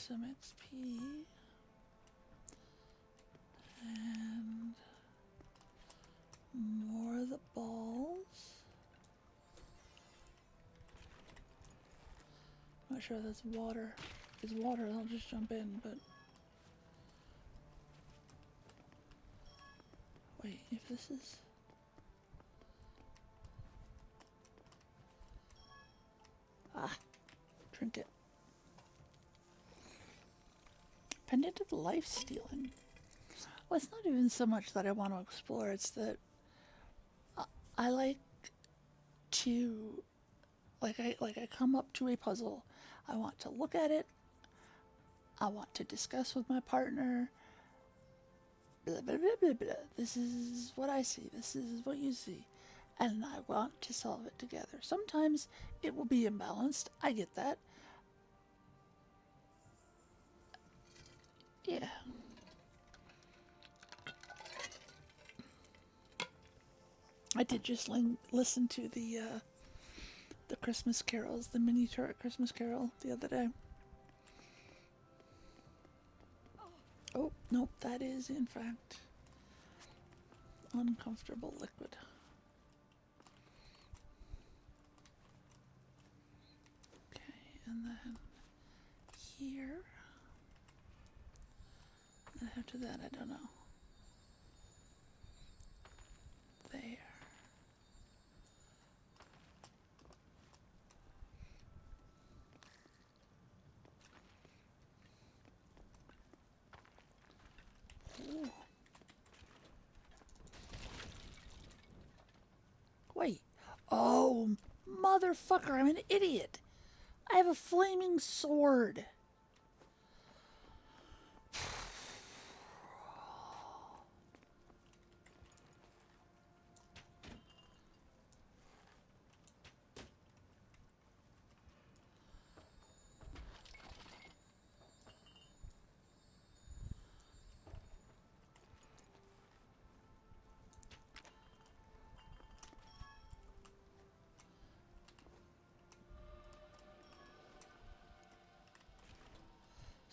Speaker 1: some XP. And more of the balls. Not sure if that's water. If it's water, I'll just jump in, but... Wait, if this is... Ah! Trinket. Pendant of life stealing. Well, it's not even so much that I want to explore, it's that I like to... I come up to a puzzle, I want to look at it, I want to discuss with my partner, blah, blah, blah, blah, blah. This is what I see, this is what you see, and I want to solve it together. Sometimes it will be imbalanced, I get that. Yeah. I did just listen to the Christmas carols, the mini turret Christmas carol the other day. Oh, nope, that is in fact uncomfortable liquid. Okay, and then here. And after that, I don't know. There. Ooh. Wait. Oh, motherfucker, I'm an idiot. I have a flaming sword.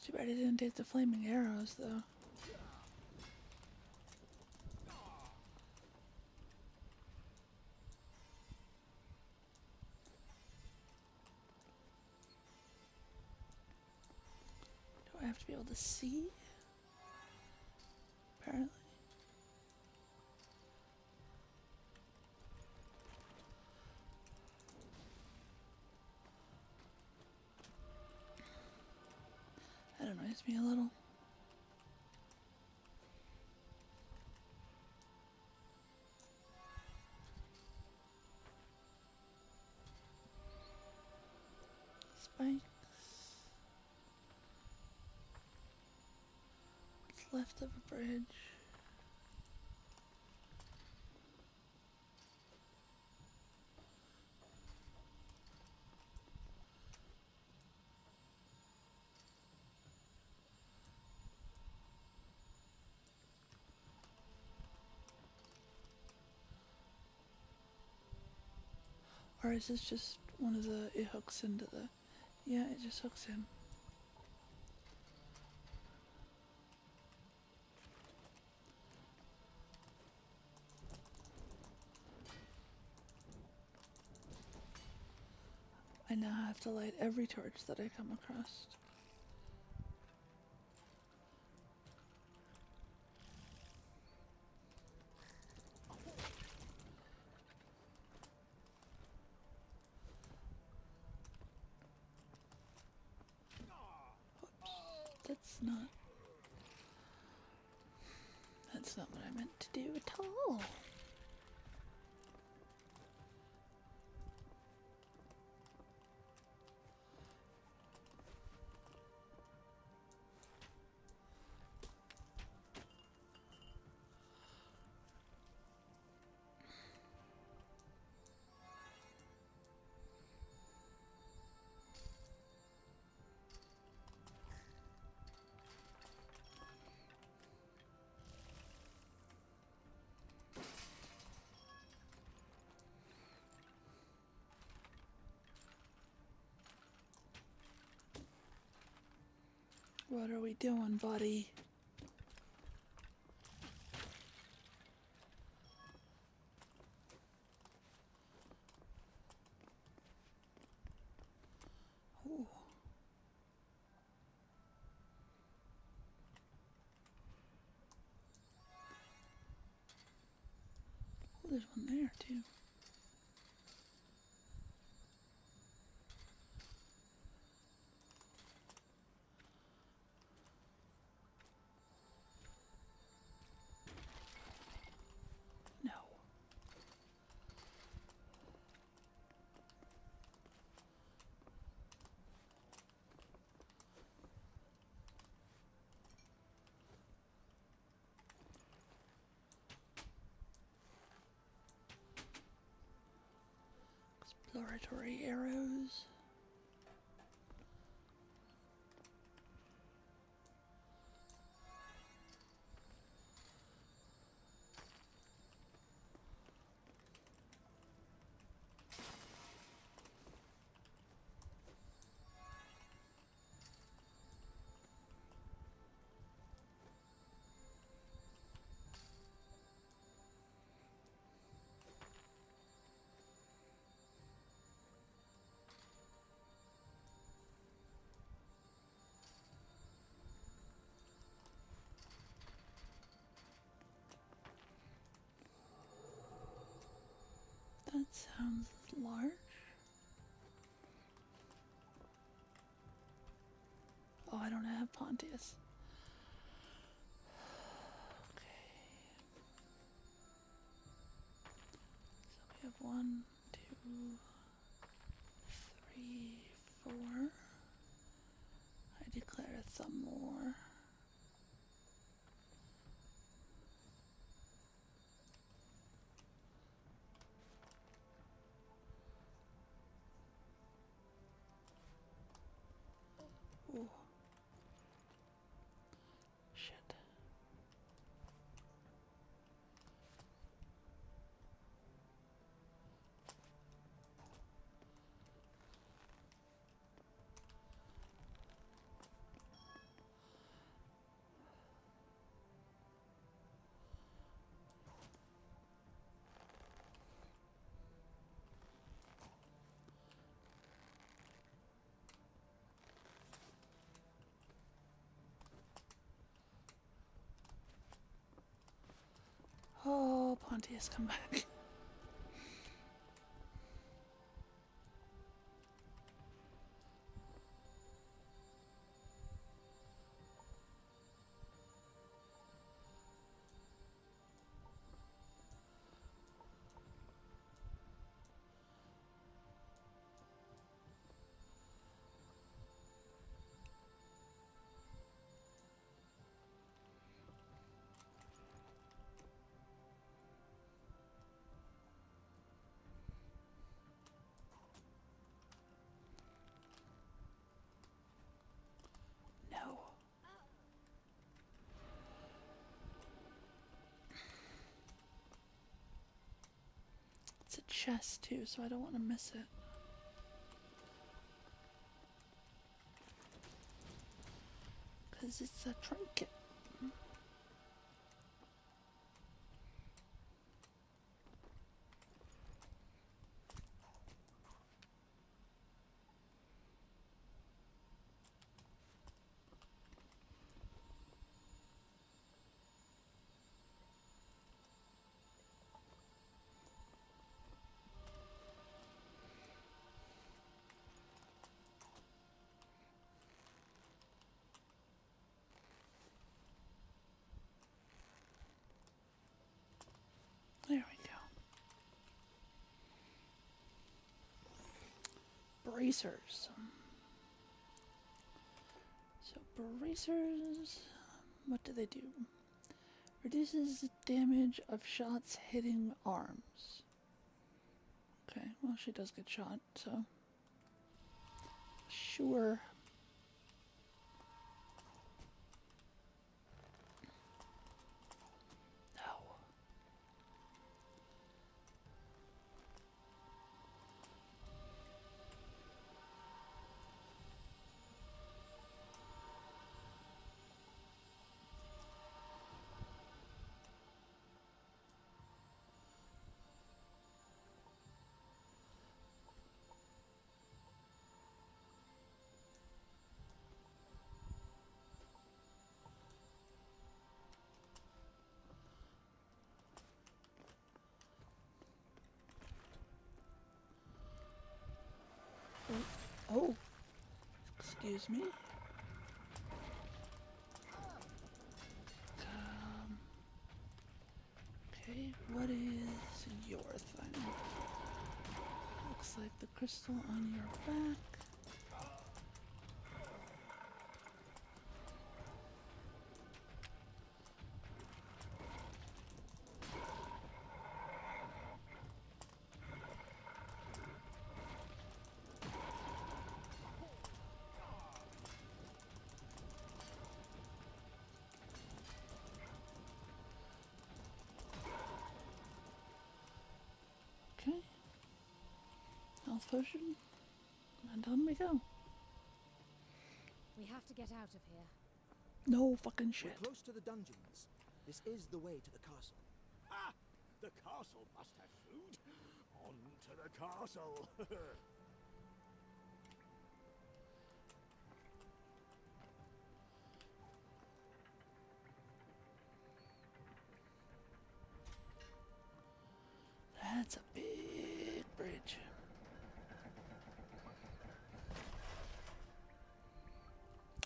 Speaker 1: Too bad I didn't take the flaming arrows, though. Do I have to be able to see? Apparently. That annoys me a little. Spikes. What's left of a bridge? Or is this just one of the, it hooks into the, yeah, it just hooks in. I now have to light every torch that I come across. That's not what I meant to do at all. What are we doing, buddy? Ooh. Oh, there's one there too. No. Exploratory arrows. That sounds large. Oh, I don't have Pontius. Okay. So we have 1, 2, 3, 4. I declare some more. Ooh. Shit. Oh, Pontius, come back. No. It's a chest too, so I don't want to miss it. Because it's a trinket. There we go. Bracers. So bracers, what do they do? Reduces damage of shots hitting arms. Okay, well she does get shot, so sure. No. Oh, excuse me. Okay, what is your thing? Looks like the crystal on your back. Okay. Health potion. And on we go.
Speaker 3: We have to get out of here.
Speaker 1: No fucking shit.
Speaker 4: We're close to the dungeons. This is the way to the castle.
Speaker 5: Ha! The castle must have food. On to the castle.
Speaker 1: That's a big bridge.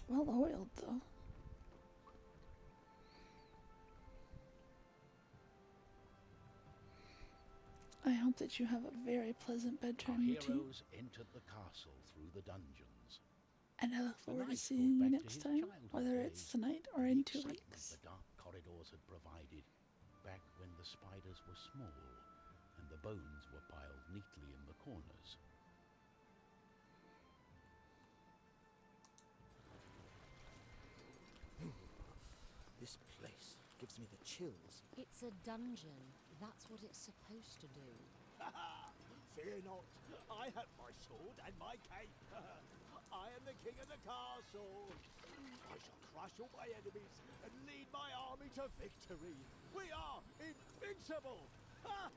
Speaker 1: Well oiled, though. I hope that you have a very pleasant
Speaker 2: Our
Speaker 1: bedtime routine,
Speaker 2: heroes entered the castle through the dungeons.
Speaker 1: and I look
Speaker 2: The
Speaker 1: forward to
Speaker 2: knight
Speaker 1: seeing
Speaker 2: thought
Speaker 1: you
Speaker 2: back to
Speaker 1: next
Speaker 2: his
Speaker 1: time,
Speaker 2: childhood
Speaker 1: whether
Speaker 2: days
Speaker 1: it's tonight or
Speaker 2: and
Speaker 1: in
Speaker 2: the
Speaker 1: 2
Speaker 2: excitement
Speaker 1: weeks.
Speaker 2: the dark corridors had provided, back when the spiders were small and the bones were piled neatly in the corners.
Speaker 4: This place gives me the chills.
Speaker 3: It's a dungeon. That's what it's supposed to do.
Speaker 5: Fear not. I have my sword and my cape. I am the king of the castle. I shall crush all my enemies and lead my army to victory. We are invincible. Ha!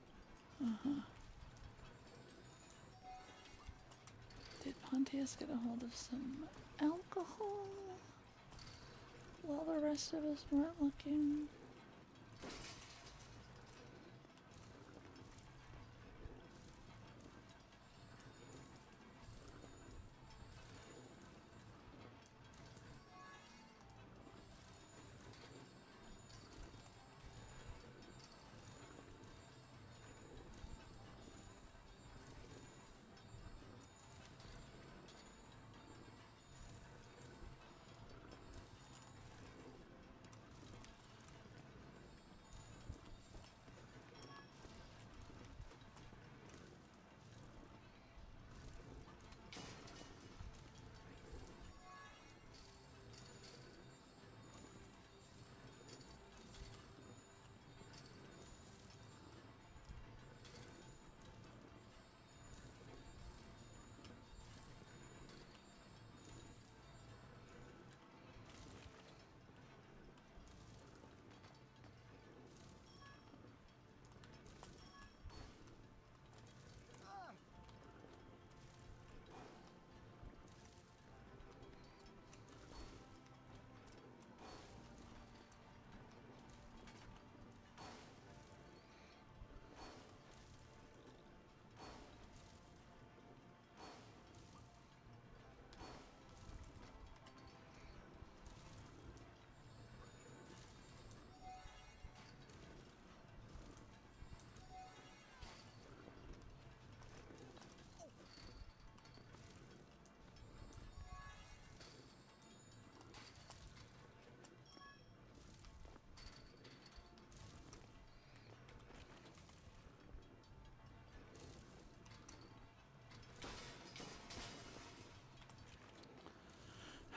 Speaker 1: Did Pontius get a hold of some alcohol while the rest of us weren't looking?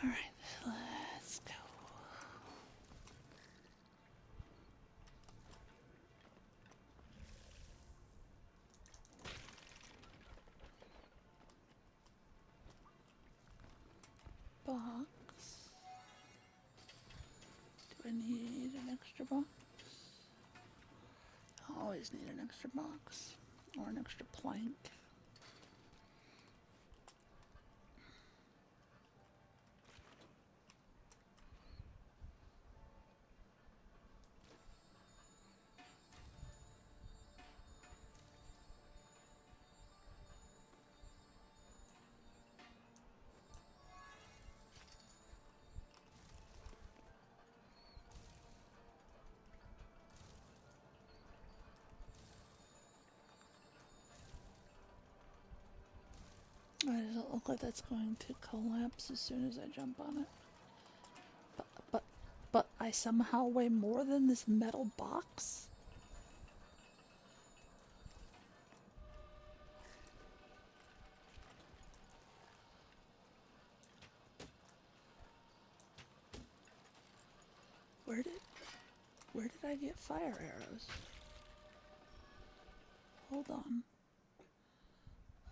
Speaker 1: Alright, let's go. Box. Do I need an extra box? I always need an extra box. Or an extra plank. look like that's going to collapse as soon as I jump on it. But I somehow weigh more than this metal box? Where did I get fire arrows? Hold on.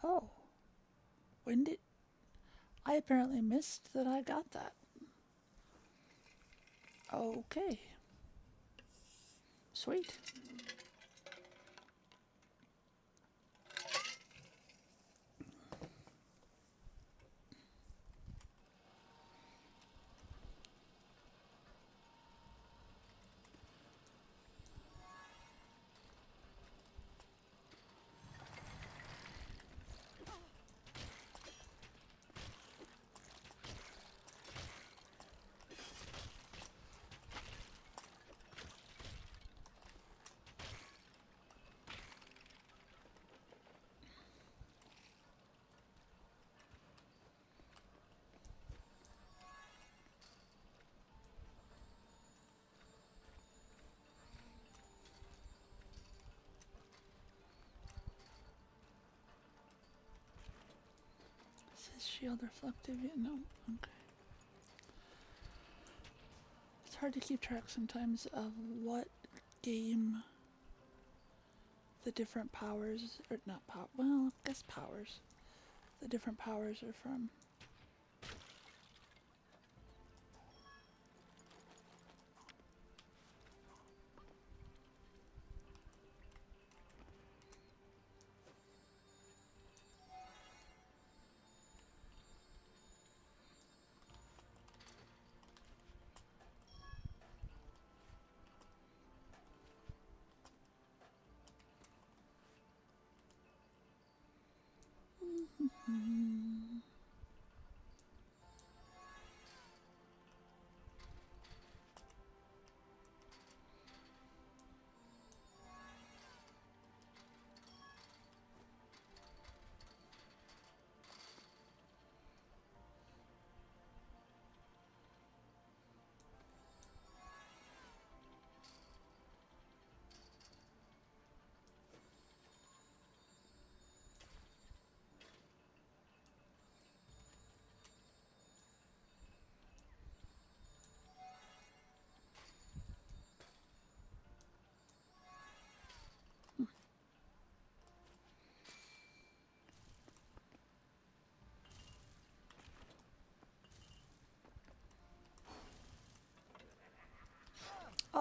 Speaker 1: Oh. When did... I apparently missed that I got that. Okay. Sweet. Is shield reflective yet? No. Okay. It's hard to keep track sometimes of what game the different powers, or not power, well, I guess powers. The different powers are from.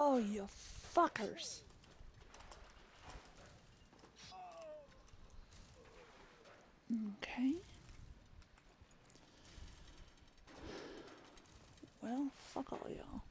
Speaker 1: Oh, you fuckers. Okay. Well, fuck all y'all.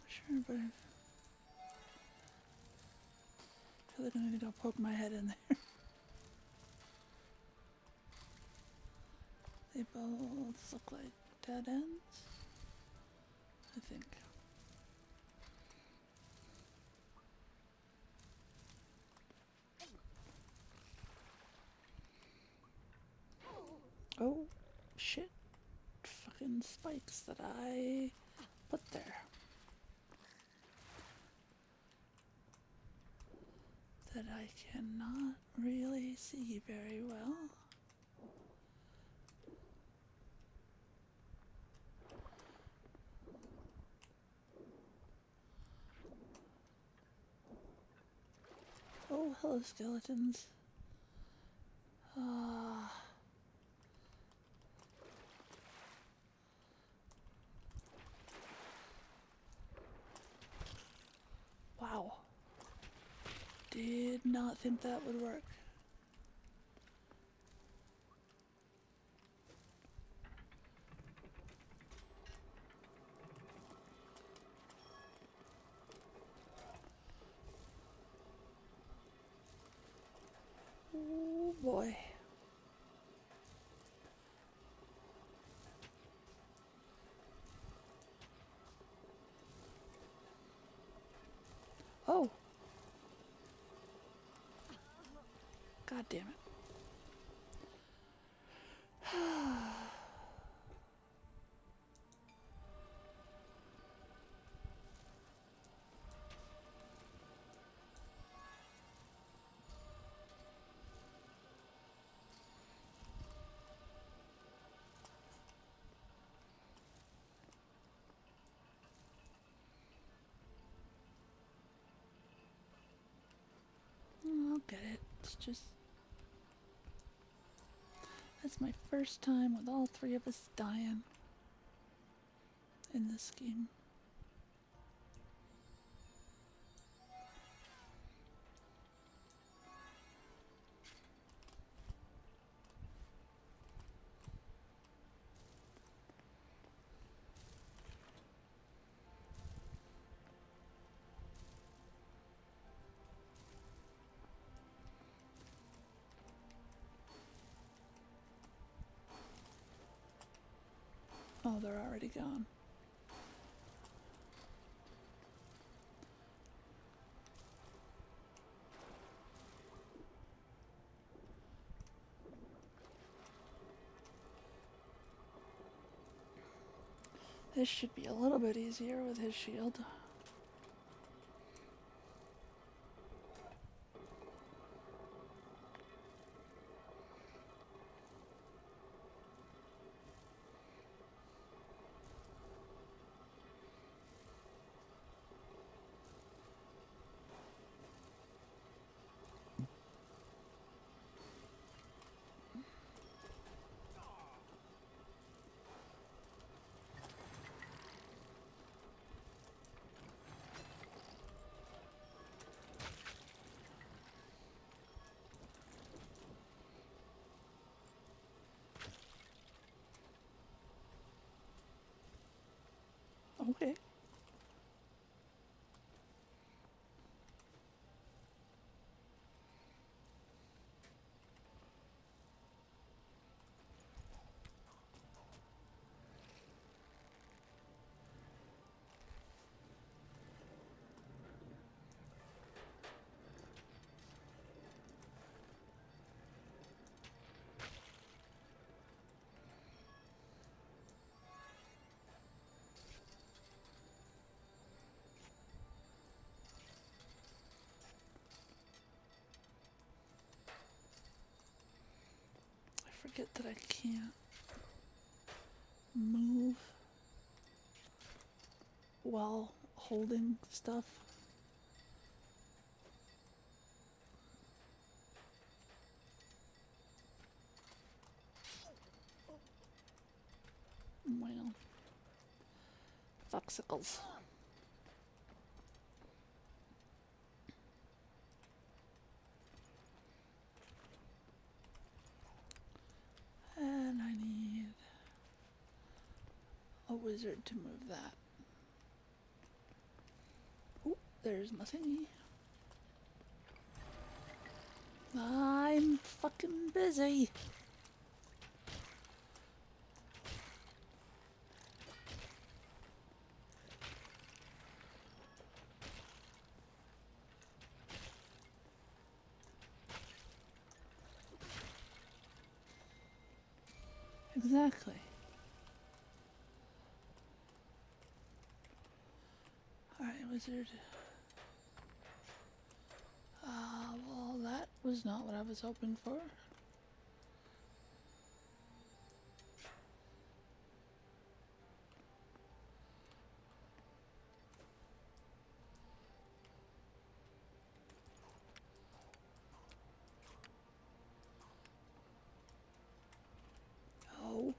Speaker 1: Sure, but I feel like I need to go poke my head in there. They both look like dead ends, I think. Oh, shit. Fucking spikes that I put there. That I cannot really see very well. Oh, hello, skeletons. Wow. Did not think that would work. boy. Oh. God damn it. I'll get it. It's just... That's my first time with all three of us dying in this game. Oh, they're already gone. This should be a little bit easier with his shield. Okay. I forget that I can't move while holding stuff. Well, foxicles. And I need a wizard to move that. Oh, there's my thingy. I'm fucking busy. Exactly. Alright, wizard. Well, that was not what I was hoping for. Oh.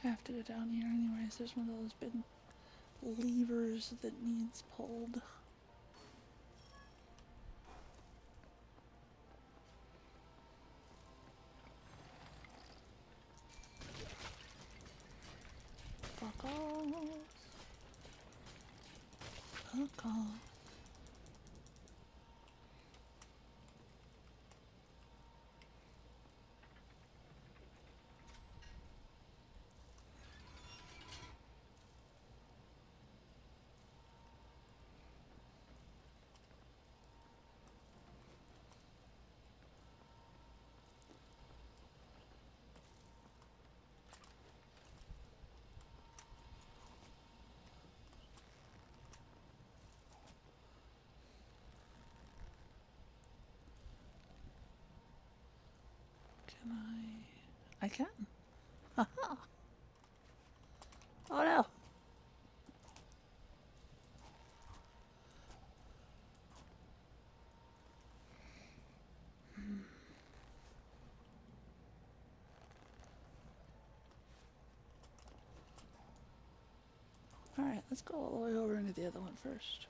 Speaker 1: have to go down here anyways. There's one of those big levers that needs pulled. Fuck off. Fuck off. I can. Haha. Oh no. Alright, let's go all the way over into the other one first.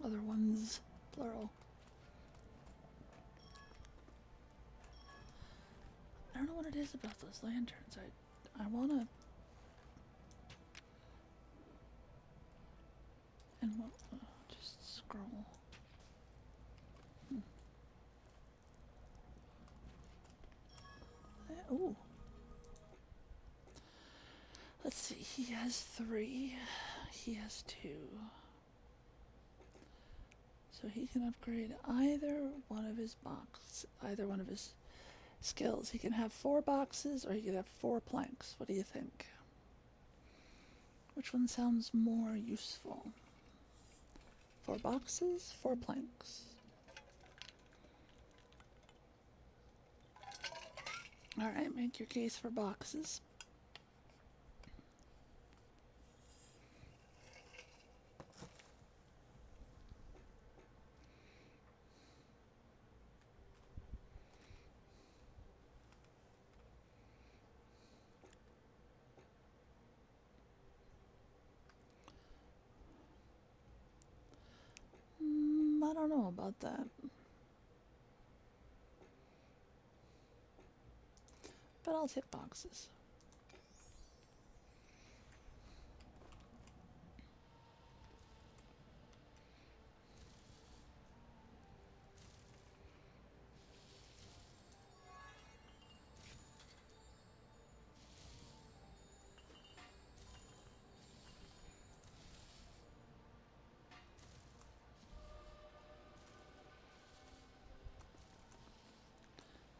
Speaker 1: Other ones, plural. I don't know what it is about those lanterns. I wanna... And what... just scroll. Ooh. Let's see, he has 3. He has 2. So he can upgrade either one of his skills. He can have 4 boxes or he can have 4 planks. What do you think? Which one sounds more useful? 4 boxes, 4 planks. Alright, make your case for boxes. I don't know about that. But I'll take boxes.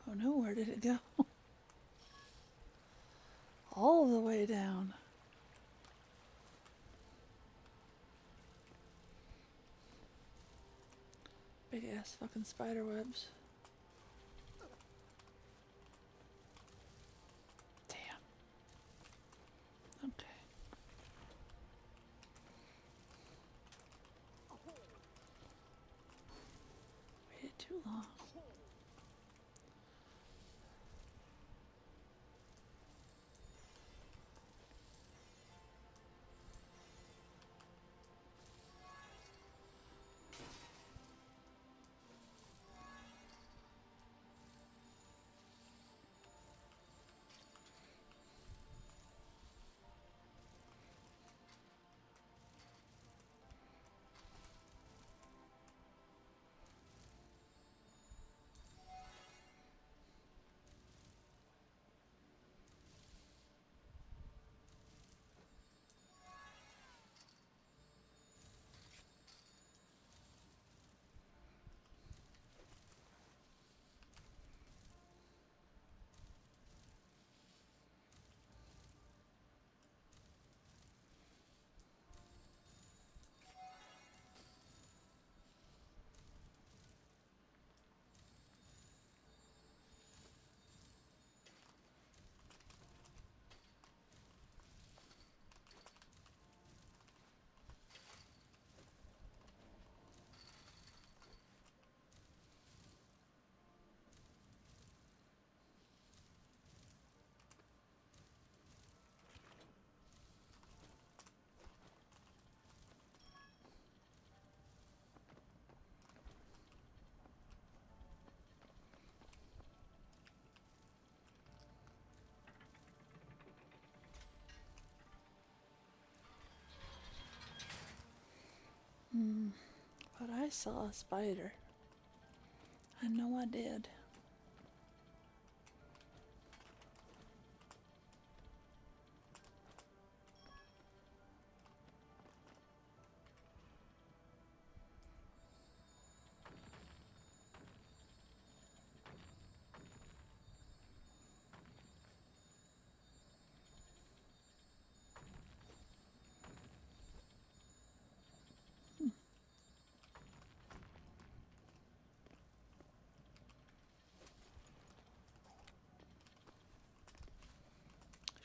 Speaker 1: Oh no, where did it go? All the way down. Big ass fucking spider webs. Damn. Okay. Waited too long. But I saw a spider. I know I did.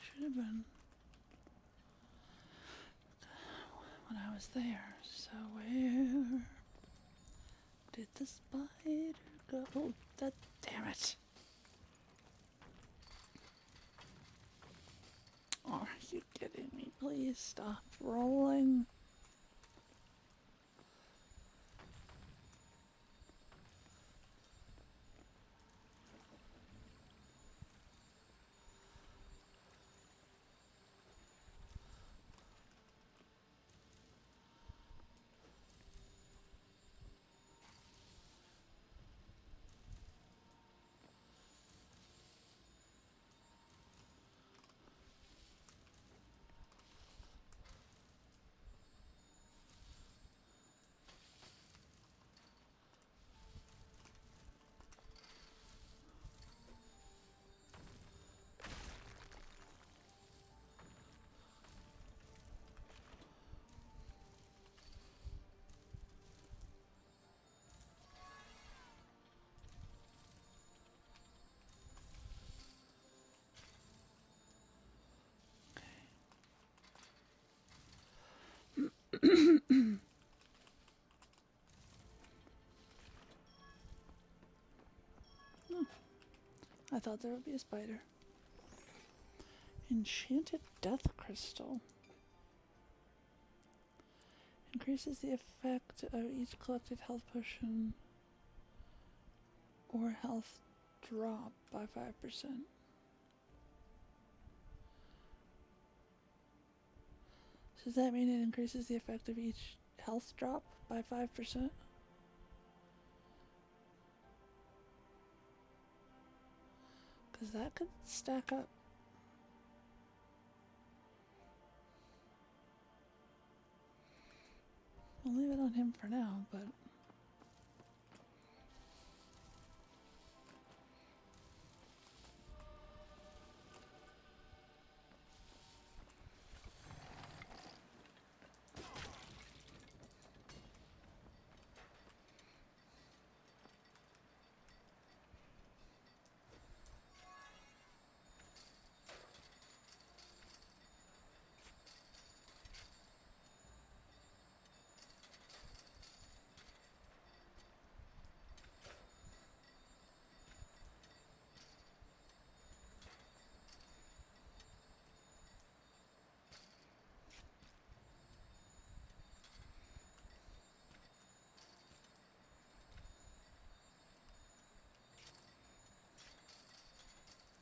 Speaker 1: Should have been when I was there. So where did the spider go? Oh, damn it. Are you kidding me? Please stop rolling. I thought there would be a spider. Enchanted death crystal. Increases the effect of each collected health potion or health drop by 5%. So does that mean it increases the effect of each health drop by 5%? Because that could stack up. I'll leave it on him for now, but...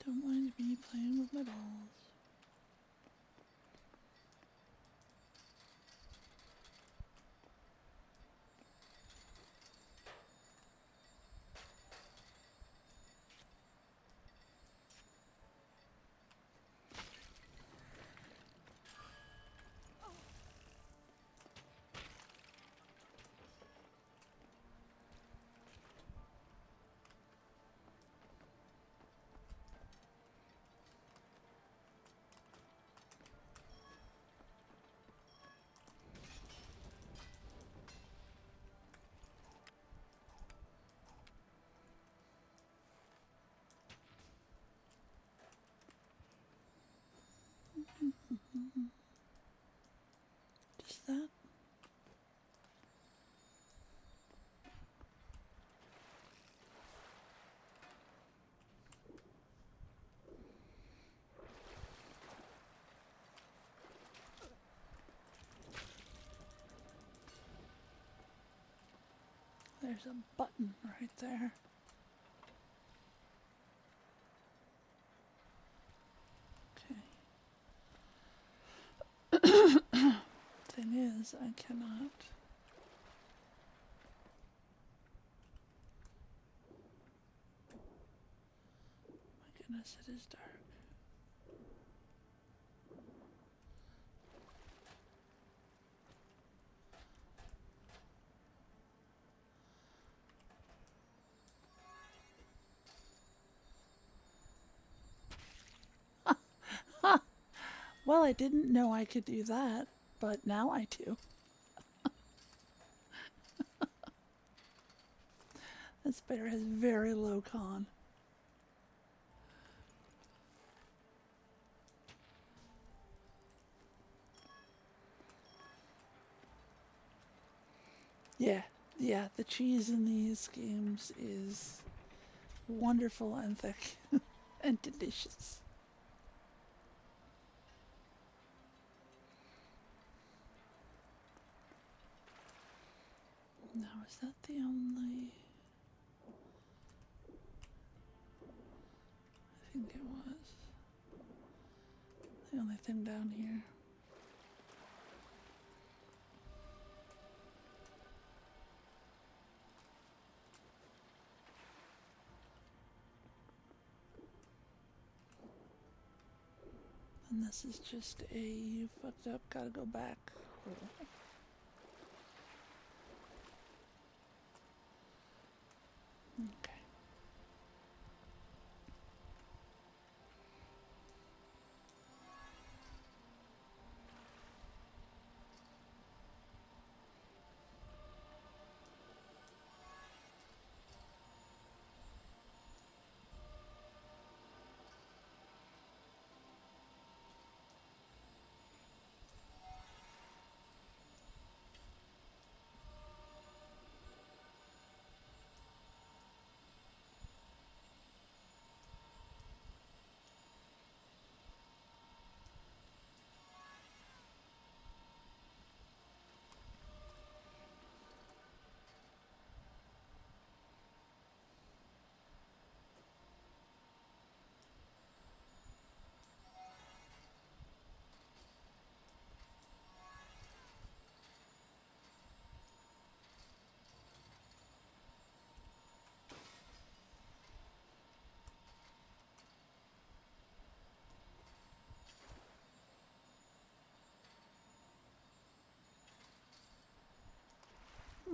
Speaker 1: Don't mind me playing with my balls. Just that. There's a button right there. Okay. Thing is, I cannot goodness, it is dark. Well, I didn't know I could do that, but now I do. This bear has very low con. Yeah, the cheese in these games is wonderful and thick and delicious. Now, is that the only... I think it was. The only thing down here. And this is just a you fucked up, gotta go back. Okay.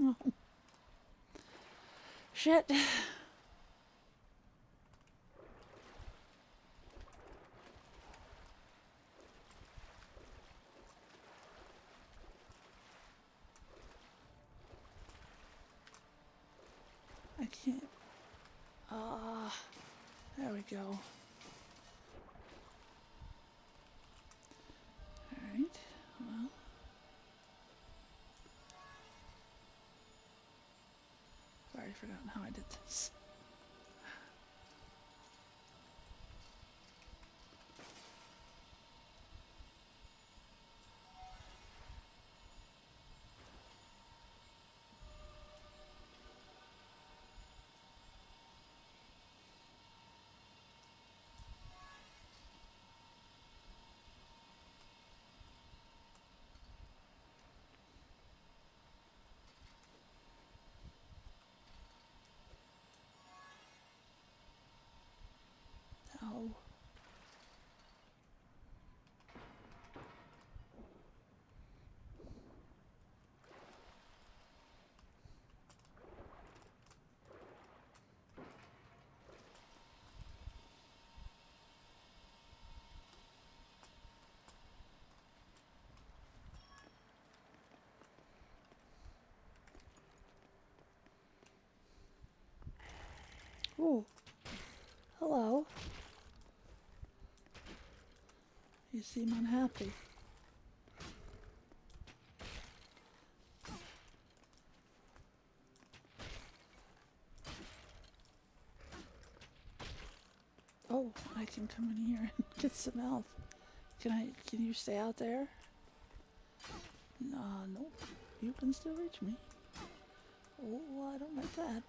Speaker 1: Oh. Shit. I can't. There we go. Alright, well. I've already forgotten how I did this. No. Ooh. Hello. You seem unhappy. Oh, I can come in here and get some health. Can you stay out there? Nope. You can still reach me. Oh, I don't like that.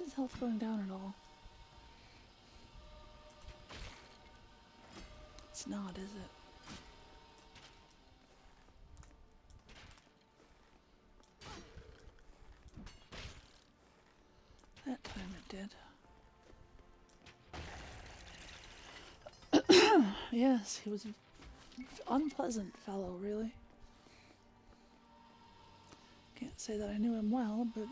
Speaker 1: his health going down at all? It's not, is it? That time it did. Yes, he was an unpleasant fellow, really. Can't say that I knew him well, but...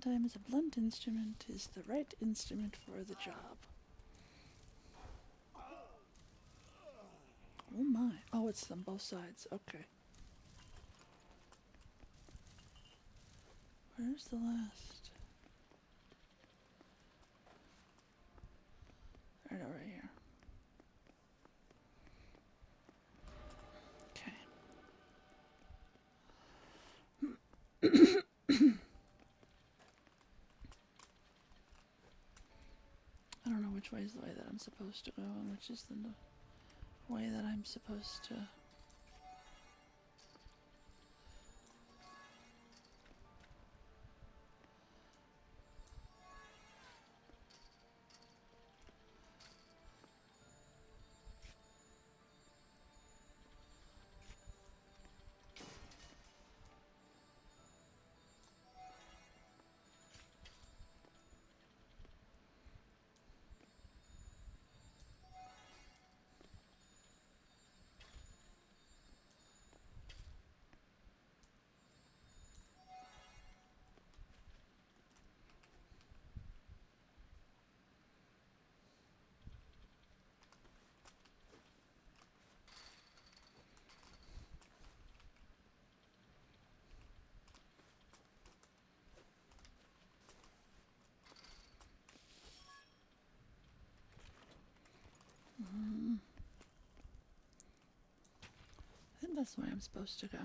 Speaker 1: Sometimes a blunt instrument is the right instrument for the job. Oh my. Oh, it's on both sides. Okay. Where's the last? Right over here. Okay. I don't know which way is the way that I'm supposed to go and which is the way that I'm supposed to... I think that's the way I'm supposed to go.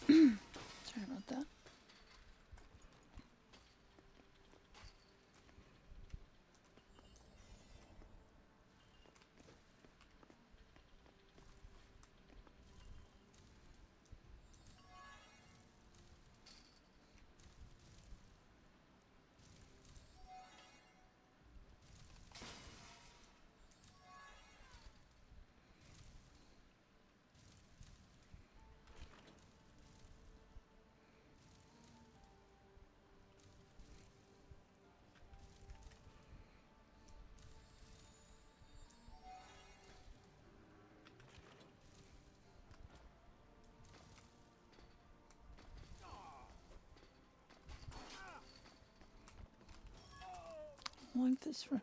Speaker 1: Sorry about that. I like this room.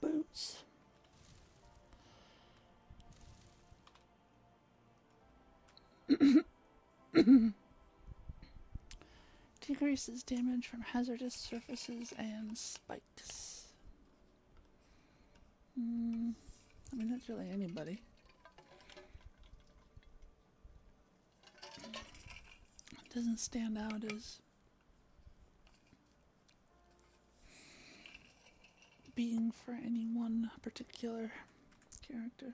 Speaker 1: Boots. Decreases damage from hazardous surfaces and spikes. I mean, that's really anybody. It doesn't stand out as being for any one particular character.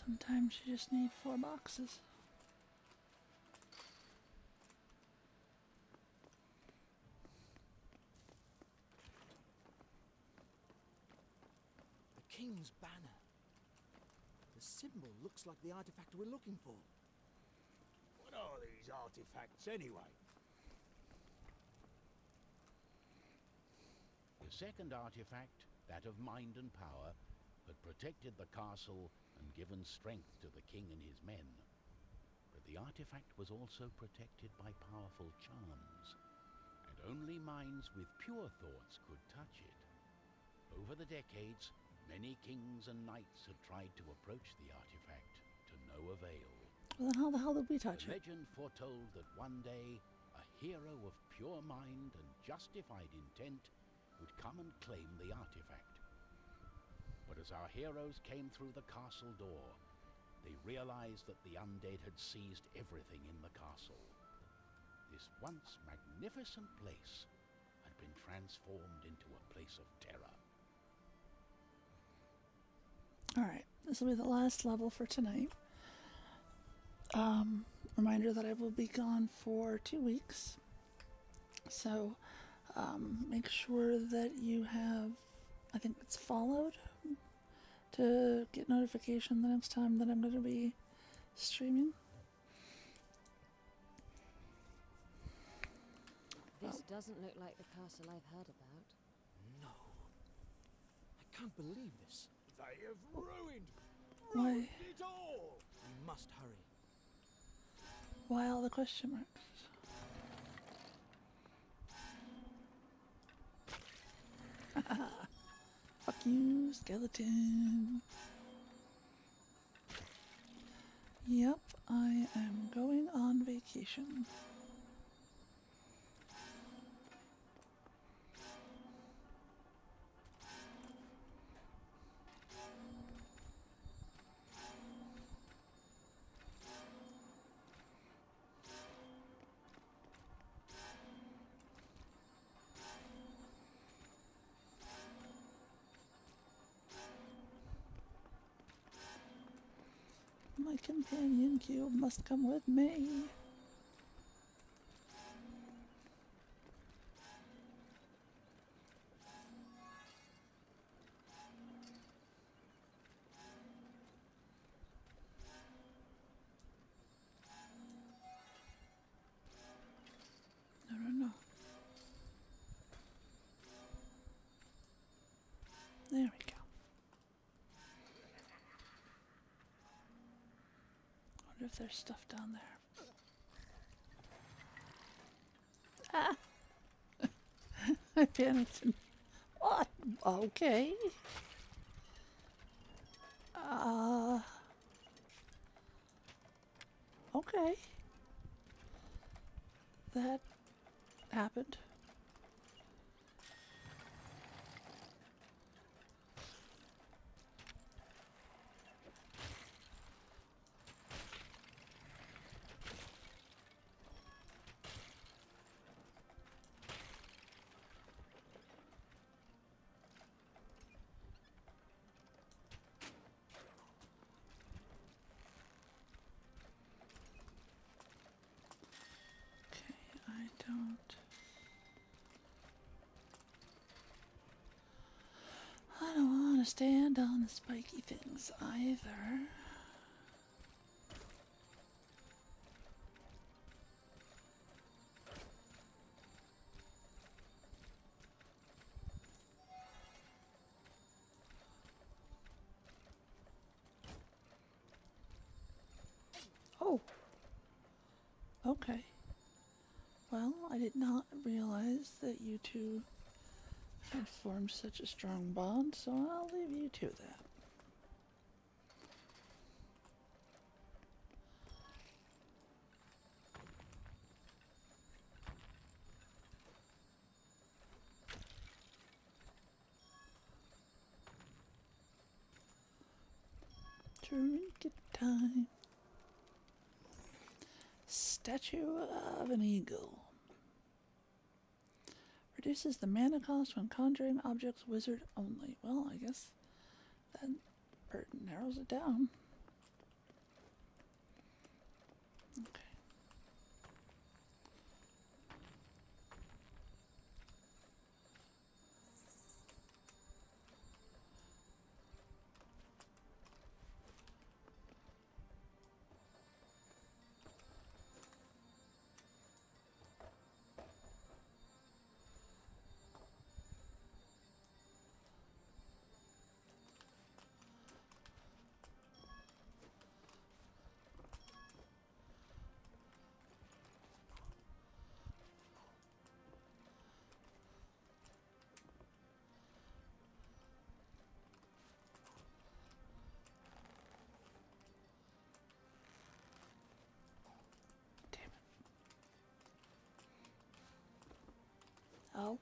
Speaker 1: Sometimes you just need 4 boxes.
Speaker 4: The king's banner. The symbol looks like the artifact we're looking for.
Speaker 5: What are these artifacts anyway?
Speaker 2: The second artifact, that of mind and power, had protected the castle and given strength to the king and his men. But the artifact was also protected by powerful charms, and only minds with pure thoughts could touch it. Over the decades, many kings and knights had tried to approach the artifact, to no avail.
Speaker 1: Well, then how the hell did we touch
Speaker 2: The
Speaker 1: it?
Speaker 2: legend foretold that one day, a hero of pure mind and justified intent would come and claim the artifact. But as our heroes came through the castle door, they realized that the undead had seized everything in the castle. This once magnificent place had been transformed into a place of terror.
Speaker 1: Alright, this will be the last level for tonight. Reminder that I will be gone for 2 weeks. So, make sure that you have, I think it's followed, to get notification the next time that I'm going to be streaming.
Speaker 3: This doesn't look like the castle I've heard about.
Speaker 4: No. I can't believe this.
Speaker 5: They have ruined
Speaker 1: Why?
Speaker 5: it all!
Speaker 4: We must hurry.
Speaker 1: Why all the question marks? Fuck you, skeleton. Yep, I am going on vacation. My companion cube must come with me. No. There we go. Wonder if there's stuff down there. Ah! I panicked. What? Okay. Okay. That happened. I don't stand on the spiky things either. Oh. Okay. Well, I did not realize that you two had formed such a strong bond, so I'll leave you to that. Trinket time. Statue of an eagle. Reduces the mana cost when conjuring objects wizard only. Well, I guess that narrows it down. Okay. Oh.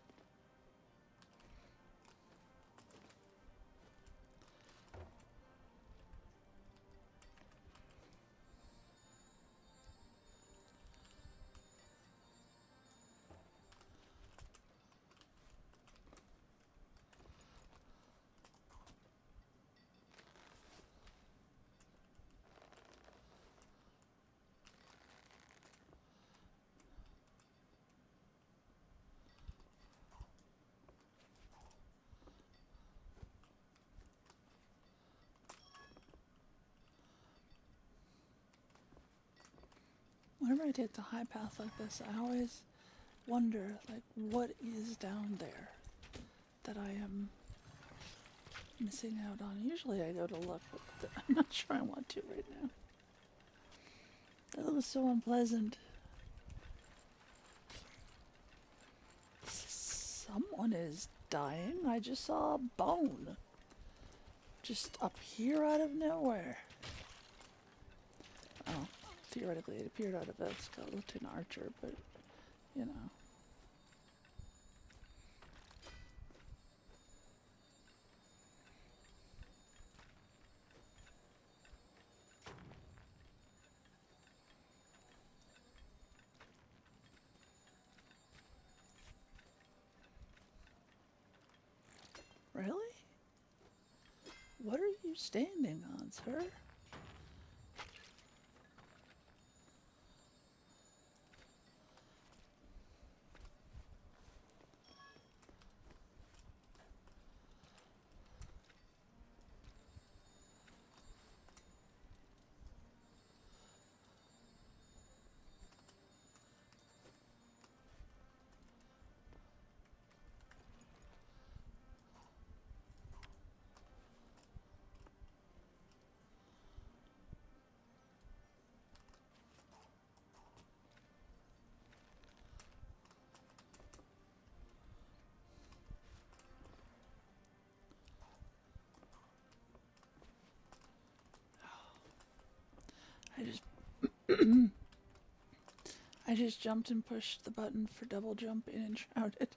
Speaker 1: Whenever I take the high path like this, I always wonder, like, what is down there that I am missing out on. Usually I go to look, but I'm not sure I want to right now. That looks so unpleasant. Someone is dying. I just saw a bone. Just up here out of nowhere. Oh, theoretically it appeared out of a skeleton archer, but, you know. Really? What are you standing on, sir? I just jumped and pushed the button for double jump in Enshrouded.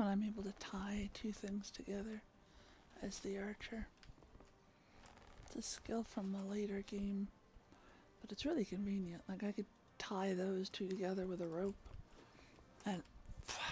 Speaker 1: I'm able to tie two things together as the archer. It's a skill from a later game, but it's really convenient. Like, I could tie those two together with a rope, and fuck.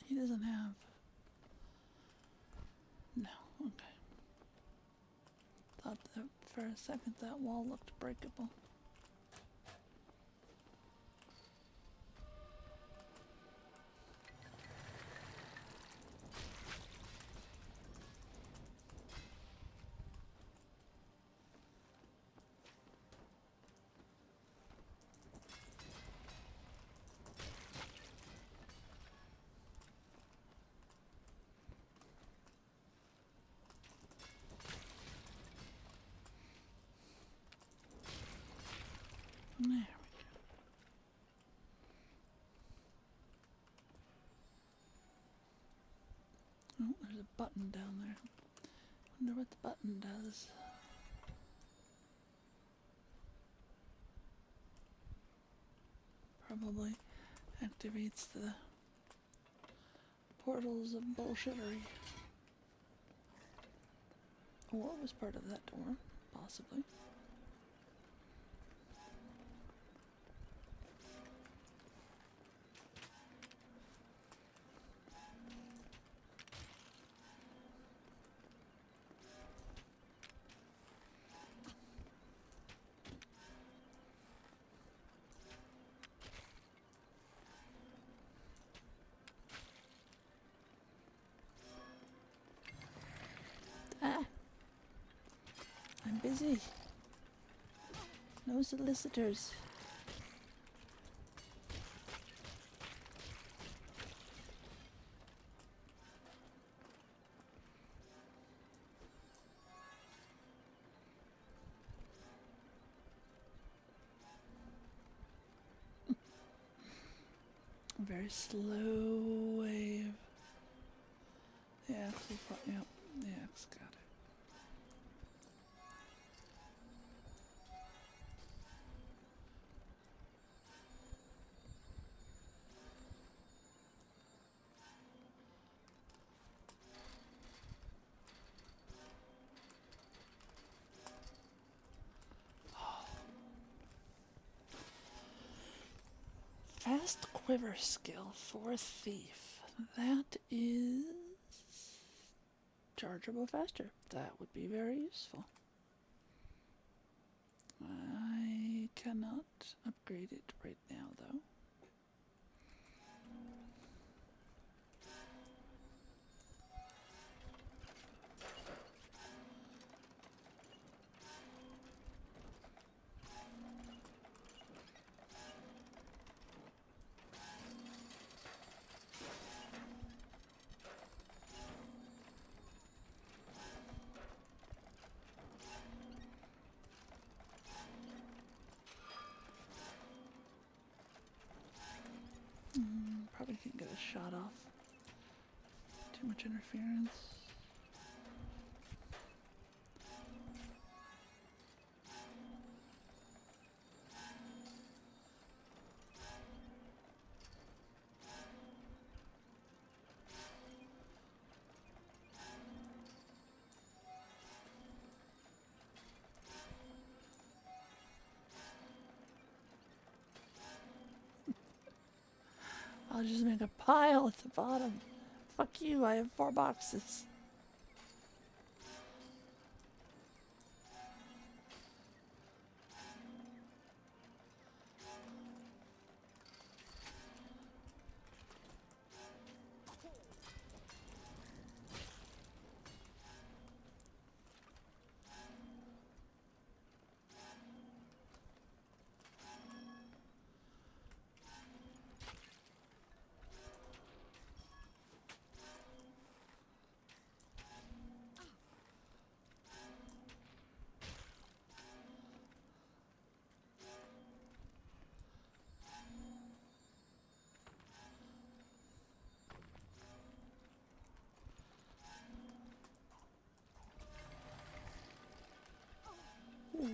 Speaker 1: He doesn't have... No, okay. Thought that for a second that wall looked breakable. There we go. Oh, there's a button down there. Wonder what the button does. Probably activates the portals of bullshittery. Or it was part of that door, possibly. Ah! I'm busy. No solicitors. A very slow wave. The axe will yep, the axe got it. Fast quiver skill for thief. That is chargeable faster. That would be very useful. I cannot upgrade it right now, though. Probably can't get a shot off. Too much interference. I'll just make a pile at the bottom. Fuck you, I have 4 boxes. Ooh.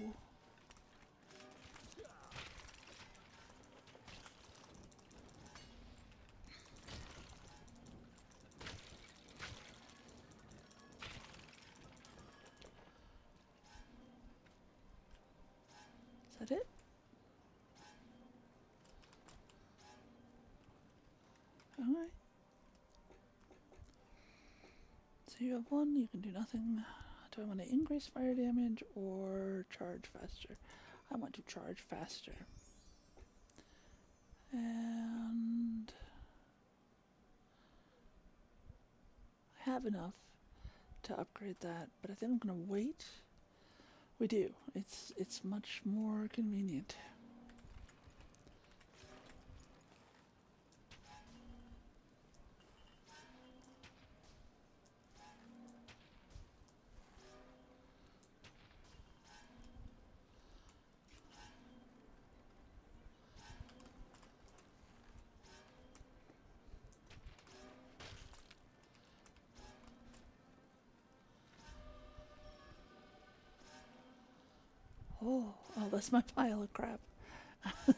Speaker 1: Is that it? Alright. So you have 1, you can do nothing. Do I want to increase fire damage or charge faster? I want to charge faster. And I have enough to upgrade that, but I think I'm gonna wait. We do. It's much more convenient. Oh, that's my pile of crap.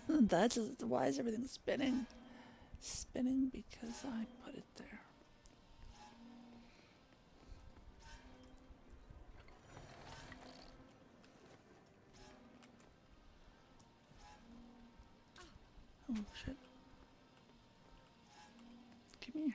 Speaker 1: That's why is everything spinning? Spinning because I put it there. Oh shit. Come here.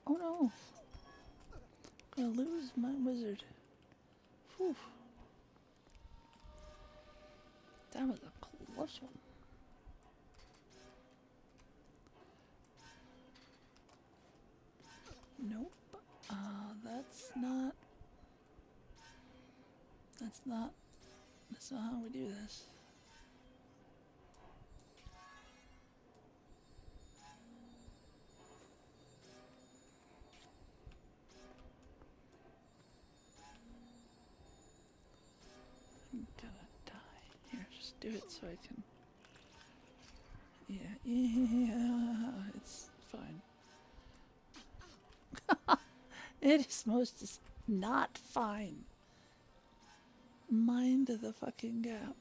Speaker 1: Oh no. I'm gonna lose my wizard. Whew. That was a close one. Nope. That's not how we do this. I'm gonna die. Here, just do it so I can. Yeah, it's fine. It is most not fine. Mind the fucking gap.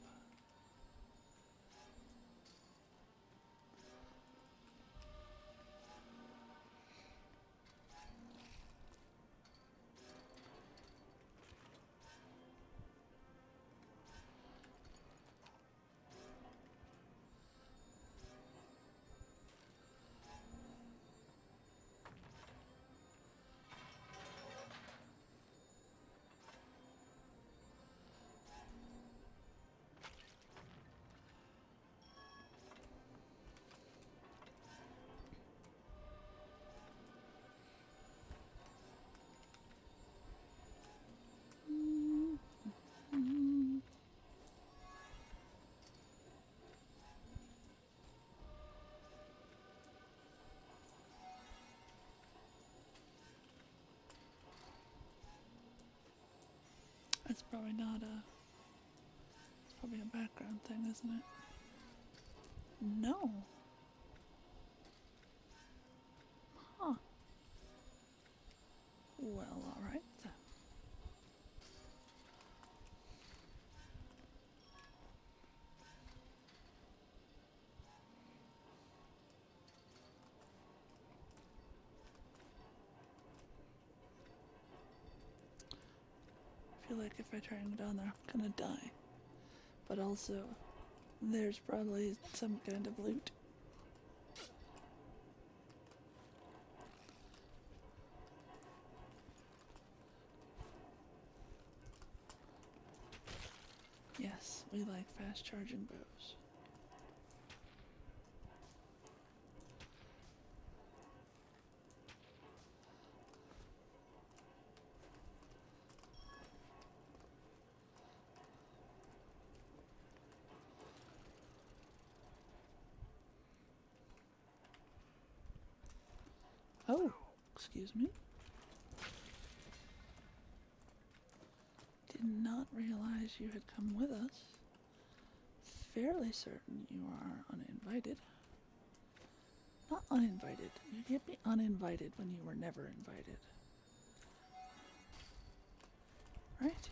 Speaker 1: Probably not a... It's probably a background thing, isn't it? No. Huh. Well, alright then. I feel like if I try and go down there, I'm gonna die. But also, there's probably some kind of loot. Yes, we like fast charging bows. Oh, excuse me. Did not realize you had come with us. Fairly certain you are uninvited. Not uninvited. You can't be uninvited when you were never invited. Right?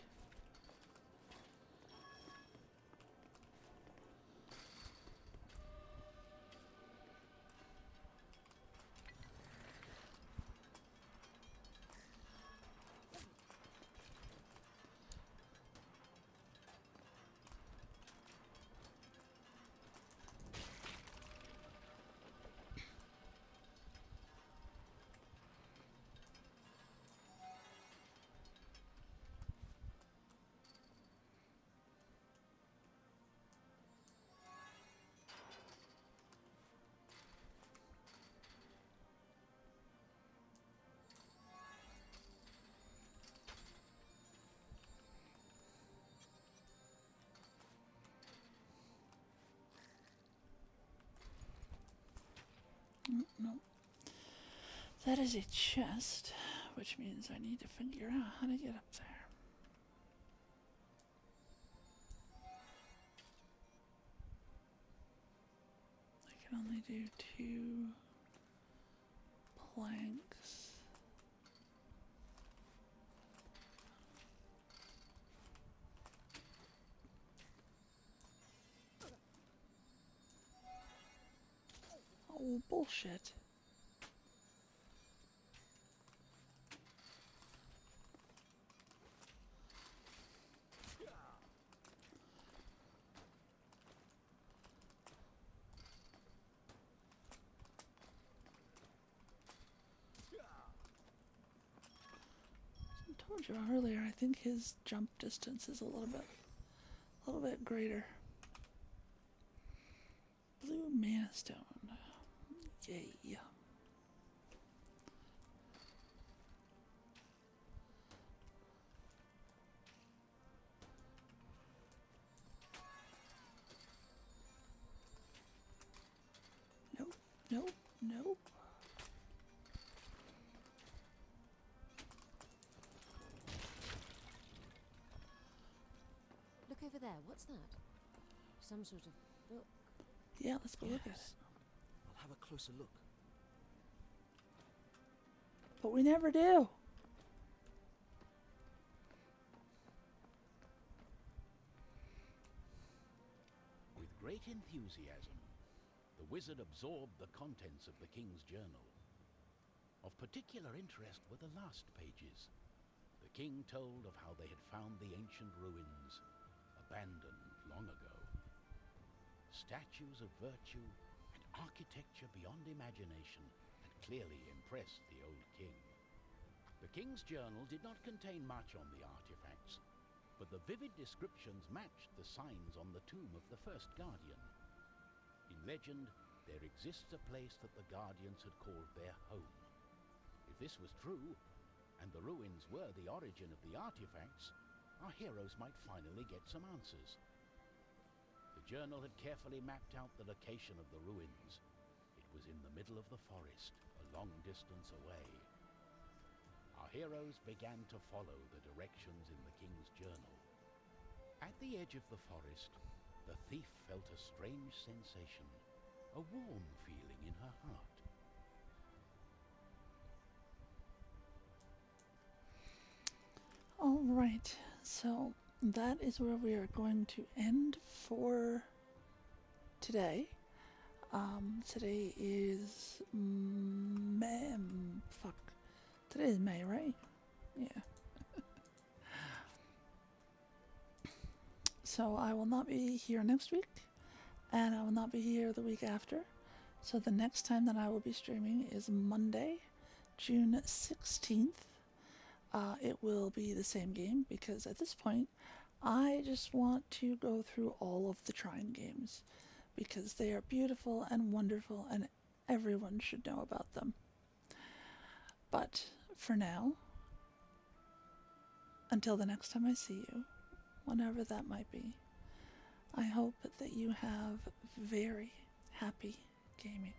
Speaker 1: No. That is a chest, which means I need to figure out how to get up there. I can only do 2 planks. Oh, bullshit. I told you earlier, I think his jump distance is a little bit greater. Blue mana stone. Yay. Nope, nope, nope.
Speaker 3: Look over there. What's that? Some sort of book.
Speaker 1: Yeah, let's go look at it.
Speaker 4: Yes. I'll have a closer look.
Speaker 1: But we never do.
Speaker 2: With great enthusiasm, the wizard absorbed the contents of the king's journal. Of particular interest were the last pages. The king told of how they had found the ancient ruins, abandoned long ago. Statues of virtue and architecture beyond imagination had clearly impressed the old king. The king's journal did not contain much on the artifacts, but the vivid descriptions matched the signs on the tomb of the first guardian. In legend, there exists a place that the guardians had called their home. If this was true, and the ruins were the origin of the artifacts, our heroes might finally get some answers. The journal had carefully mapped out the location of the ruins. It was in the middle of the forest, a long distance away. Our heroes began to follow the directions in the king's journal. At the edge of the forest, the thief felt a strange sensation, a warm feeling in her heart.
Speaker 1: All right, so that is where we are going to end for today. Today is May. Today is May, right? Yeah. So I will not be here next week, and I will not be here the week after. So the next time that I will be streaming is Monday, June 16th. It will be the same game because at this point, I just want to go through all of the Trine games because they are beautiful and wonderful and everyone should know about them. But for now, until the next time I see you, whenever that might be, I hope that you have very happy gaming.